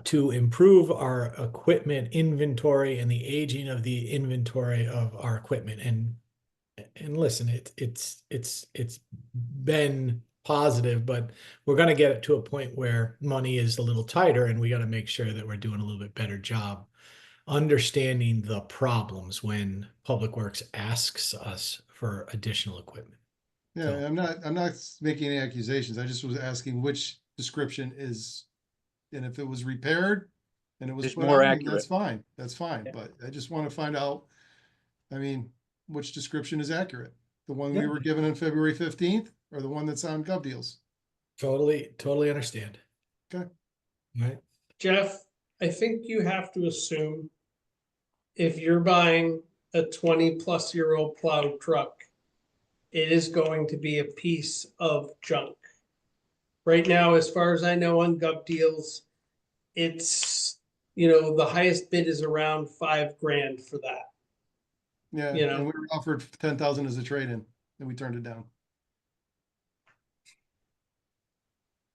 A: to improve our equipment inventory and the aging of the inventory of our equipment. And listen, it's been positive, but we're going to get it to a point where money is a little tighter, and we got to make sure that we're doing a little bit better job understanding the problems when Public Works asks us for additional equipment.
Q: Yeah,
A: So-
Q: I'm not making any accusations. I just was asking which description is, and if it was repaired and it was
R: It's
Q: put
R: more
Q: on, then
R: accurate.
Q: that's fine. That's fine. But I just want to find out, I mean, which description is accurate? The one we
A: Yeah.
Q: were given on February 15th or the one that's on Gov Deals?
A: Totally understand.
Q: Okay.
A: Right.
I: Jeff, I think you have to assume if you're buying a 20-plus-year-old plow truck, it is going to be a piece of junk. Right now, as far as I know on Gov Deals, it's, the highest bid is around $5,000 for that.
Q: Yeah,
I: You know.
Q: and we were offered 10,000 as a trade-in and we turned it down.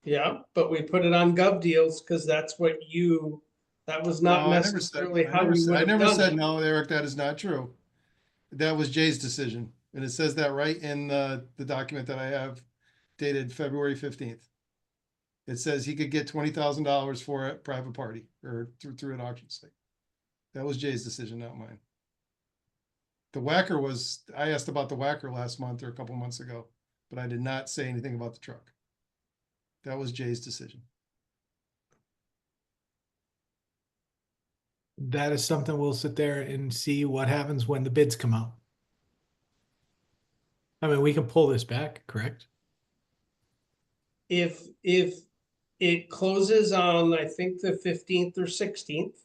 I: Yeah, but we put it on Gov Deals because that was not
Q: No,
I: necessarily how we would
Q: I
I: have
Q: never
I: done
Q: said
I: it.
Q: no, Eric, that is not true. That was Jay's decision. And it says that right in the document that I have dated February 15th. It says he could get $20,000 for a private party or through an auction site. That was Jay's decision, not mine. The whacker I asked about the whacker last month or a couple months ago, but I did not say anything about the truck. That was Jay's decision.
A: That is something we'll sit there and see what happens when the bids come out. I mean, we can pull this back, correct?
I: If it closes on, I think, the 15th or 16th,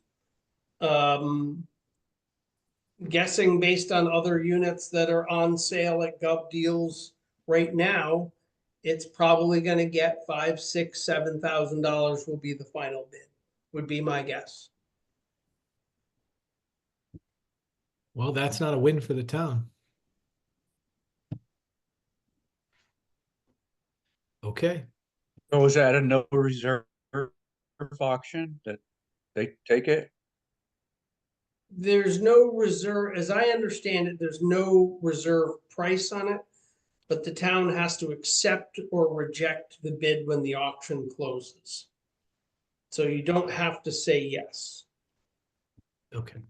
I: guessing based on other units that are on sale at Gov Deals right now, it's probably going to get $5,000, $6,000, $7,000 will be the final bid, would be my guess.
A: Well, that's not a win for the town. Okay.
R: So is that a no reserve auction that they take it?
I: There's no reserve, as I understand it, there's no reserve price on it, but the town has to accept or reject the bid when the auction closes. So you don't have to say yes.
A: Okay.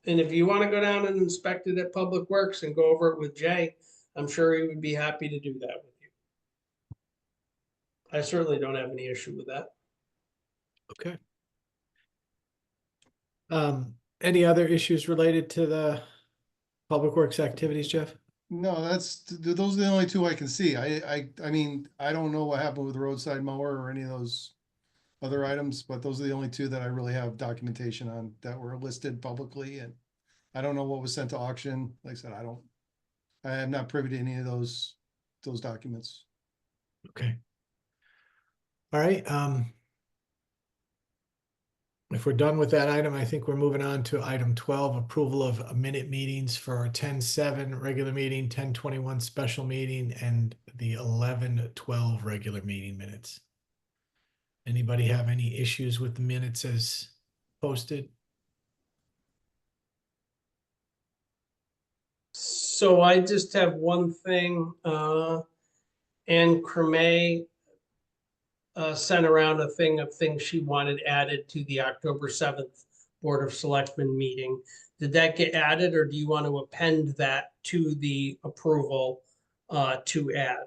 I: And if you want to go down and inspect it at Public Works and go over it with Jay, I'm sure he would be happy to do that with you. I certainly don't have any issue with that.
A: Okay. Any other issues related to the Public Works activities, Jeff?
Q: No, those are the only two I can see. I mean, I don't know what happened with the roadside mower or any of those other items, but those are the only two that I really have documentation on that were listed publicly, and I don't know what was sent to auction. Like I said, I am not privy to any of those documents.
A: Okay. All right, if we're done with that item, I think we're moving on to item 12, approval of minute meetings for our 10-7 regular meeting, 10-21 special meeting, and the 11-12 regular meeting minutes. Anybody have any issues with the minutes as posted?
I: So I just have one thing, Anne Creme sent around a thing of things she wanted added to the October 7th Board of Selectmen meeting. Did that get added, or do you want to append that to the approval to add?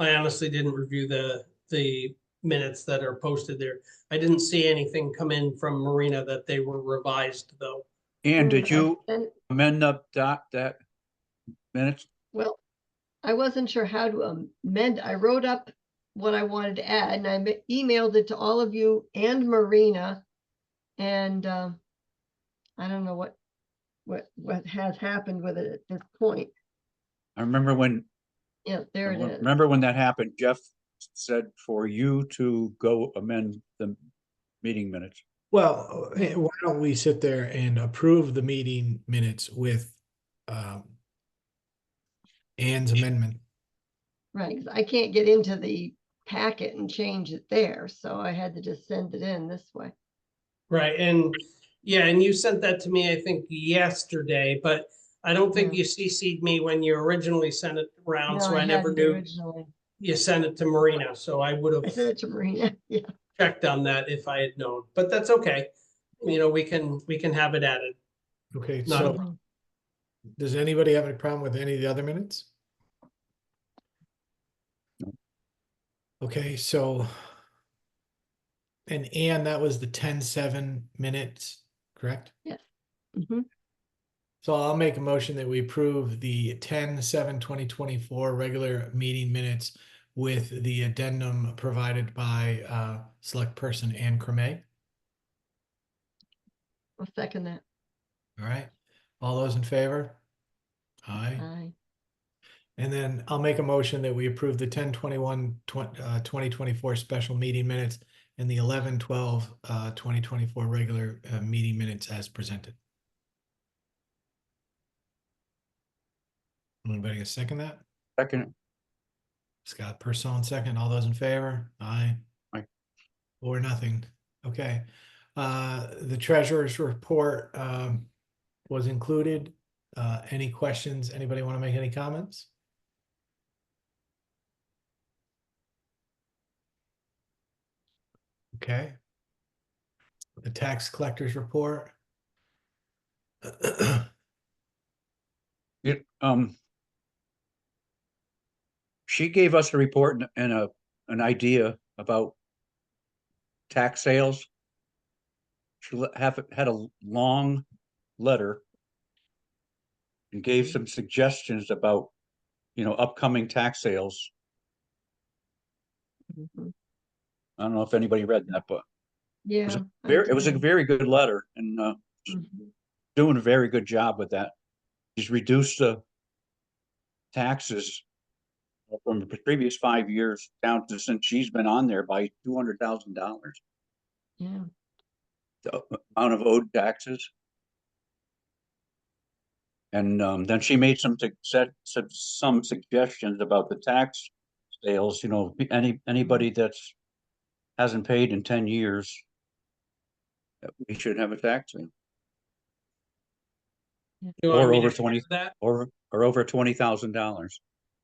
I: I honestly didn't review the minutes that are posted there. I didn't see anything come in from Marina that they were revised, though.
R: And did you
T: And,
R: amend that minutes?
T: well, I wasn't sure how to amend. I wrote up what I wanted to add and I emailed it to all of you and Marina. And I don't know what has happened with it at this point.
R: I remember when,
T: Yeah, there it is.
R: remember when that happened, Jeff said for you to go amend the meeting minutes.
A: Well, why don't we sit there and approve the meeting minutes with Ann's amendment?
T: Right, 'cause I can't get into the packet and change it there, so I had to just send it in this way.
I: Right, and yeah, and you sent that to me, I think, yesterday, but I don't think
T: Yeah.
I: you CC'd me when you originally sent it around,
T: No,
I: so
T: I
I: I never
T: hadn't
I: knew
T: originally.
I: you sent it to Marina, so I would
T: I
I: have
T: sent it to Marina, yeah.
I: checked on that if I had known, but that's okay. You know, we can have it added.
A: Okay,
I: Not a
A: so does anybody have any problem with any of the other minutes? Okay, so and Ann, that was the 10-7 minutes, correct?
T: Yes. Mhm.
A: So I'll make a motion that we approve the 10-7-2024 regular meeting minutes with the addendum provided by select person Ann Creme.
T: I'll second that.
A: All right, all those in favor? Aye.
T: Aye.
A: And then I'll make a motion that we approve the 10-21-2024 special meeting minutes and the 11-12-2024 regular meeting minutes as presented. Anybody gonna second that?
R: Second.
A: Scott Person second. All those in favor? Aye.
R: Aye.
A: Or nothing. Okay. The treasurer's report was included. Any questions? Anybody want to make any comments? Okay. The tax collector's report.
R: It, she gave us a report and an idea about tax sales. She had a long letter and gave some suggestions about, upcoming tax sales.
T: Mhm.
R: I don't know if anybody read that, but
T: Yeah.
R: it was a very good letter, and
T: Mhm.
R: doing a very good job with that. She's reduced the taxes from the previous 5 years down to, since she's been on there, by $200,000.
T: Yeah.
R: The amount of owed taxes. And then she made some suggestions about the tax sales. Anybody that's hasn't paid in 10 years, we should have a tax sale.
I: You want
R: Or
I: me
R: over
I: to
R: 20
I: share that
R: or over $20,000.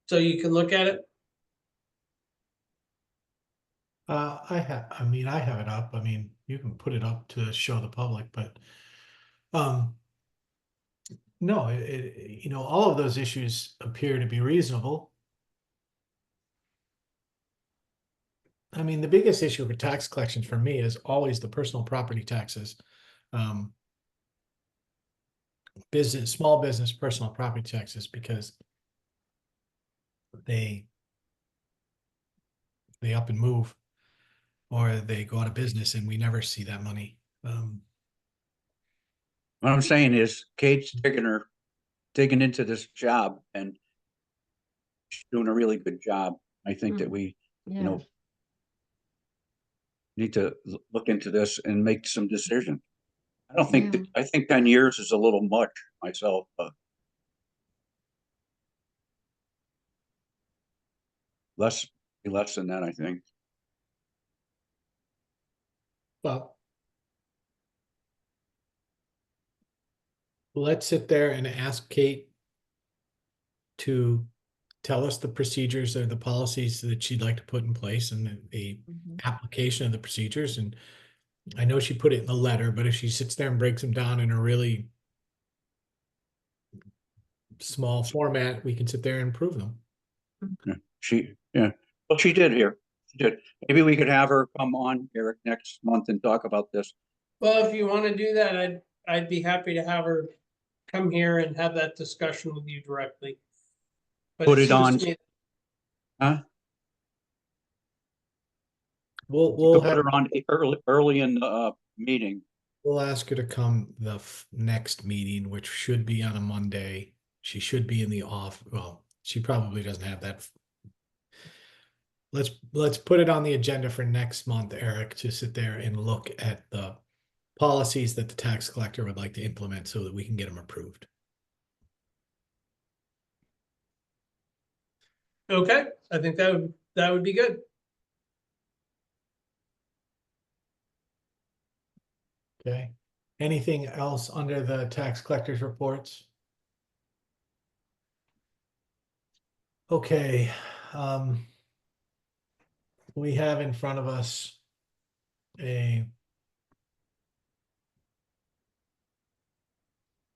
I: so you can look at it?
A: I have it up. I mean, you can put it up to show the public, but no, all of those issues appear to be reasonable. I mean, the biggest issue for tax collections for me is always the personal property taxes. small business, personal property taxes, because they up and move, or they go out of business and we never see that money.
R: What I'm saying is Kate's digging into this job and she's doing a really good job. I think that we, you know, need to look into this and make some decisions. I don't think, I think 10 years is a little much myself, but less than that, I think.
A: Well, let's sit there and ask Kate to tell us the procedures or the policies that she'd like to put in place, and a application of the procedures. And I know she put it in the letter, but if she sits there and breaks them down in a really small format, we can sit there and approve them.
R: Yeah. Well, she did here. She did. Maybe we could have her come on, Eric, next month and talk about this.
I: Well, if you want to do that, I'd be happy to have her come here and have that discussion with you directly. But
R: Put it
I: seems
R: on.
I: to me-
R: Huh?
A: We'll
R: put her on early in the meeting.
A: We'll ask her to come the next meeting, which should be on a Monday. She should be in the off. Well, she probably doesn't have that. Let's put it on the agenda for next month, Eric, to sit there and look at the policies that the tax collector would like to implement so that we can get them approved.
I: Okay, I think that would be good.
A: Okay. Anything else under the tax collector's reports? Okay. We have in front of us a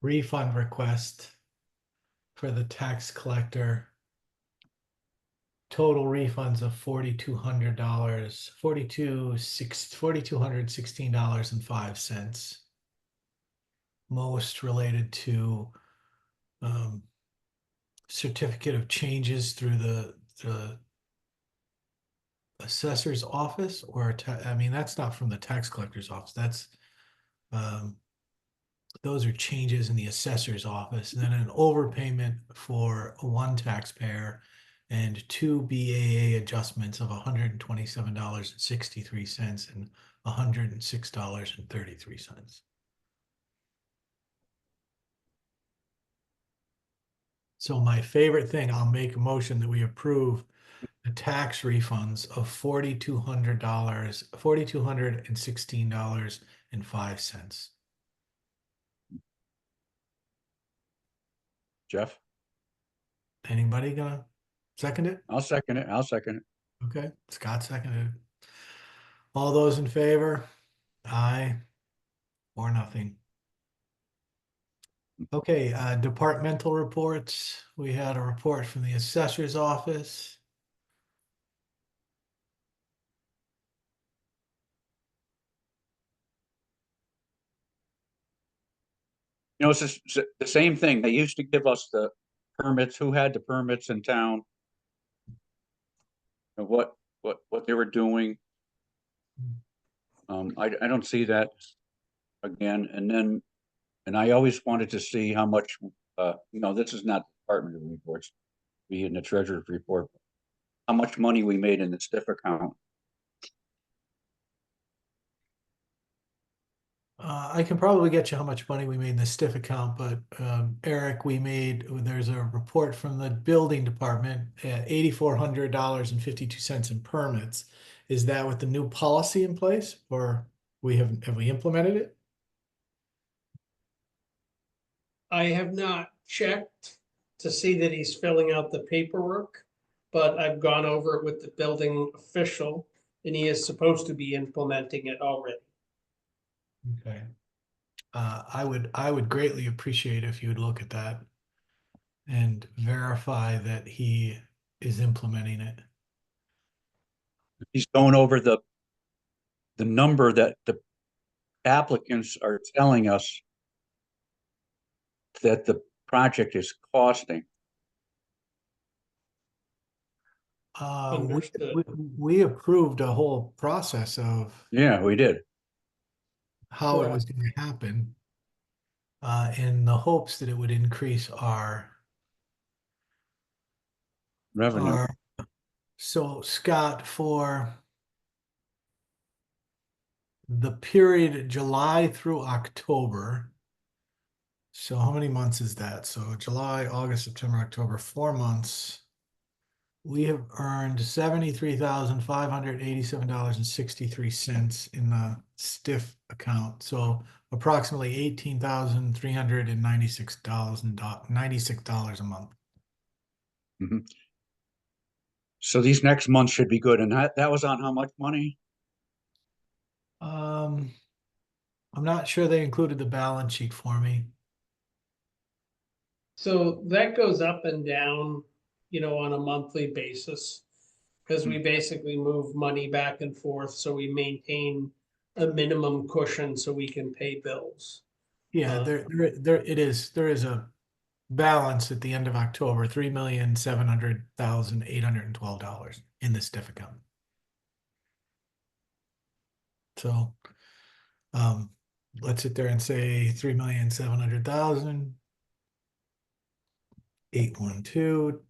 A: refund request for the tax collector. Total refunds of $4,200, $4,216.05. Most related to certificate of changes through the assessor's office, or I mean, that's not from the tax collector's office. That's those are changes in the assessor's office, and then an overpayment for one taxpayer and two BAA adjustments of $127.63 and $106.33. So my favorite thing, I'll make a motion that we approve the tax refunds of $4,216.05.
R: Jeff?
A: Anybody gonna second it?
R: I'll second it.
A: Okay, Scott seconded. All those in favor? Aye. Or nothing. Okay, departmental reports. We had a report from the assessor's office.
R: You know, it's just the same thing. They used to give us the permits, who had the permits in town, and what they were doing. I don't see that again. And I always wanted to see how much, you know, this is not department reports, be in the treasurer's report, how much money we made in the STIF account.
A: I can probably get you how much money we made in the STIF account, but Eric, there's a report from the building department at $8,400.52 in permits. Is that with the new policy in place, or have we implemented it?
I: I have not checked to see that he's filling out the paperwork, but I've gone over it with the building official, and he is supposed to be implementing it already.
A: Okay. I would greatly appreciate if you would look at that and verify that he is implementing it.
R: He's going over the number that the applicants are telling us that the project is costing?
A: We we approved a whole process of
R: Yeah, we did.
A: how it was going to happen, in the hopes that it would increase our
R: Revenue.
A: So Scott, for the period July through October, so how many months is that? So July, August, September, October, 4 months. We have earned $73,587.63 in the stiff account. So approximately $18,396 a month.
R: Mhm. So these next months should be good. And that was on how much money?
A: I'm not sure they included the balance sheet for me.
I: So that goes up and down, on a monthly basis. Because we basically move money back and forth, so we maintain a minimum cushion so we can pay bills.
A: Yeah, there is a balance at the end of October, $3,700,812 in the stiff account. So, let's sit there and say 3,700,000, 812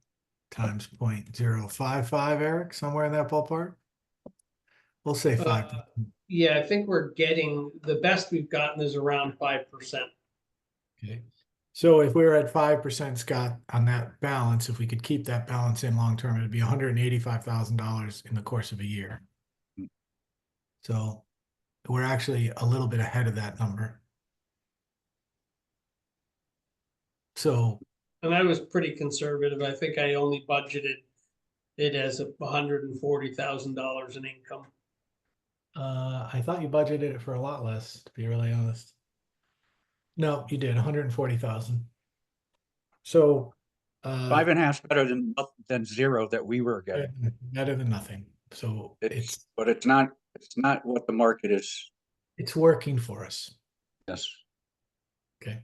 A: times 0.055, Eric, somewhere in that ballpark. We'll say 5.
I: Yeah, I think we're getting, the best we've gotten is around 5%.
A: Okay. So if we were at 5%, Scott, on that balance, if we could keep that balance in long term, it'd be $185,000 in the course of a year. So we're actually a little bit ahead of that number. So,
I: And I was pretty conservative. I think I only budgeted it as $140,000 in income.
A: I thought you budgeted it for a lot less, to be really honest. No, you did 140,000. So,
R: 5.5 better than zero that we were getting.
A: better than nothing. So
R: but it's not what the market is.
A: It's working for us.
R: Yes.
A: Okay.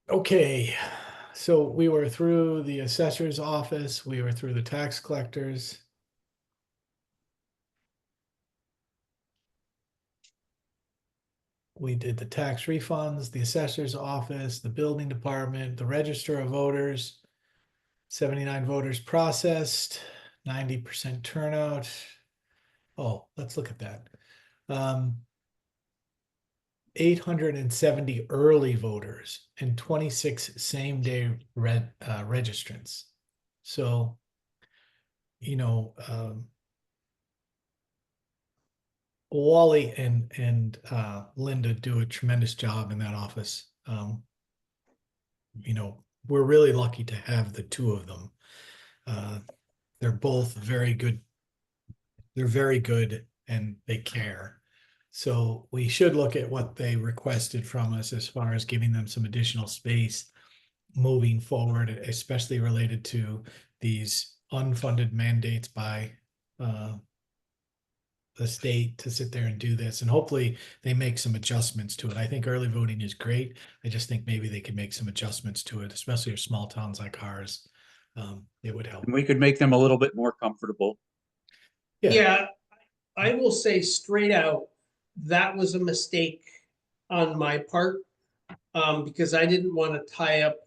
A: Okay. So we were through the assessor's office, we were through the tax collectors. We did the tax refunds, the assessor's office, the building department, the register of voters, 79 voters processed, 90% turnout. Oh, let's look at that. 870 early voters and 26 same-day registrants. So, Wally and Linda do a tremendous job in that office. We're really lucky to have the two of them. They're both very good. They're very good and they care. So we should look at what they requested from us as far as giving them some additional space moving forward, especially related to these unfunded mandates by the state to sit there and do this. And hopefully they make some adjustments to it. I think early voting is great. I just think maybe they can make some adjustments to it, especially for small towns like ours. It would help.
R: And we could make them a little bit more comfortable.
I: Yeah, I will say straight out, that was a mistake on my part, because I didn't want to tie up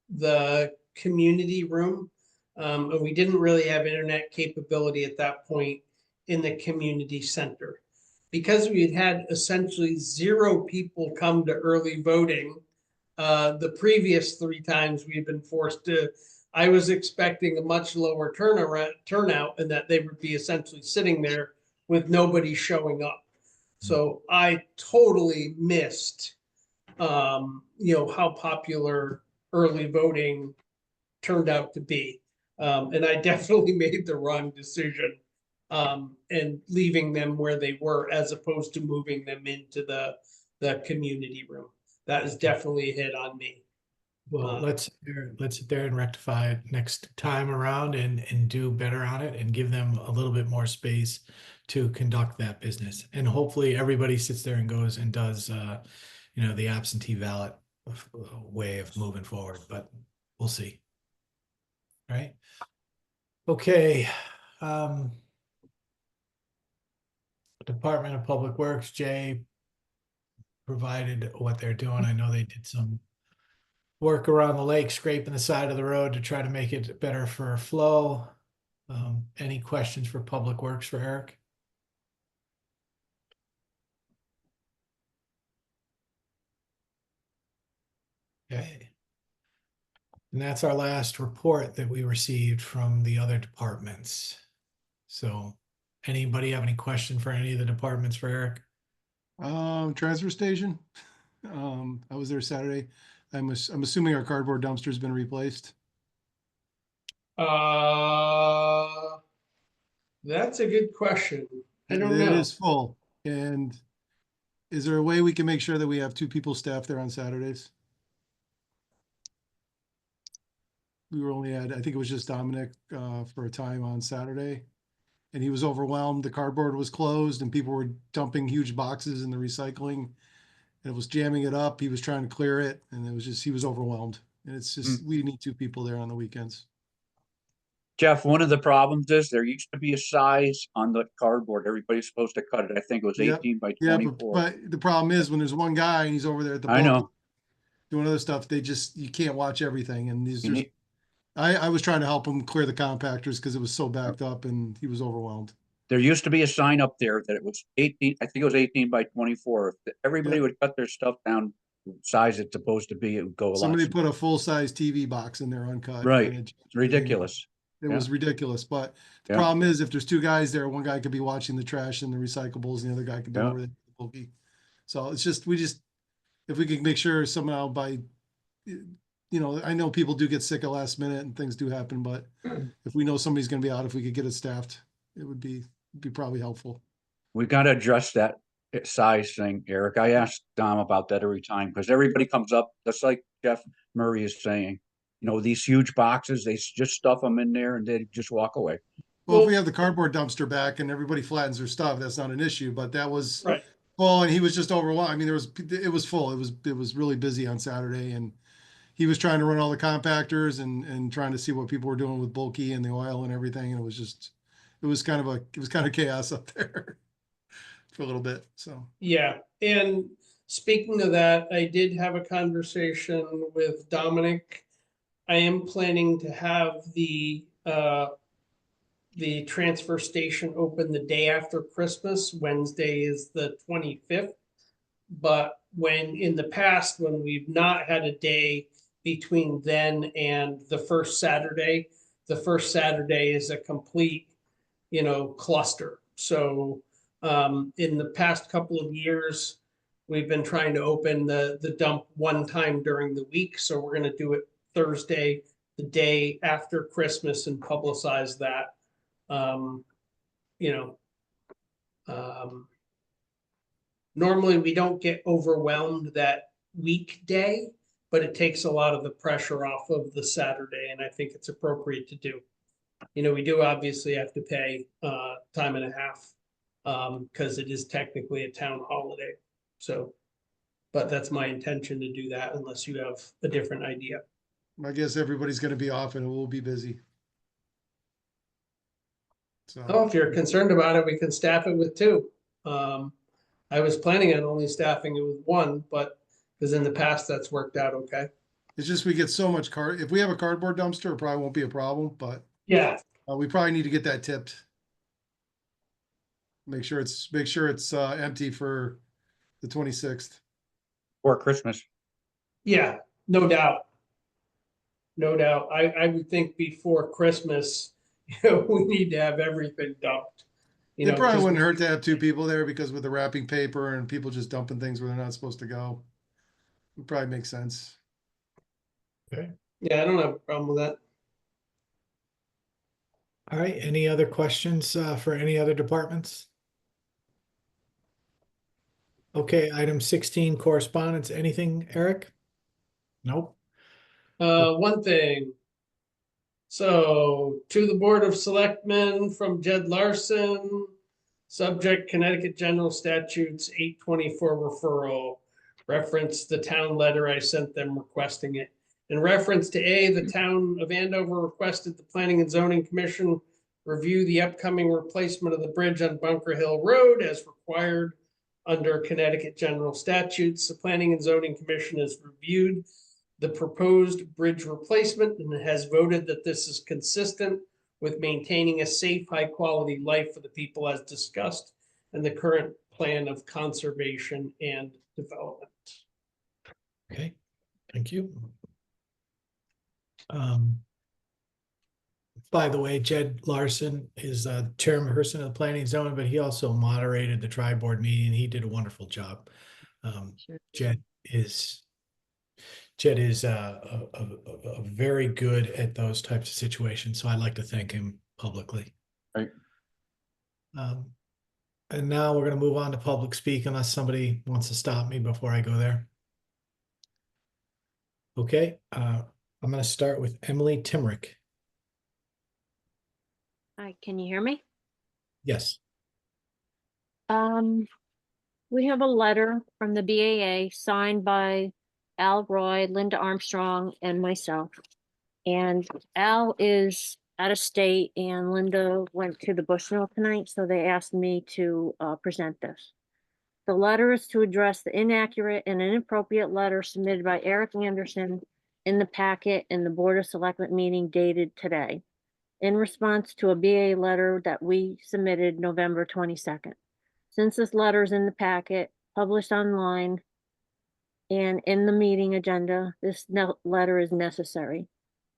I: the community room. And we didn't really have internet capability at that point in the community center. Because we had essentially 0 people come to early voting, the previous 3 times we've been forced to, I was expecting a much lower turnout and that they would be essentially sitting there with nobody showing up. So I totally missed, how popular early voting turned out to be. And I definitely made the wrong decision, and leaving them where they were as opposed to moving them into the community room. That is definitely a hit on me.
A: Well, let's sit there and rectify it next time around and do better on it and give them a little bit more space to conduct that business. And hopefully everybody sits there and goes and does, the absentee ballot way of moving forward, but we'll see. Right? Okay. Department of Public Works, Jay provided what they're doing. I know they did some work around the lake, scraping the side of the road to try to make it better for flow. Any questions for Public Works for Eric? Okay. And that's our last report that we received from the other departments. So anybody have any question for any of the departments for Eric?
Q: Transfer station. I was there Saturday. I'm assuming our cardboard dumpster's been replaced.
I: That's a good question. I don't
Q: It
I: know.
Q: is full. And is there a way we can make sure that we have 2 people staff there on Saturdays? We were only I think it was just Dominic for a time on Saturday. And he was overwhelmed. The cardboard was closed and people were dumping huge boxes in the recycling. And it was jamming it up. He was trying to clear it and it was just, he was overwhelmed. And it's just, we need 2 people there on the weekends.
R: Jeff, one of the problems is there used to be a size on the cardboard. Everybody's supposed to cut it. I think it was
Q: Yep.
R: 18 by
Q: Yeah,
R: 24.
Q: but the problem is when there's one guy and he's over there at the
R: I
Q: book
R: know.
Q: doing other stuff, you can't watch everything. And
R: You need-
Q: I was trying to help him clear the compactors because it was so backed up and he was overwhelmed.
R: There used to be a sign up there that it was 18, I think it was 18 by 24. If everybody
Q: Yep.
R: would cut their stuff down the size it's supposed to be, it would go a lot.
Q: Somebody put a full-size TV box in there uncut.
R: Right.
Q: And
R: It's ridiculous.
Q: It was ridiculous. But the
R: Yeah.
Q: problem is if there's 2 guys there, one guy could be watching the trash and the recyclables and the other guy could be
R: Yeah.
Q: over there. So it's just, if we could make sure somehow by, I know people do get sick at last minute and things do happen, but if we know somebody's going to be out, if we could get it staffed, it would be probably helpful.
R: We got to address that size thing, Eric. I ask Dom about that every time because everybody comes up, just like Jeff Murray is saying, these huge boxes, they just stuff them in there and they just walk away.
Q: Well, if we have the cardboard dumpster back and everybody flattens their stuff, that's not an issue, but that was
I: Right.
Q: full and he was just overwhelmed. I mean, it was full. It was really busy on Saturday and he was trying to run all the compactors and trying to see what people were doing with bulky and the oil and everything. And it was kind of chaos up there for a little bit. So,
I: Yeah, and speaking of that, I did have a conversation with Dominic. I am planning to have the transfer station open the day after Christmas. Wednesday is the 25th. But in the past, when we've not had a day between then and the first Saturday is a complete, cluster. So in the past couple of years, we've been trying to open the dump one time during the week. So we're going to do it Thursday, the day after Christmas, and publicize that. Normally we don't get overwhelmed that weekday, but it takes a lot of the pressure off of the Saturday, and I think it's appropriate to do. We do obviously have to pay time and a half because it is technically a town holiday. So, but that's my intention to do that unless you have a different idea.
Q: I guess everybody's going to be off and it will be busy. So,
I: Oh, if you're concerned about it, we can staff it with 2. I was planning on only staffing it with 1, but because in the past that's worked out okay.
Q: it's just we get so much if we have a cardboard dumpster, it probably won't be a problem, but
I: Yeah.
Q: we probably need to get that tipped. Make sure it's empty for the 26th.
R: Or Christmas.
I: Yeah, no doubt. No doubt. I would think before Christmas, we need to have everything dumped.
Q: It probably wouldn't hurt to have 2 people there because with the wrapping paper and people just dumping things where they're not supposed to go, it would probably make sense.
A: Okay.
I: Yeah, I don't have a problem with that.
A: All right. Any other questions for any other departments? Okay, item 16, correspondence. Anything, Eric? Nope.
I: One thing. So to the Board of Selectmen from Jed Larson, subject Connecticut General Statutes 824 referral. reference the town letter I sent them requesting it. In reference to A, the town of Andover requested the Planning and Zoning Commission review the upcoming replacement of the bridge on Bunker Hill Road as required under Connecticut general statutes. The Planning and Zoning Commission has reviewed the proposed bridge replacement and has voted that this is consistent with maintaining a safe, high-quality life for the people as discussed in the current plan of conservation and development.
A: Okay, thank you. By the way, Jed Larson is chairperson of the planning and zoning, but he also moderated the tri-board meeting. He did a wonderful job. Jed is very good at those types of situations, so I'd like to thank him publicly.
R: Right.
A: And now we're going to move on to public speak unless somebody wants to stop me before I go there. Okay, I'm going to start with Emily Timrick.
L: Hi, can you hear me?
A: Yes.
L: We have a letter from the BAA signed by Al Roy, Linda Armstrong, and myself. And Al is out of state and Linda went to the Bushnell tonight, so they asked me to present this. The letter is to address the inaccurate and inappropriate letter submitted by Eric Anderson in the packet in the Board of Selectmen meeting dated today, in response to a BAA letter that we submitted November 22nd. Since this letter is in the packet, published online, and in the meeting agenda, this letter is necessary.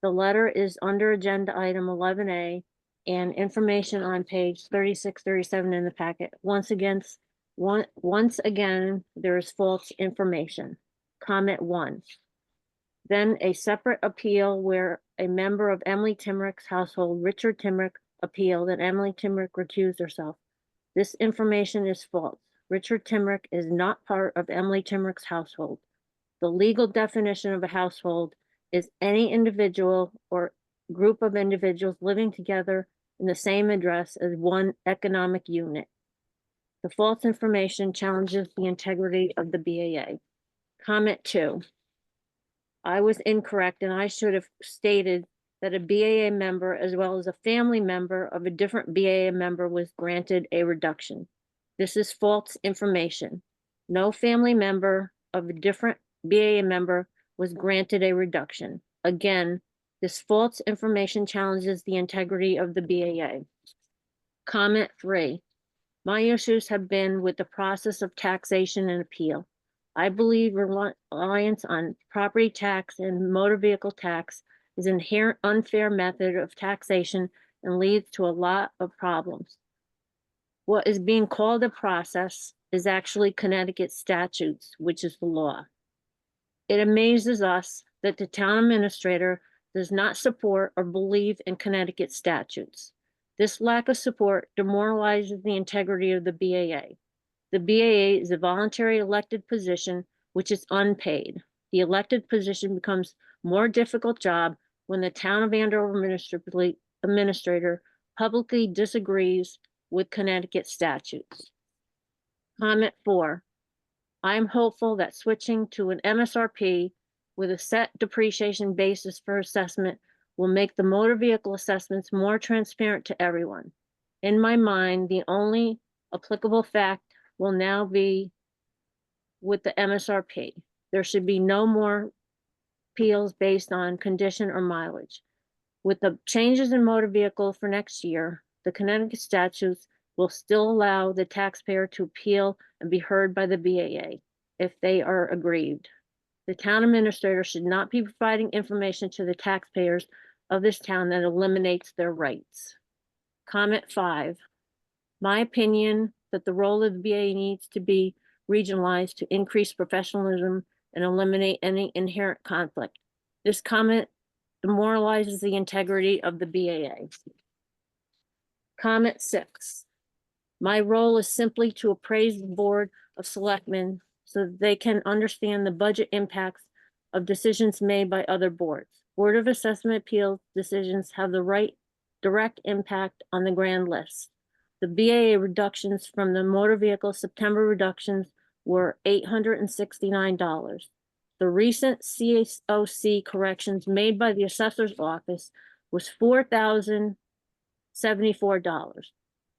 L: The letter is under agenda item 11A and information on page 36, 37 in the packet. Once again, there is false information. Comment 1. Then a separate appeal where a member of Emily Timrick's household, Richard Timrick, appealed and Emily Timrick recused herself. This information is false. Richard Timrick is not part of Emily Timrick's household. The legal definition of a household is any individual or group of individuals living together in the same address as one economic unit. The false information challenges the integrity of the BAA. Comment 2. I was incorrect and I should have stated that a BAA member as well as a family member of a different BAA member was granted a reduction. This is false information. No family member of a different BAA member was granted a reduction. Again, this false information challenges the integrity of the BAA. Comment 3. My issues have been with the process of taxation and appeal. I believe reliance on property tax and motor vehicle tax is an inherent unfair method of taxation and leads to a lot of problems. What is being called a process is actually Connecticut statutes, which is the law. It amazes us that the town administrator does not support or believe in Connecticut statutes. This lack of support demoralizes the integrity of the BAA. The BAA is a voluntary elected position, which is unpaid. The elected position becomes a more difficult job when the town of Andover administrator publicly disagrees with Connecticut statutes. Comment 4. I am hopeful that switching to an MSRP with a set depreciation basis for assessment will make the motor vehicle assessments more transparent to everyone. In my mind, the only applicable fact will now be with the MSRP. There should be no more appeals based on condition or mileage. With the changes in motor vehicle for next year, the Connecticut statutes will still allow the taxpayer to appeal and be heard by the BAA if they are aggrieved. The town administrator should not be providing information to the taxpayers of this town that eliminates their rights. Comment 5. My opinion that the role of the BAA needs to be regionalized to increase professionalism and eliminate any inherent conflict. This comment demoralizes the integrity of the BAA. Comment 6. My role is simply to appraise the Board of Selectmen so that they can understand the budget impacts of decisions made by other boards. Board of Assessment Appeals decisions have the direct impact on the grand list. The BAA reductions from the motor vehicle September reductions were $869. The recent CSOC corrections made by the assessor's office was $4,074.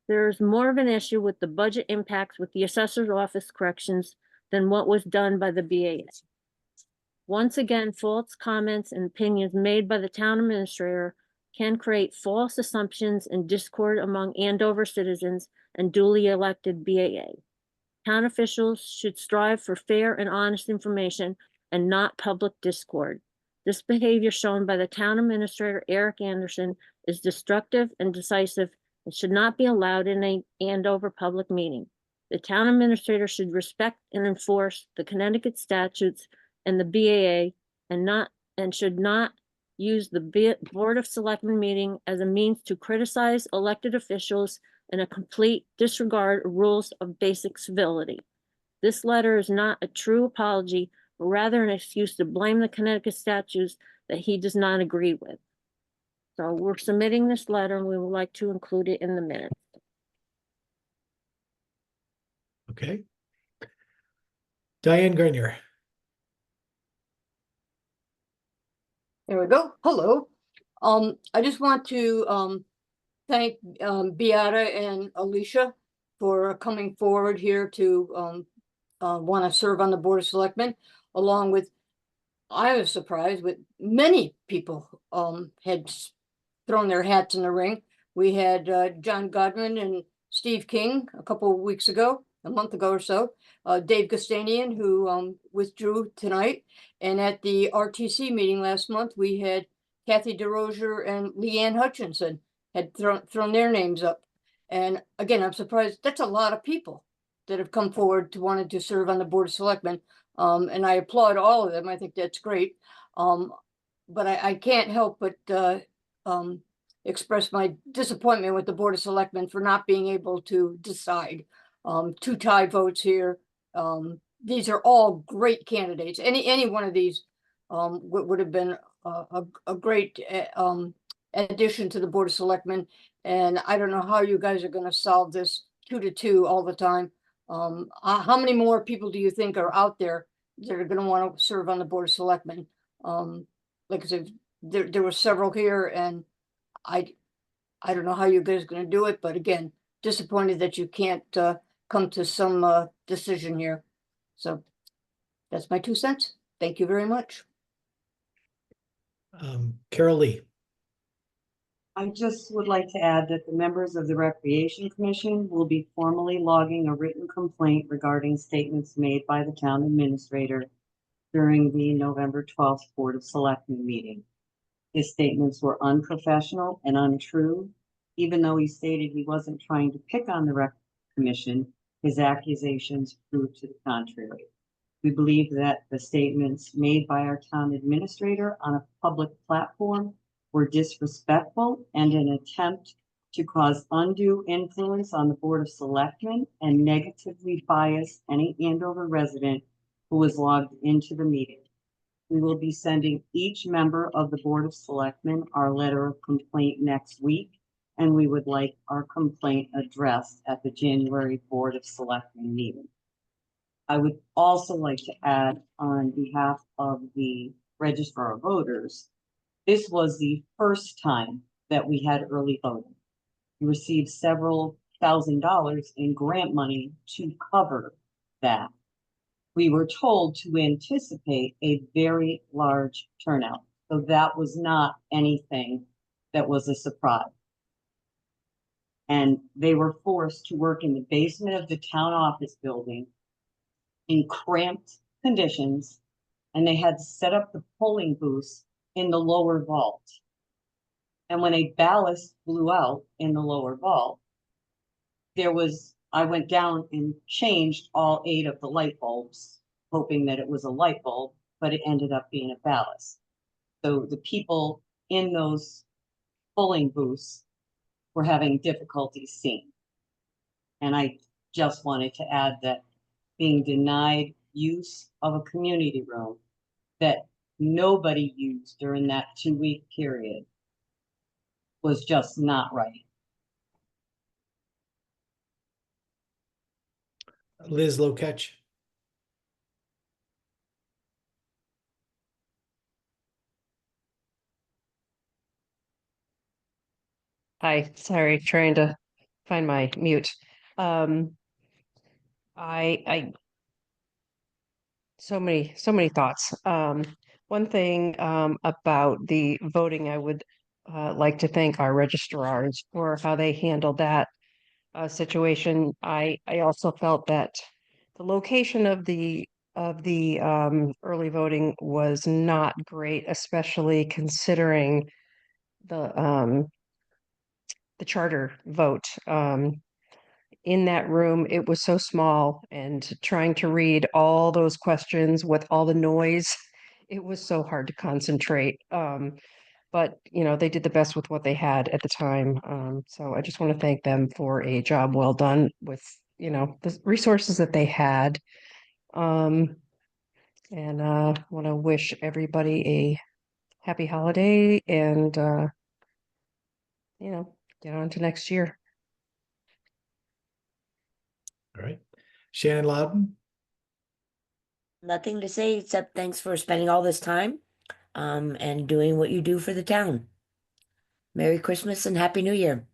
L: There's more of an issue with the budget impacts with the assessor's office corrections than what was done by the BAA. Once again, false comments and opinions made by the town administrator can create false assumptions and discord among Andover citizens and duly elected BAA. Town officials should strive for fair and honest information and not public discord. This behavior shown by the town administrator, Eric Anderson, is destructive and decisive and should not be allowed in an Andover public meeting. The town administrator should respect and enforce the Connecticut statutes and the BAA and should not use the Board of Selectmen meeting as a means to criticize elected officials in a complete disregard of rules of basic civility. This letter is not a true apology, but rather an excuse to blame the Connecticut statutes that he does not agree with. So we're submitting this letter and we would like to include it in the minutes.
A: Okay. Diane Grenier.
B: There we go. Hello. I just want to thank Beata and Alicia for coming forward here to want to serve on the Board of Selectmen, along with, I was surprised with many people had thrown their hats in the ring. We had John Godwin and Steve King a couple of weeks ago, a month ago or so. Dave Gustanian, who withdrew tonight. And at the RTC meeting last month, we had Kathy DeRozier and Leanne Hutchinson had thrown their names up. And again, I'm surprised. That's a lot of people that have come forward to wanted to serve on the Board of Selectmen. And I applaud all of them. I think that's great. But I can't help but express my disappointment with the Board of Selectmen for not being able to decide. 2 tie votes here. These are all great candidates. Any one of these would have been a great addition to the Board of Selectmen. And I don't know how you guys are going to solve this 2-2 all the time. How many more people do you think are out there that are going to want to serve on the Board of Selectmen? Like I said, there were several here, and I don't know how you guys are going to do it, but again, disappointed that you can't come to some decision here. So that's my 2 cents. Thank you very much.
A: Carol Lee.
K: I just would like to add that the members of the Recreation Commission will be formally logging a written complaint regarding statements made by the town administrator during the November 12th Board of Selectmen meeting. His statements were unprofessional and untrue. Even though he stated he wasn't trying to pick on the Rec Commission, his accusations proved to the contrary. We believe that the statements made by our town administrator on a public platform were disrespectful and an attempt to cause undue influence on the Board of Selectmen and negatively bias any Andover resident who was logged into the meeting. We will be sending each member of the Board of Selectmen our letter of complaint next week, and we would like our complaint addressed at the January Board of Selectmen meeting. I would also like to add, on behalf of the Registrar of Voters, this was the first time that we had early voting. We received several $1,000s in grant money to cover that. We were told to anticipate a very large turnout, so that was not anything that was a surprise. And they were forced to work in the basement of the town office building in cramped conditions, and they had to set up the polling booths in the lower vault. And when a ballast blew out in the lower vault, I went down and changed all 8 of the light bulbs, hoping that it was a light bulb, but it ended up being a ballast. So the people in those polling booths were having difficulty seeing. And I just wanted to add that being denied use of a community room that nobody used during that 2-week period was just not right.
A: Liz Lokech.
H: Hi, sorry, trying to find my mute. I so many thoughts. One thing about the voting, I would like to thank our registrars for how they handled that situation. I also felt that the location of the early voting was not great, especially considering the charter vote. In that room, it was so small, and trying to read all those questions with all the noise, it was so hard to concentrate. But they did the best with what they had at the time. So I just want to thank them for a job well done with, the resources that they had. And want to wish everybody a happy holiday and, get on to next year.
A: All right. Shannon Loudon?
F: Nothing to say except thanks for spending all this time and doing what you do for the town. Merry Christmas and Happy New Year.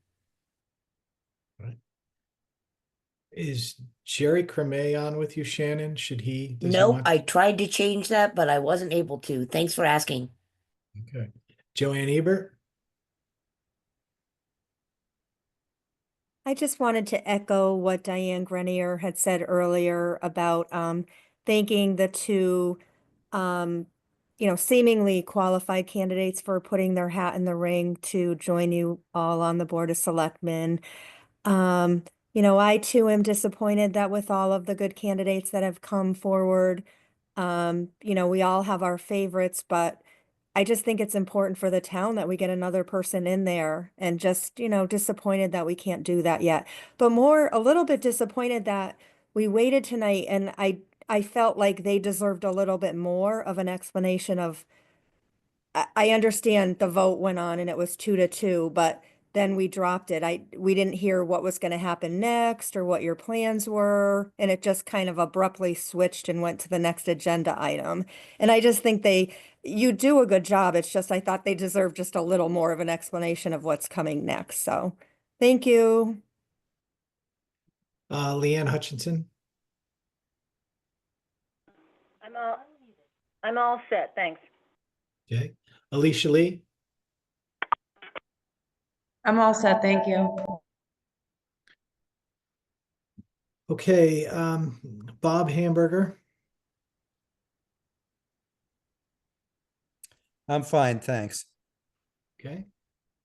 A: Is Jerry Creme on with you, Shannon? Does he
F: No,
A: want?
F: I tried to change that, but I wasn't able to. Thanks for asking.
A: Okay. Joanne Ebert?
M: I just wanted to echo what Diane Grenier had said earlier about thanking the two seemingly qualified candidates for putting their hat in the ring to join you all on the Board of Selectmen. I too am disappointed that with all of the good candidates that have come forward, we all have our favorites, but I just think it's important for the town that we get another person in there, and just, disappointed that we can't do that yet. But a little bit disappointed that we waited tonight, and I felt like they deserved a little bit more of an explanation of, I understand the vote went on and it was 2-2, but then we dropped it. We didn't hear what was going to happen next or what your plans were, and it just kind of abruptly switched and went to the next agenda item. And I just think you do a good job. It's just, I thought they deserved just a little more of an explanation of what's coming next. So, thank you.
A: Leanne Hutchinson?
O: I'm all set, thanks.
A: Okay. Alicia Lee?
D: I'm all set, thank you.
A: Okay. Bob Hamburger?
E: I'm fine, thanks.
A: Okay.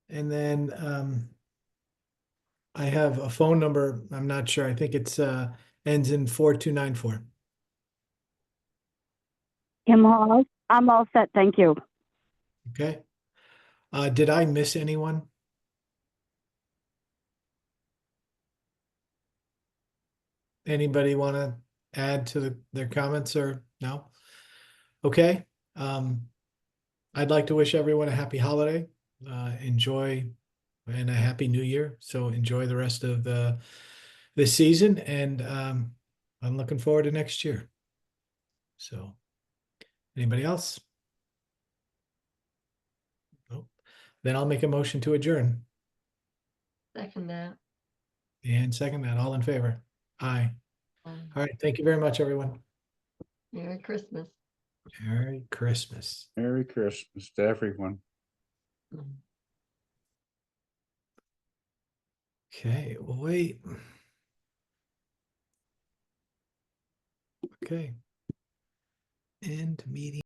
A: And then I have a phone number. I'm not sure. I think it's ends in 4294.
P: Kim Hall, I'm all set, thank you.
A: Okay. Did I miss anyone? Anybody want to add to their comments or no? Okay. I'd like to wish everyone a happy holiday. Enjoy and a happy new year. So enjoy the rest of the season, and I'm looking forward to next year. So anybody else? Nope. Then I'll make a motion to adjourn.
T: Second that.
A: And second that, all in favor? Aye. All right. Thank you very much, everyone.
T: Merry Christmas.
A: Merry Christmas.
R: Merry Christmas to everyone.
A: Okay, well, wait. Okay. End meeting.